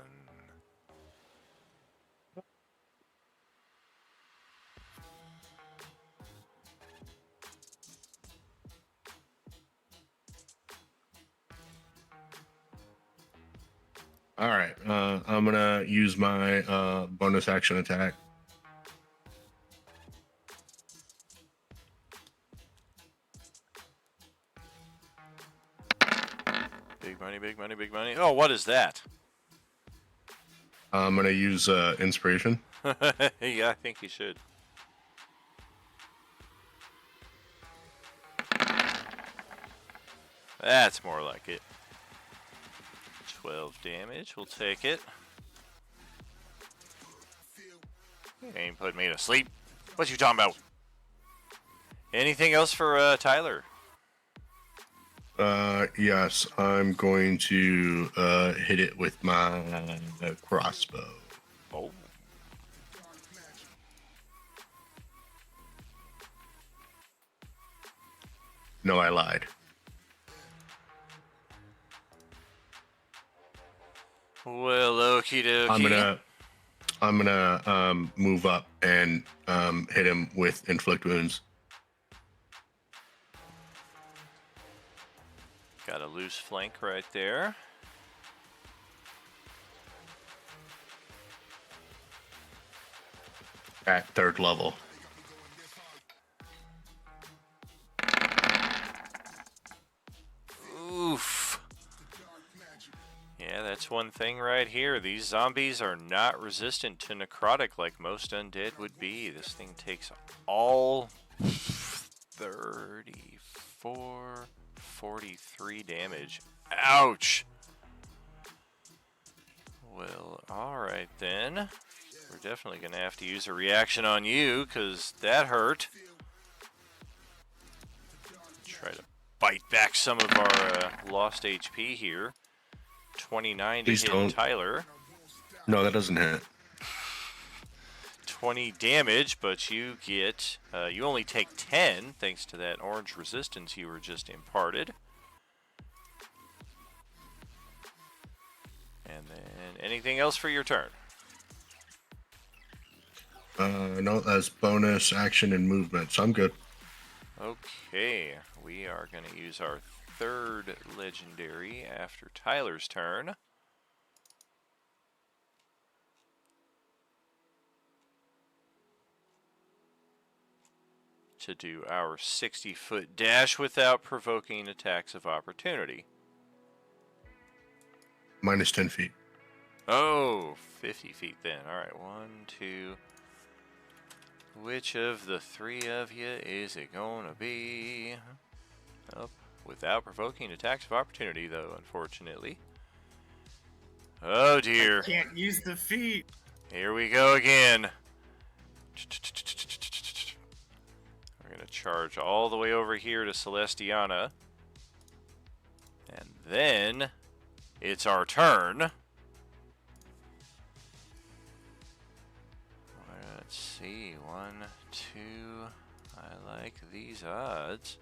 All right. I'm gonna use my bonus action attack. Big money, big money, big money. Oh, what is that? I'm gonna use inspiration. Yeah, I think you should. That's more like it. 12 damage, we'll take it. You ain't putting me to sleep. What you talking about? Anything else for Tyler? Yes, I'm going to hit it with my crossbow. Oh. No, I lied. Well, okie dokie. I'm gonna move up and hit him with inflict wounds. Got a loose flank right there. At third level. Oof. Yeah, that's one thing right here. These zombies are not resistant to necrotic like most undead would be. This thing takes all 34, 43 damage. Ouch! Well, alright then. We're definitely going to have to use a reaction on you, because that hurt. Try to bite back some of our lost HP here. 29 Please to hit don't. Tyler. No, that doesn't hit. 20 damage, but you get, you only take 10 thanks to that orange resistance you were just imparted. And then anything else for your turn? No, that's bonus action and movement, so I'm good. Okay, we are going to use our third legendary after Tyler's turn. To do our 60-foot dash without provoking attacks of opportunity. Minus 10 feet. Oh, 50 feet then. Alright, 1, 2. Which of the three of you is it gonna be? Oh, without provoking attacks of opportunity, though, unfortunately. Oh dear. Can't use the feet. Here we go again. We're gonna charge all the way over here to Celestiana. And then it's our turn. Let's see, 1, 2, I like these odds.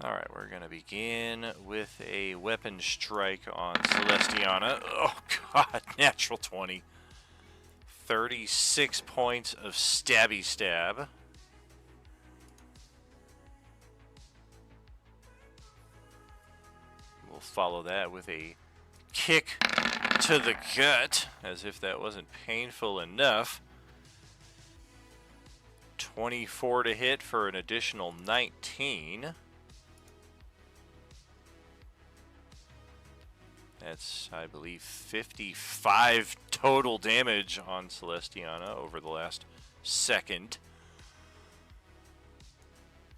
Alright, we're going to begin with a weapon strike on Celestiana. Oh god, natural 20. 36 points of stabby stab. We'll follow that with a kick to the gut, as if that wasn't painful enough. 24 to hit for an additional 19. That's, I believe, 55 total damage on Celestiana over the last second.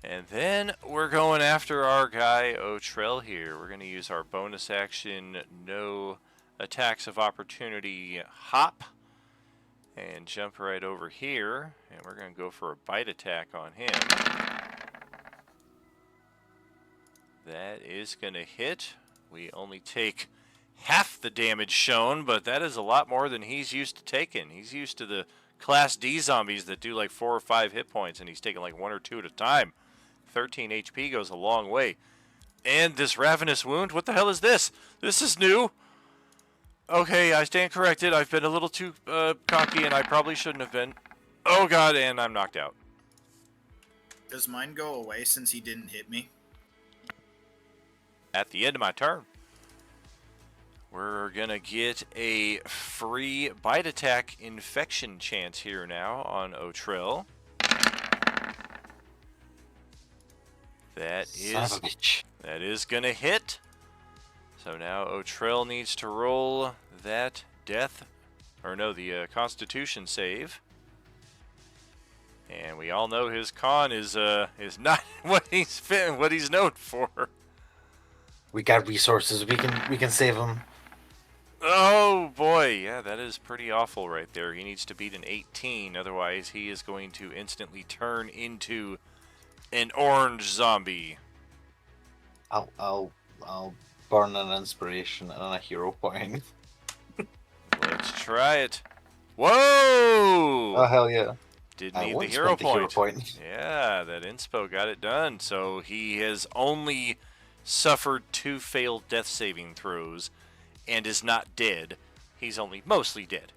And then we're going after our guy Otrell here. We're going to use our bonus action, no attacks of opportunity hop. And jump right over here. And we're going to go for a bite attack on him. That is going to hit. We only take half the damage shown, but that is a lot more than he's used to taking. He's used to the Class D zombies that do like 4 or 5 hit points, and he's taking like 1 or 2 at a time. 13 HP goes a long way. And this Ravenous Wound, what the hell is this? This is new. Okay, I stand corrected. I've been a little too cocky, and I probably shouldn't have been. Oh god, and I'm knocked out. Does mine go away since he didn't hit me? At the end of my turn, we're gonna get a free bite attack infection chance here now on Otrell. That is gonna hit. So now Otrell needs to roll that the Constitution save. And we all know his con is not what he's known for. We got resources. We can save him. Oh boy, yeah, that is pretty awful right there. He needs to beat an 18, otherwise he is going to instantly turn into an orange zombie. I'll burn an inspiration and a hero point. Let's try it. Whoa! Oh hell yeah! Did I need the won't hero spend the hero point. point. Yeah, that inspo got it done. So he has only suffered 2 failed death saving throws and is not dead. He's only mostly dead.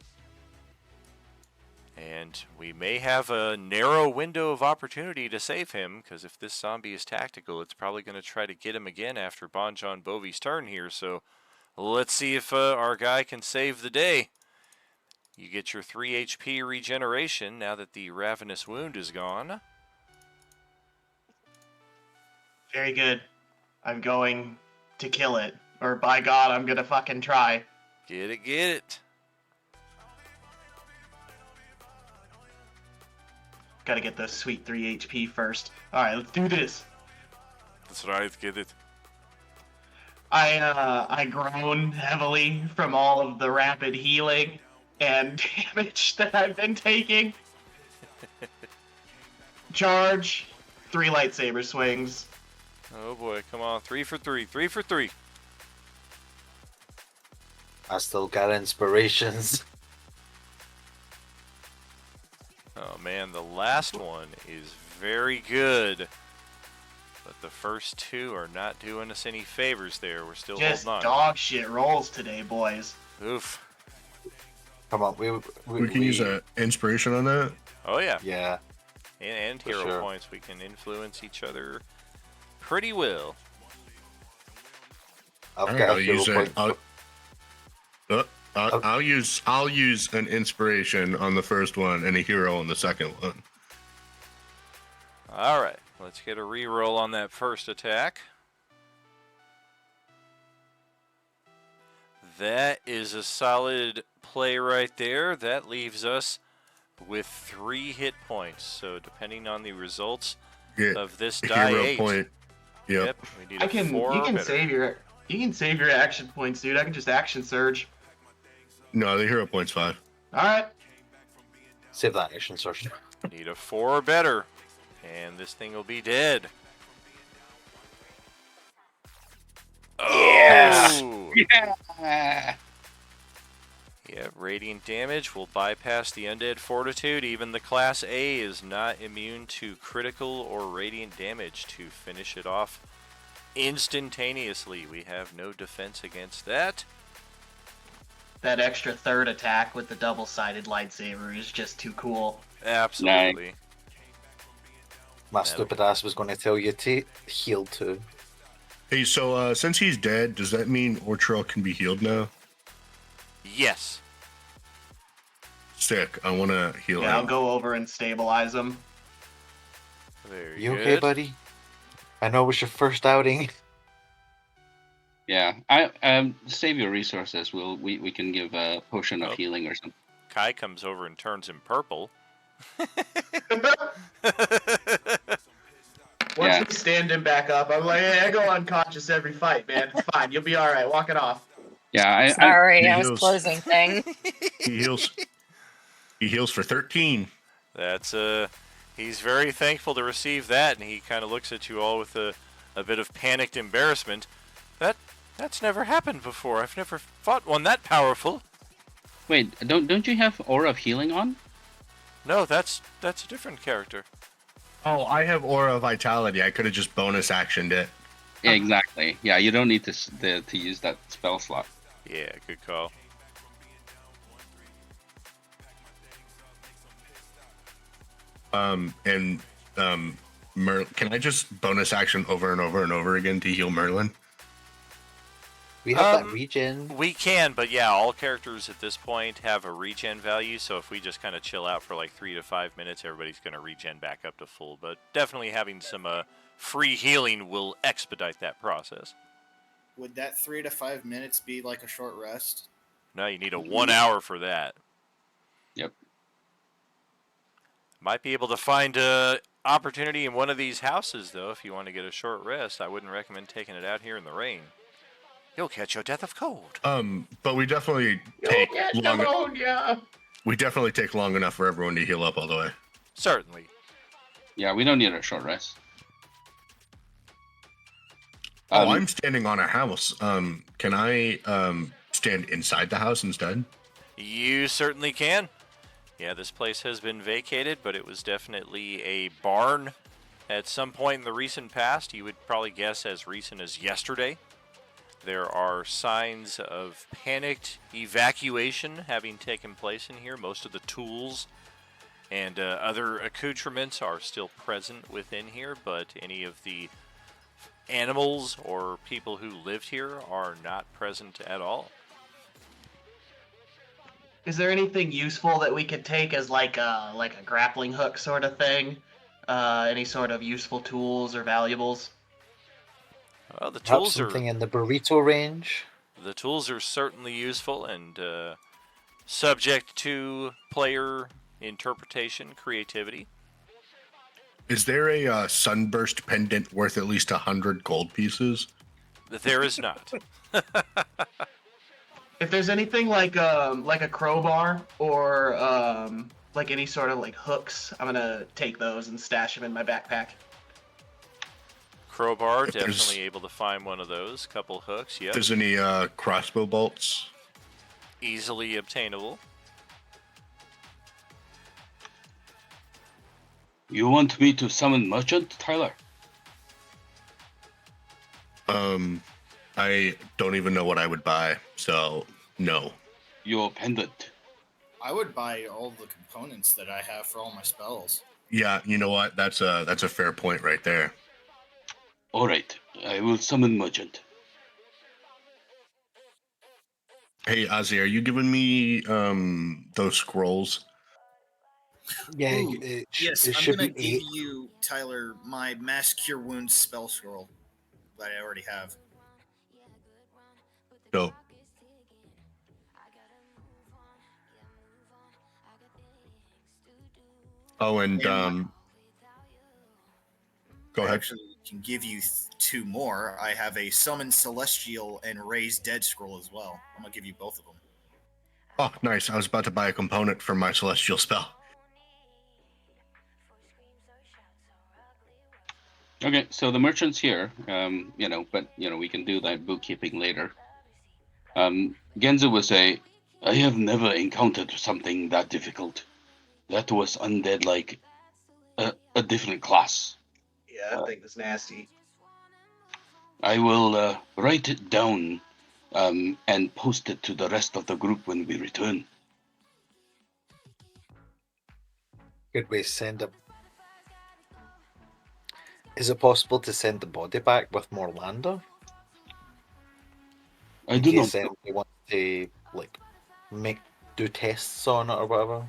And we may have a narrow window of opportunity to save him, because if this zombie is tactical, it's probably going to try to get him again after Bon John Bovi's turn here. So let's see if our guy can save the day. You get your 3 HP regeneration now that the Ravenous Wound is gone. Very good. I'm going to kill it. Or by God, I'm gonna fucking try. Get it, get it. Gotta get those sweet 3 HP first. Alright, let's do this. That's right, get it. I groan heavily from all of the rapid healing and damage that I've been taking. Charge. 3 lightsaber swings. Oh boy, come on. 3 for 3. 3 for 3. I still got inspirations. Oh man, the last one is very good. But the first 2 are not doing us any favors there. We're still Just holding on. dog shit rolls today, boys. Oof. Come on, We can use an inspiration on that. Oh yeah. Yeah. And For hero sure. points. We can influence each other pretty well. I've Alright, got I'll a hero use point. it. I'll use an inspiration on the first one and a hero on the second one. Alright, let's get a reroll on that first attack. That is a solid play right there. That leaves us with 3 hit points. So depending on the results Get of this a die hero 8. point. Yep. Yep, we need a 4 You or can better. save your action points, dude. I can just action surge. No, the hero point's 5. Alright. Save that action surge. Need a 4 or better. And this thing will be dead. Oh! Yeah. Yeah, radiant damage will bypass the undead fortitude. Even the class A is not immune to critical or radiant damage to finish it off instantaneously. We have no defense against that. That extra third attack with the double-sided lightsaber is just too cool. Absolutely. My That'll- stupid ass was going to tell you to heal too. Hey, so since he's dead, does that mean Ortrell can be healed now? Yes. Sick. I want to heal Yeah, I'll him. go over and stabilize him. Very You good. okay, buddy? I know it was your first outing. Yeah. I save your resources. We can give a potion of Oh. healing or something. Kai comes over and turns him purple. Once Yeah. we stand him back up, I'm like, hey, I go unconscious every fight, man. It's fine. You'll be alright. Walk it off. Yeah. I Sorry, he I was heals. closing thing. He heals. He heals for 13. That's he's very thankful to receive that, and he kind of looks at you all with a bit of panicked embarrassment. That's never happened before. I've never fought one that powerful. wait. Don't you have aura of healing on? No, that's a different character. Oh, I have Aura of Vitality. I could have just bonus actioned it. Yeah, exactly. Yeah. You don't need to use that spell slot. Yeah, good call. And can I just bonus action over and over and over again to heal Merlin? We have that regen. We can, but yeah, all characters at this point have a regen value, so if we just kind of chill out for like 3 to 5 minutes, everybody's going to regen back up to full. But definitely having some free healing will expedite that process. Would that 3 to 5 minutes be like a short rest? No, you need a 1 hour for that. Yep. Might be able to find a opportunity in one of these houses, though, if you want to get a short rest. I wouldn't recommend taking it out here in the rain. You'll catch your death of cold. But we definitely take long. We definitely take long enough for everyone to heal up all the way. Certainly. Yeah, we don't need a short rest. I'm standing on a house. Can I stand inside the house instead? You certainly can. Yeah, this place has been vacated, but it was definitely a barn at some point in the recent past. You would probably guess as recent as yesterday. There are signs of panicked evacuation having taken place in here. Most of the tools and other accoutrements are still present within here, but any of the animals or people who lived here are not present at all. Is there anything useful that we could take as like a grappling hook sort of thing? Any sort of useful tools or valuables? Well, the Perhaps tools something are in the burrito range. the tools are certainly useful and subject to player interpretation, creativity. Is there a sunburst pendant worth at least 100 gold pieces? There is not. If there's anything like a crowbar or like any sort of like hooks, I'm gonna take those and stash them in my backpack. Crowbar, definitely able to find one of those. Couple hooks, yep. If there's any crossbow bolts? Easily obtainable. You want me to summon merchant, Tyler? I don't even know what I would buy, so no. Your pendant. I would buy all the components that I have for all my spells. Yeah, you know what? That's a fair point right there. All right, I will summon merchant. Hey, Ozzy, are you giving me those scrolls? Yeah, Ooh, it yes, it I'm should gonna be give 8. you, Tyler, my Mass Cure Wounds spell scroll that I already have. Dope. Oh, and go I ahead. actually can give you 2 more. I have a Summon Celestial and Raise Dead scroll as well. I'm gonna give you both of them. Oh, nice. I was about to buy a component for my celestial spell. Okay, so the merchant's here, but we can do that bookkeeping later. Genzo will say, I have never encountered something that difficult. That was undead like a different class. Yeah, that thing was nasty. I will write it down and post it to the rest of the group when we return. Good way to send him. Is it possible to send the body back with more lander? I In do case not know. anybody wants to do tests on it or whatever.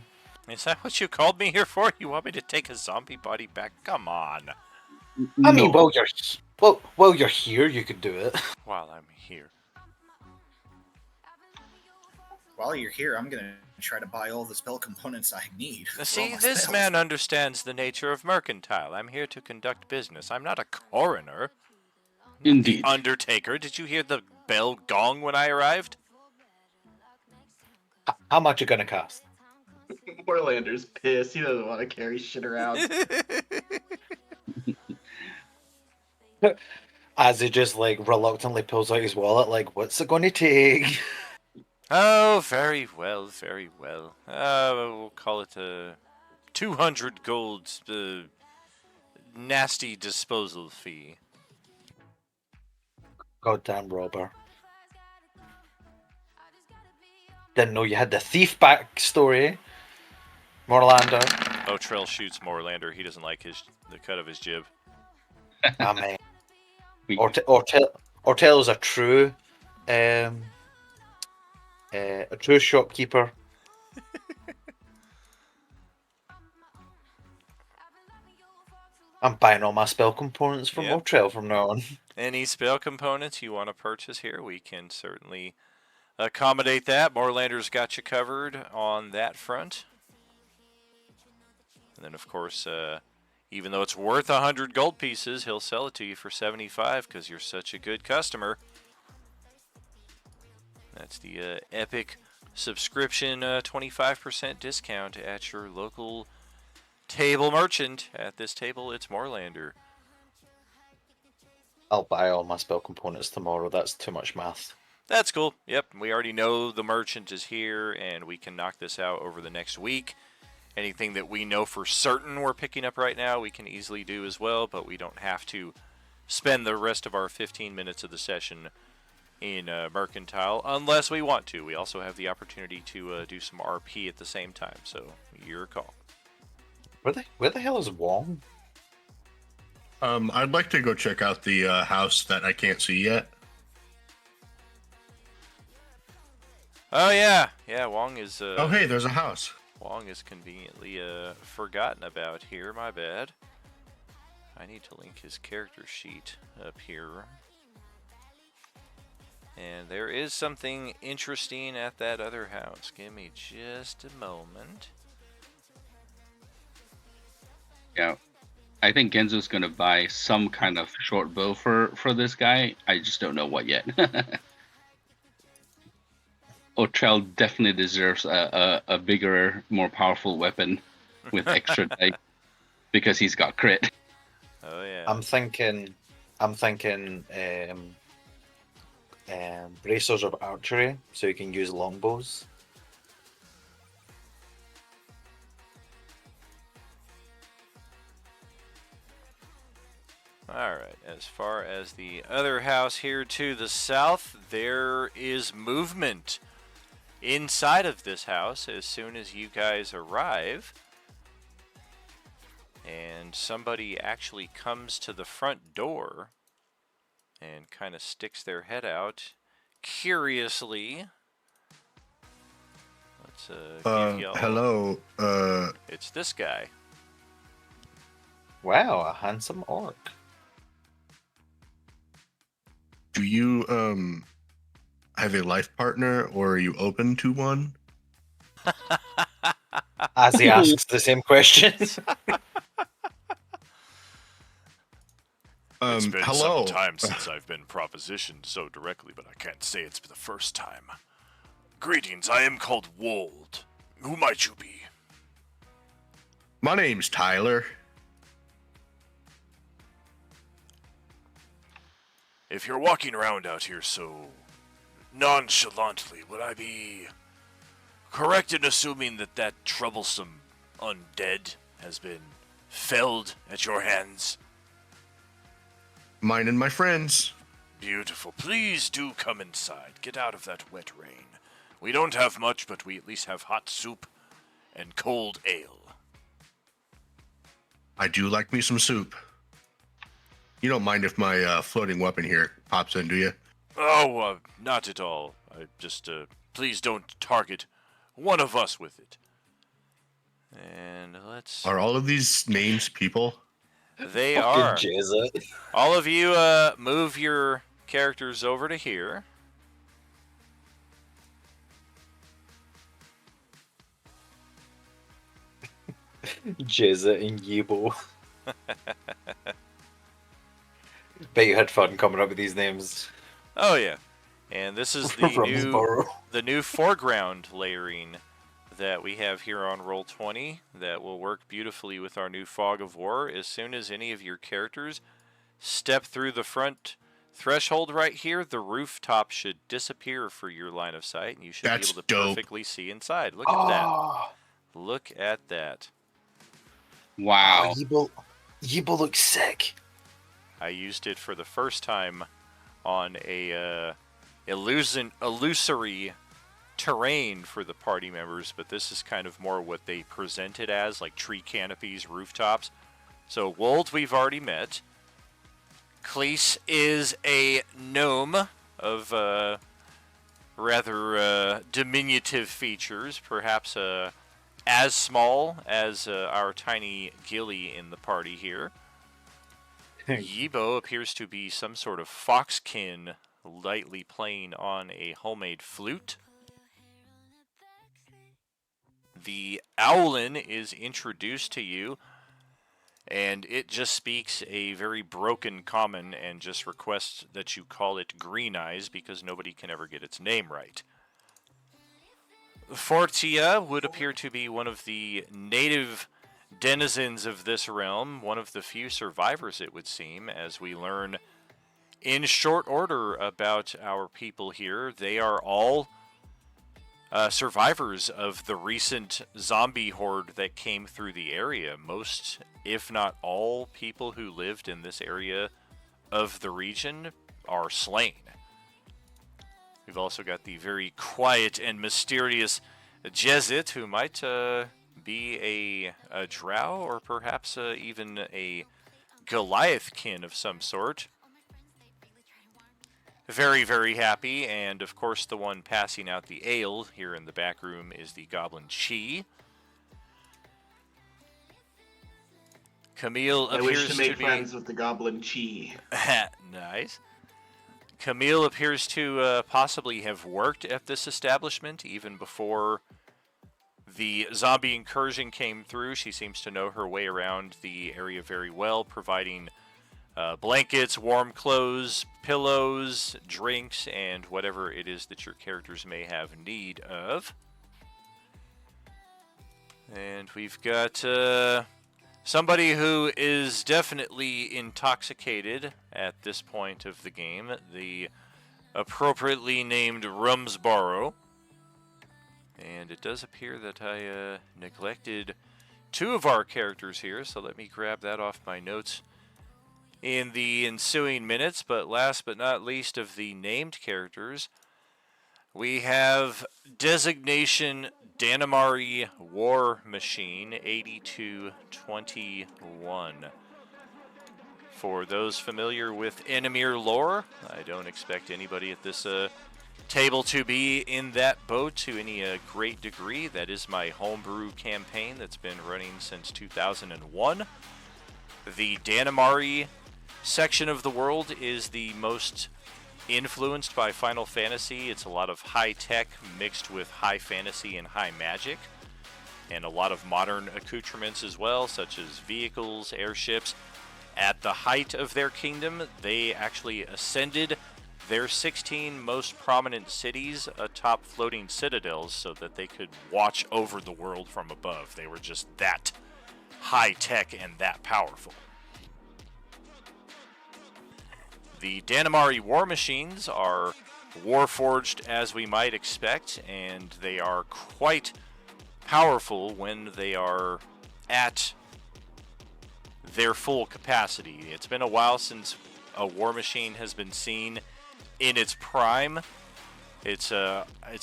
Is that what you called me here for? You want me to take a zombie body back? Come on. I mean, while you're here, you could do it. While I'm here. While you're here, I'm gonna try to buy all the spell components I need. for all See, my this spells. man understands the nature of mercantile. I'm here to conduct business. I'm not a coroner. Indeed. The Undertaker. Did you hear the bell gong when I arrived? How much you gonna cost? Morlander's pissed. He doesn't want to carry shit around. As he just reluctantly pulls out his wallet, what's it gonna take? Oh, very well, very well. We'll call it 200 gold nasty disposal fee. Goddamn robber. Didn't know you had the thief backstory, Morlander. Oh, Trell shoots Moorlander. He doesn't like the cut of his jib. I mean, We- Ortel is a true shopkeeper. I'm buying all my spell components from Yep. Ortel from now on. Any spell components you want to purchase here, we can certainly accommodate that. Moorlander's got you covered on that front. And then, of course, even though it's worth 100 gold pieces, he'll sell it to you for 75 because you're such a good customer. That's the epic subscription 25% discount at your local table merchant. At this table, it's Moorlander. I'll buy all my spell components tomorrow. That's too much math. That's cool. Yep, we already know the merchant is here, and we can knock this out over the next week. Anything that we know for certain we're picking up right now, we can easily do as well, but we don't have to spend the rest of our 15 minutes of the session in Mercantile unless we want to. We also have the opportunity to do some RP at the same time, so your call. Where the hell is Wong? I'd like to go check out the house that I can't see yet. Oh yeah, Wong is. Oh hey, there's a house. Wong is conveniently forgotten about here. My bad. I need to link his character sheet up here. And there is something interesting at that other house. Give me just a moment. Yeah. I think Genzo's gonna buy some kind of short bow for this guy. I just don't know what yet. Otrell definitely deserves a bigger, more powerful weapon with extra dice because he's got crit. Oh yeah. I'm thinking bracers of archery, so you can use longbows. Alright, as far as the other house here to the south, there is movement inside of this house as soon as you guys arrive. And somebody actually comes to the front door and kind of sticks their head out curiously. Let's give y'all... Hello. It's this guy. Wow, a handsome orc. Do you have a life partner, or are you open to one? As he asks the same question. It's been hello. some time since I've been propositioned so directly, but I can't say it's the first time. Greetings, I am called Wold. Who might you be? My name's Tyler. If you're walking around out here so nonchalantly, would I be correct in assuming that that troublesome undead has been felled at your hands? Mine and my friends. Beautiful. Please do come inside. Get out of that wet rain. We don't have much, but we at least have hot soup and cold ale. I do like me some soup. You don't mind if my floating weapon here pops in, do you? Oh, not at all. I just, please don't target one of us with it. And let's... Are all of these names people? They are. Jesus. All of you, move your characters over to here. Jizza and Yibo. Bet you had fun coming up with these names. Oh yeah, and this is the new foreground layering that we have here on Roll20 that will work beautifully with our new Fog of War. As soon as any of your characters step through the front threshold right here, the rooftop should disappear for your line of sight, and you should be able to perfectly see inside. Look at that. Look at that. Wow. Yibo looks sick. I used it for the first time on a illusory terrain for the party members, but this is kind of more what they present it as, like tree canopies, rooftops. So Wold we've already met. Cleese is a gnome of rather diminutive features, perhaps as small as our tiny Gilly in the party here. Yibo appears to be some sort of foxkin, lightly playing on a homemade flute. The Owlin is introduced to you, and it just speaks a very broken common and just requests that you call it Green Eyes because nobody can ever get its name right. Fortia would appear to be one of the native denizens of this realm, one of the few survivors, it would seem, as we learn in short order about our people here. They are all survivors of the recent zombie horde that came through the area. Most, if not all, people who lived in this area of the region are slain. We've also got the very quiet and mysterious Jezit, who might be a drow or perhaps even a Goliathkin of some sort. Very, very happy, and of course the one passing out the ale here in the back room is the Goblin Chi. Camille I appears wish to make be friends with the Goblin Chi. nice. Camille appears to possibly have worked at this establishment even before the zombie incursion came through. She seems to know her way around the area very well, providing blankets, warm clothes, pillows, drinks, and whatever it is that your characters may have need of. And we've got somebody who is definitely intoxicated at this point of the game, the appropriately named Rumsborough. And it does appear that I neglected two of our characters here, so let me grab that off my notes in the ensuing minutes. But last but not least of the named characters, we have designation Danamari War Machine 8221. For those familiar with Enemir lore, I don't expect anybody at this table to be in that boat to any great degree. That is my homebrew campaign that's been running since 2001. The Danamari section of the world is the most influenced by Final Fantasy. It's a lot of high tech mixed with high fantasy and high magic, and a lot of modern accoutrements as well, such as vehicles, airships. At the height of their kingdom, they actually ascended their 16 most prominent cities atop floating citadels so that they could watch over the world from above. They were just that high tech and that powerful. The Danamari War Machines are warforged as we might expect, and they are quite powerful when they are at their full capacity. It's been a while since a war machine has been seen in its prime. It's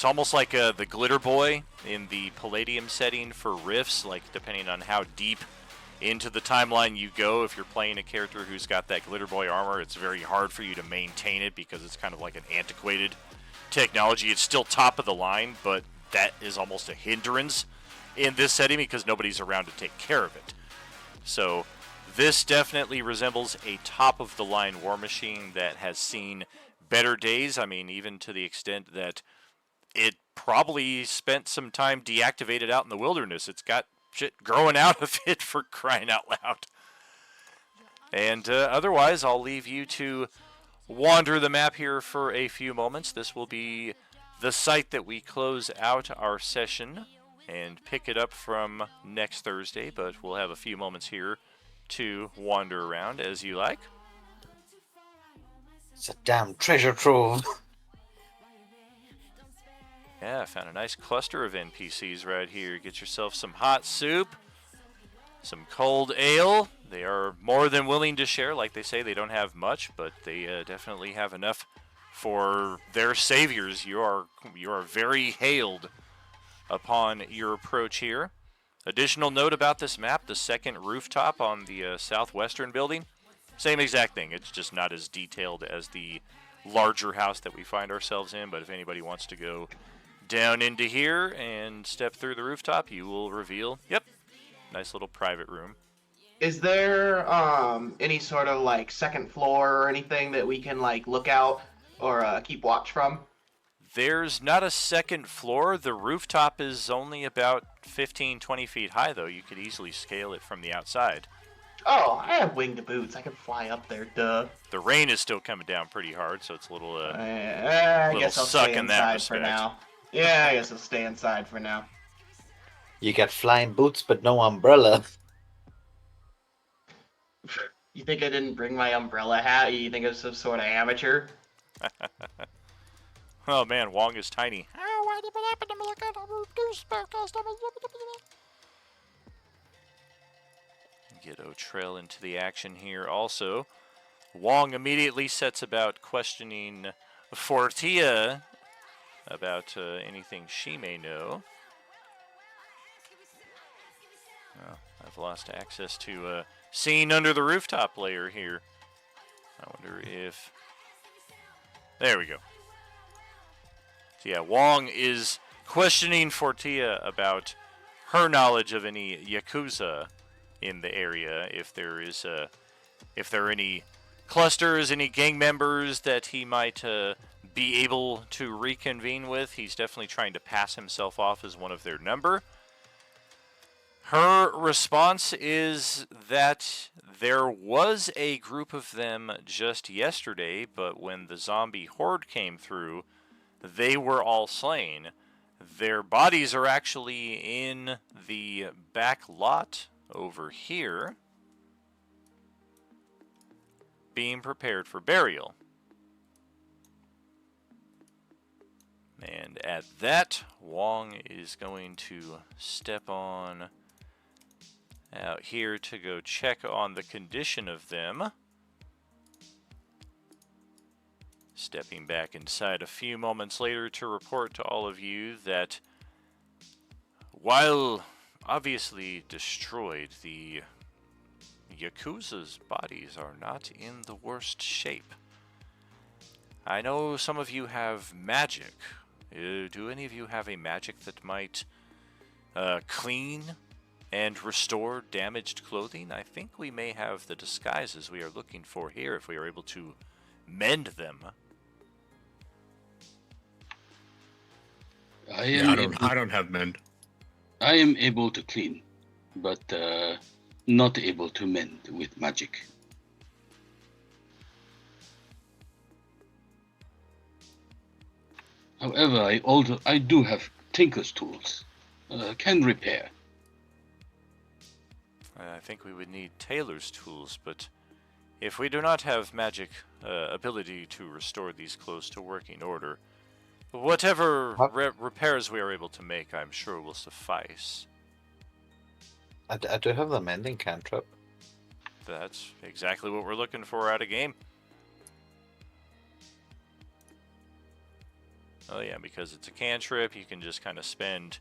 almost like the Glitter Boy in the Palladium setting for Rifts, like depending on how deep into the timeline you go. If you're playing a character who's got that Glitter Boy armor, it's very hard for you to maintain it because it's kind of like an antiquated technology. It's still top of the line, but that is almost a hindrance in this setting because nobody's around to take care of it. So this definitely resembles a top-of-the-line war machine that has seen better days. I mean, even to the extent that it probably spent some time deactivated out in the wilderness. It's got shit growing out of it, for crying out loud. And otherwise, I'll leave you to wander the map here for a few moments. This will be the site that we close out our session and pick it up from next Thursday, but we'll have a few moments here to wander around as you like. It's a damn treasure trove. Yeah, I found a nice cluster of NPCs right here. Get yourself some hot soup, some cold ale. They are more than willing to share. Like they say, they don't have much, but they definitely have enough for their saviors. You are very hailed upon your approach here. Additional note about this map, the second rooftop on the southwestern building, same exact thing. It's just not as detailed as the larger house that we find ourselves in, but if anybody wants to go down into here and step through the rooftop, you will reveal, yep, nice little private room. Is there any sort of like second floor or anything that we can like look out or keep watch from? There's not a second floor. The rooftop is only about 15, 20 feet high, though. You could easily scale it from the outside. Oh, I have winged boots. I can fly up there, duh. The rain is still coming down pretty hard, so it's a little, I little guess I'll suck stay in that inside for respect. now. Yeah, I guess I'll stay inside for now. You get flying boots, but no umbrella. You think I didn't bring my umbrella hat? You think I'm some sort of amateur? Oh man, Wong is tiny. Get O'Trail into the action here also. Wong immediately sets about questioning Fortia about anything she may know. Oh, I've lost access to seeing under the rooftop layer here. I wonder if... There we go. So yeah, Wong is questioning Fortia about her knowledge of any Yakuza in the area, if there are any clusters, any gang members that he might be able to reconvene with. He's definitely trying to pass himself off as one of their number. Her response is that there was a group of them just yesterday, but when the zombie horde came through, they were all slain. Their bodies are actually in the back lot over here, being prepared for burial. And at that, Wong is going to step on out here to go check on the condition of them. Stepping back inside a few moments later to report to all of you that while obviously destroyed, the Yakuza's bodies are not in the worst shape. I know some of you have magic. Do any of you have a magic that might clean and restore damaged clothing? I think we may have the disguises we are looking for here if we are able to mend them. I don't have mend. I am able to clean, but not able to mend with magic. However, I do have tinker's tools. Can repair. I think we would need tailor's tools, but if we do not have magic ability to restore these clothes to working order, whatever repairs we are able to make, I'm sure will suffice. I do have the mending cantrip. That's exactly what we're looking for out of game. Oh yeah, because it's a cantrip, you can just kind of spend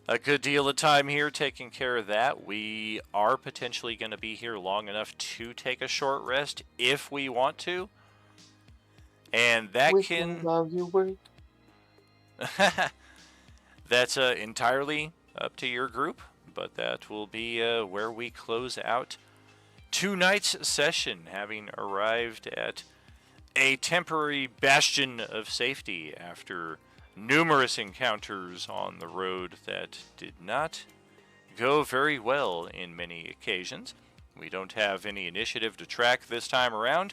a good deal of time here taking care of that. We are potentially going to be here long enough to take a short rest if we want to. And that can... That's entirely up to your group, but that will be where we close out tonight's session, having arrived at a temporary bastion of safety after numerous encounters on the road that did not go very well in many occasions. We don't have any initiative to track this time around.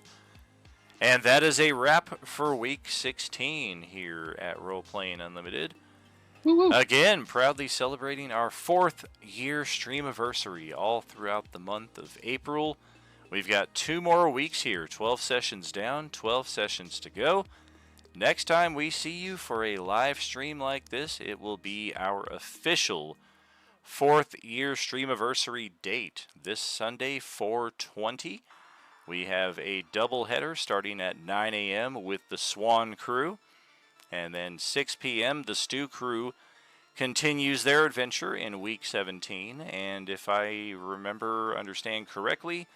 And that is a wrap for week 16 here at Role Playing Unlimited. Woo-woo. Again, proudly celebrating our 4th year streamiversary all throughout the month of April. We've got 2 more weeks here, 12 sessions down, 12 sessions to go. Next time we see you for a live stream like this, it will be our official 4th year streamiversary date, this Sunday, 4/20. We have a double header starting at 9 a.m. with the Swan crew. And then 6 p.m., the Stew crew continues their adventure in week 17. And if I understand correctly,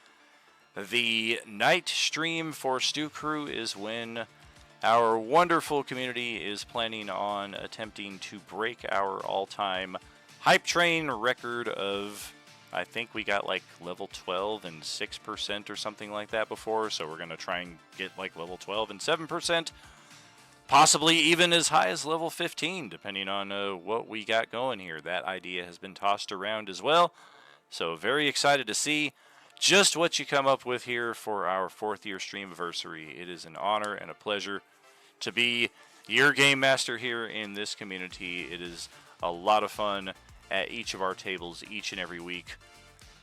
the night stream for Stew crew is when our wonderful community is planning on attempting to break our all-time hype train record of, I think we got like level 12 and 6% or something like that before, so we're going to try and get like level 12 and 7%, possibly even as high as level 15, depending on what we got going here. That idea has been tossed around as well, so very excited to see just what you come up with here for our 4th year stream anniversary. It is an honor and a pleasure to be your game master here in this community. It is a lot of fun at each of our tables each and every week.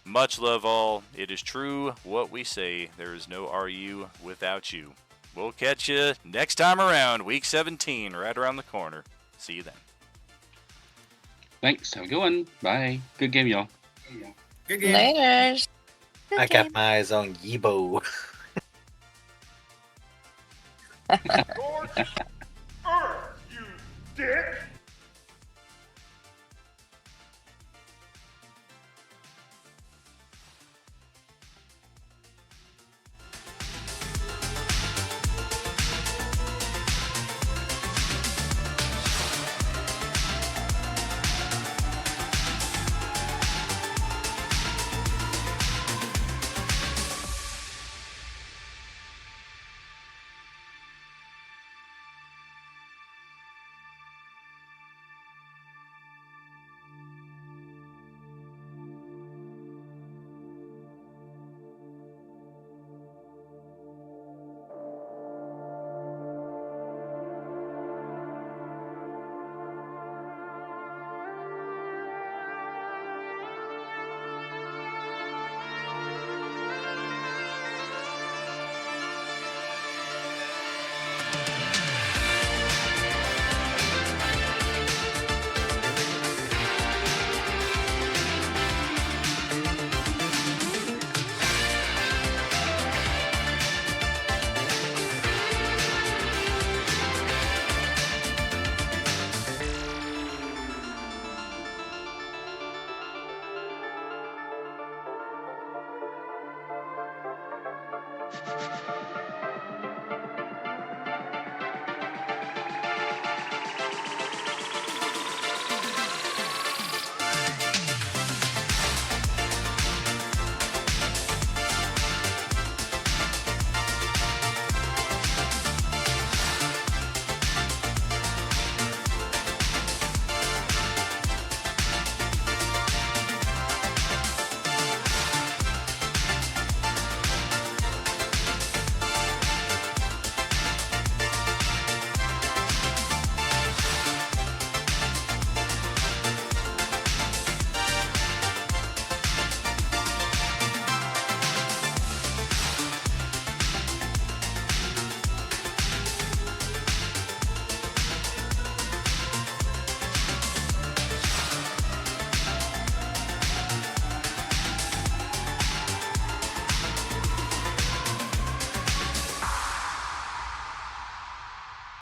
Much love all. It is true what we say. There is no RU without you. We'll catch you next time around, week 17, right around the corner. See you then. Thanks. Have a good one. Bye. Good game, y'all. Good game. Laters. Good I game. got my eyes on Yibo. Scorched earth, you dick!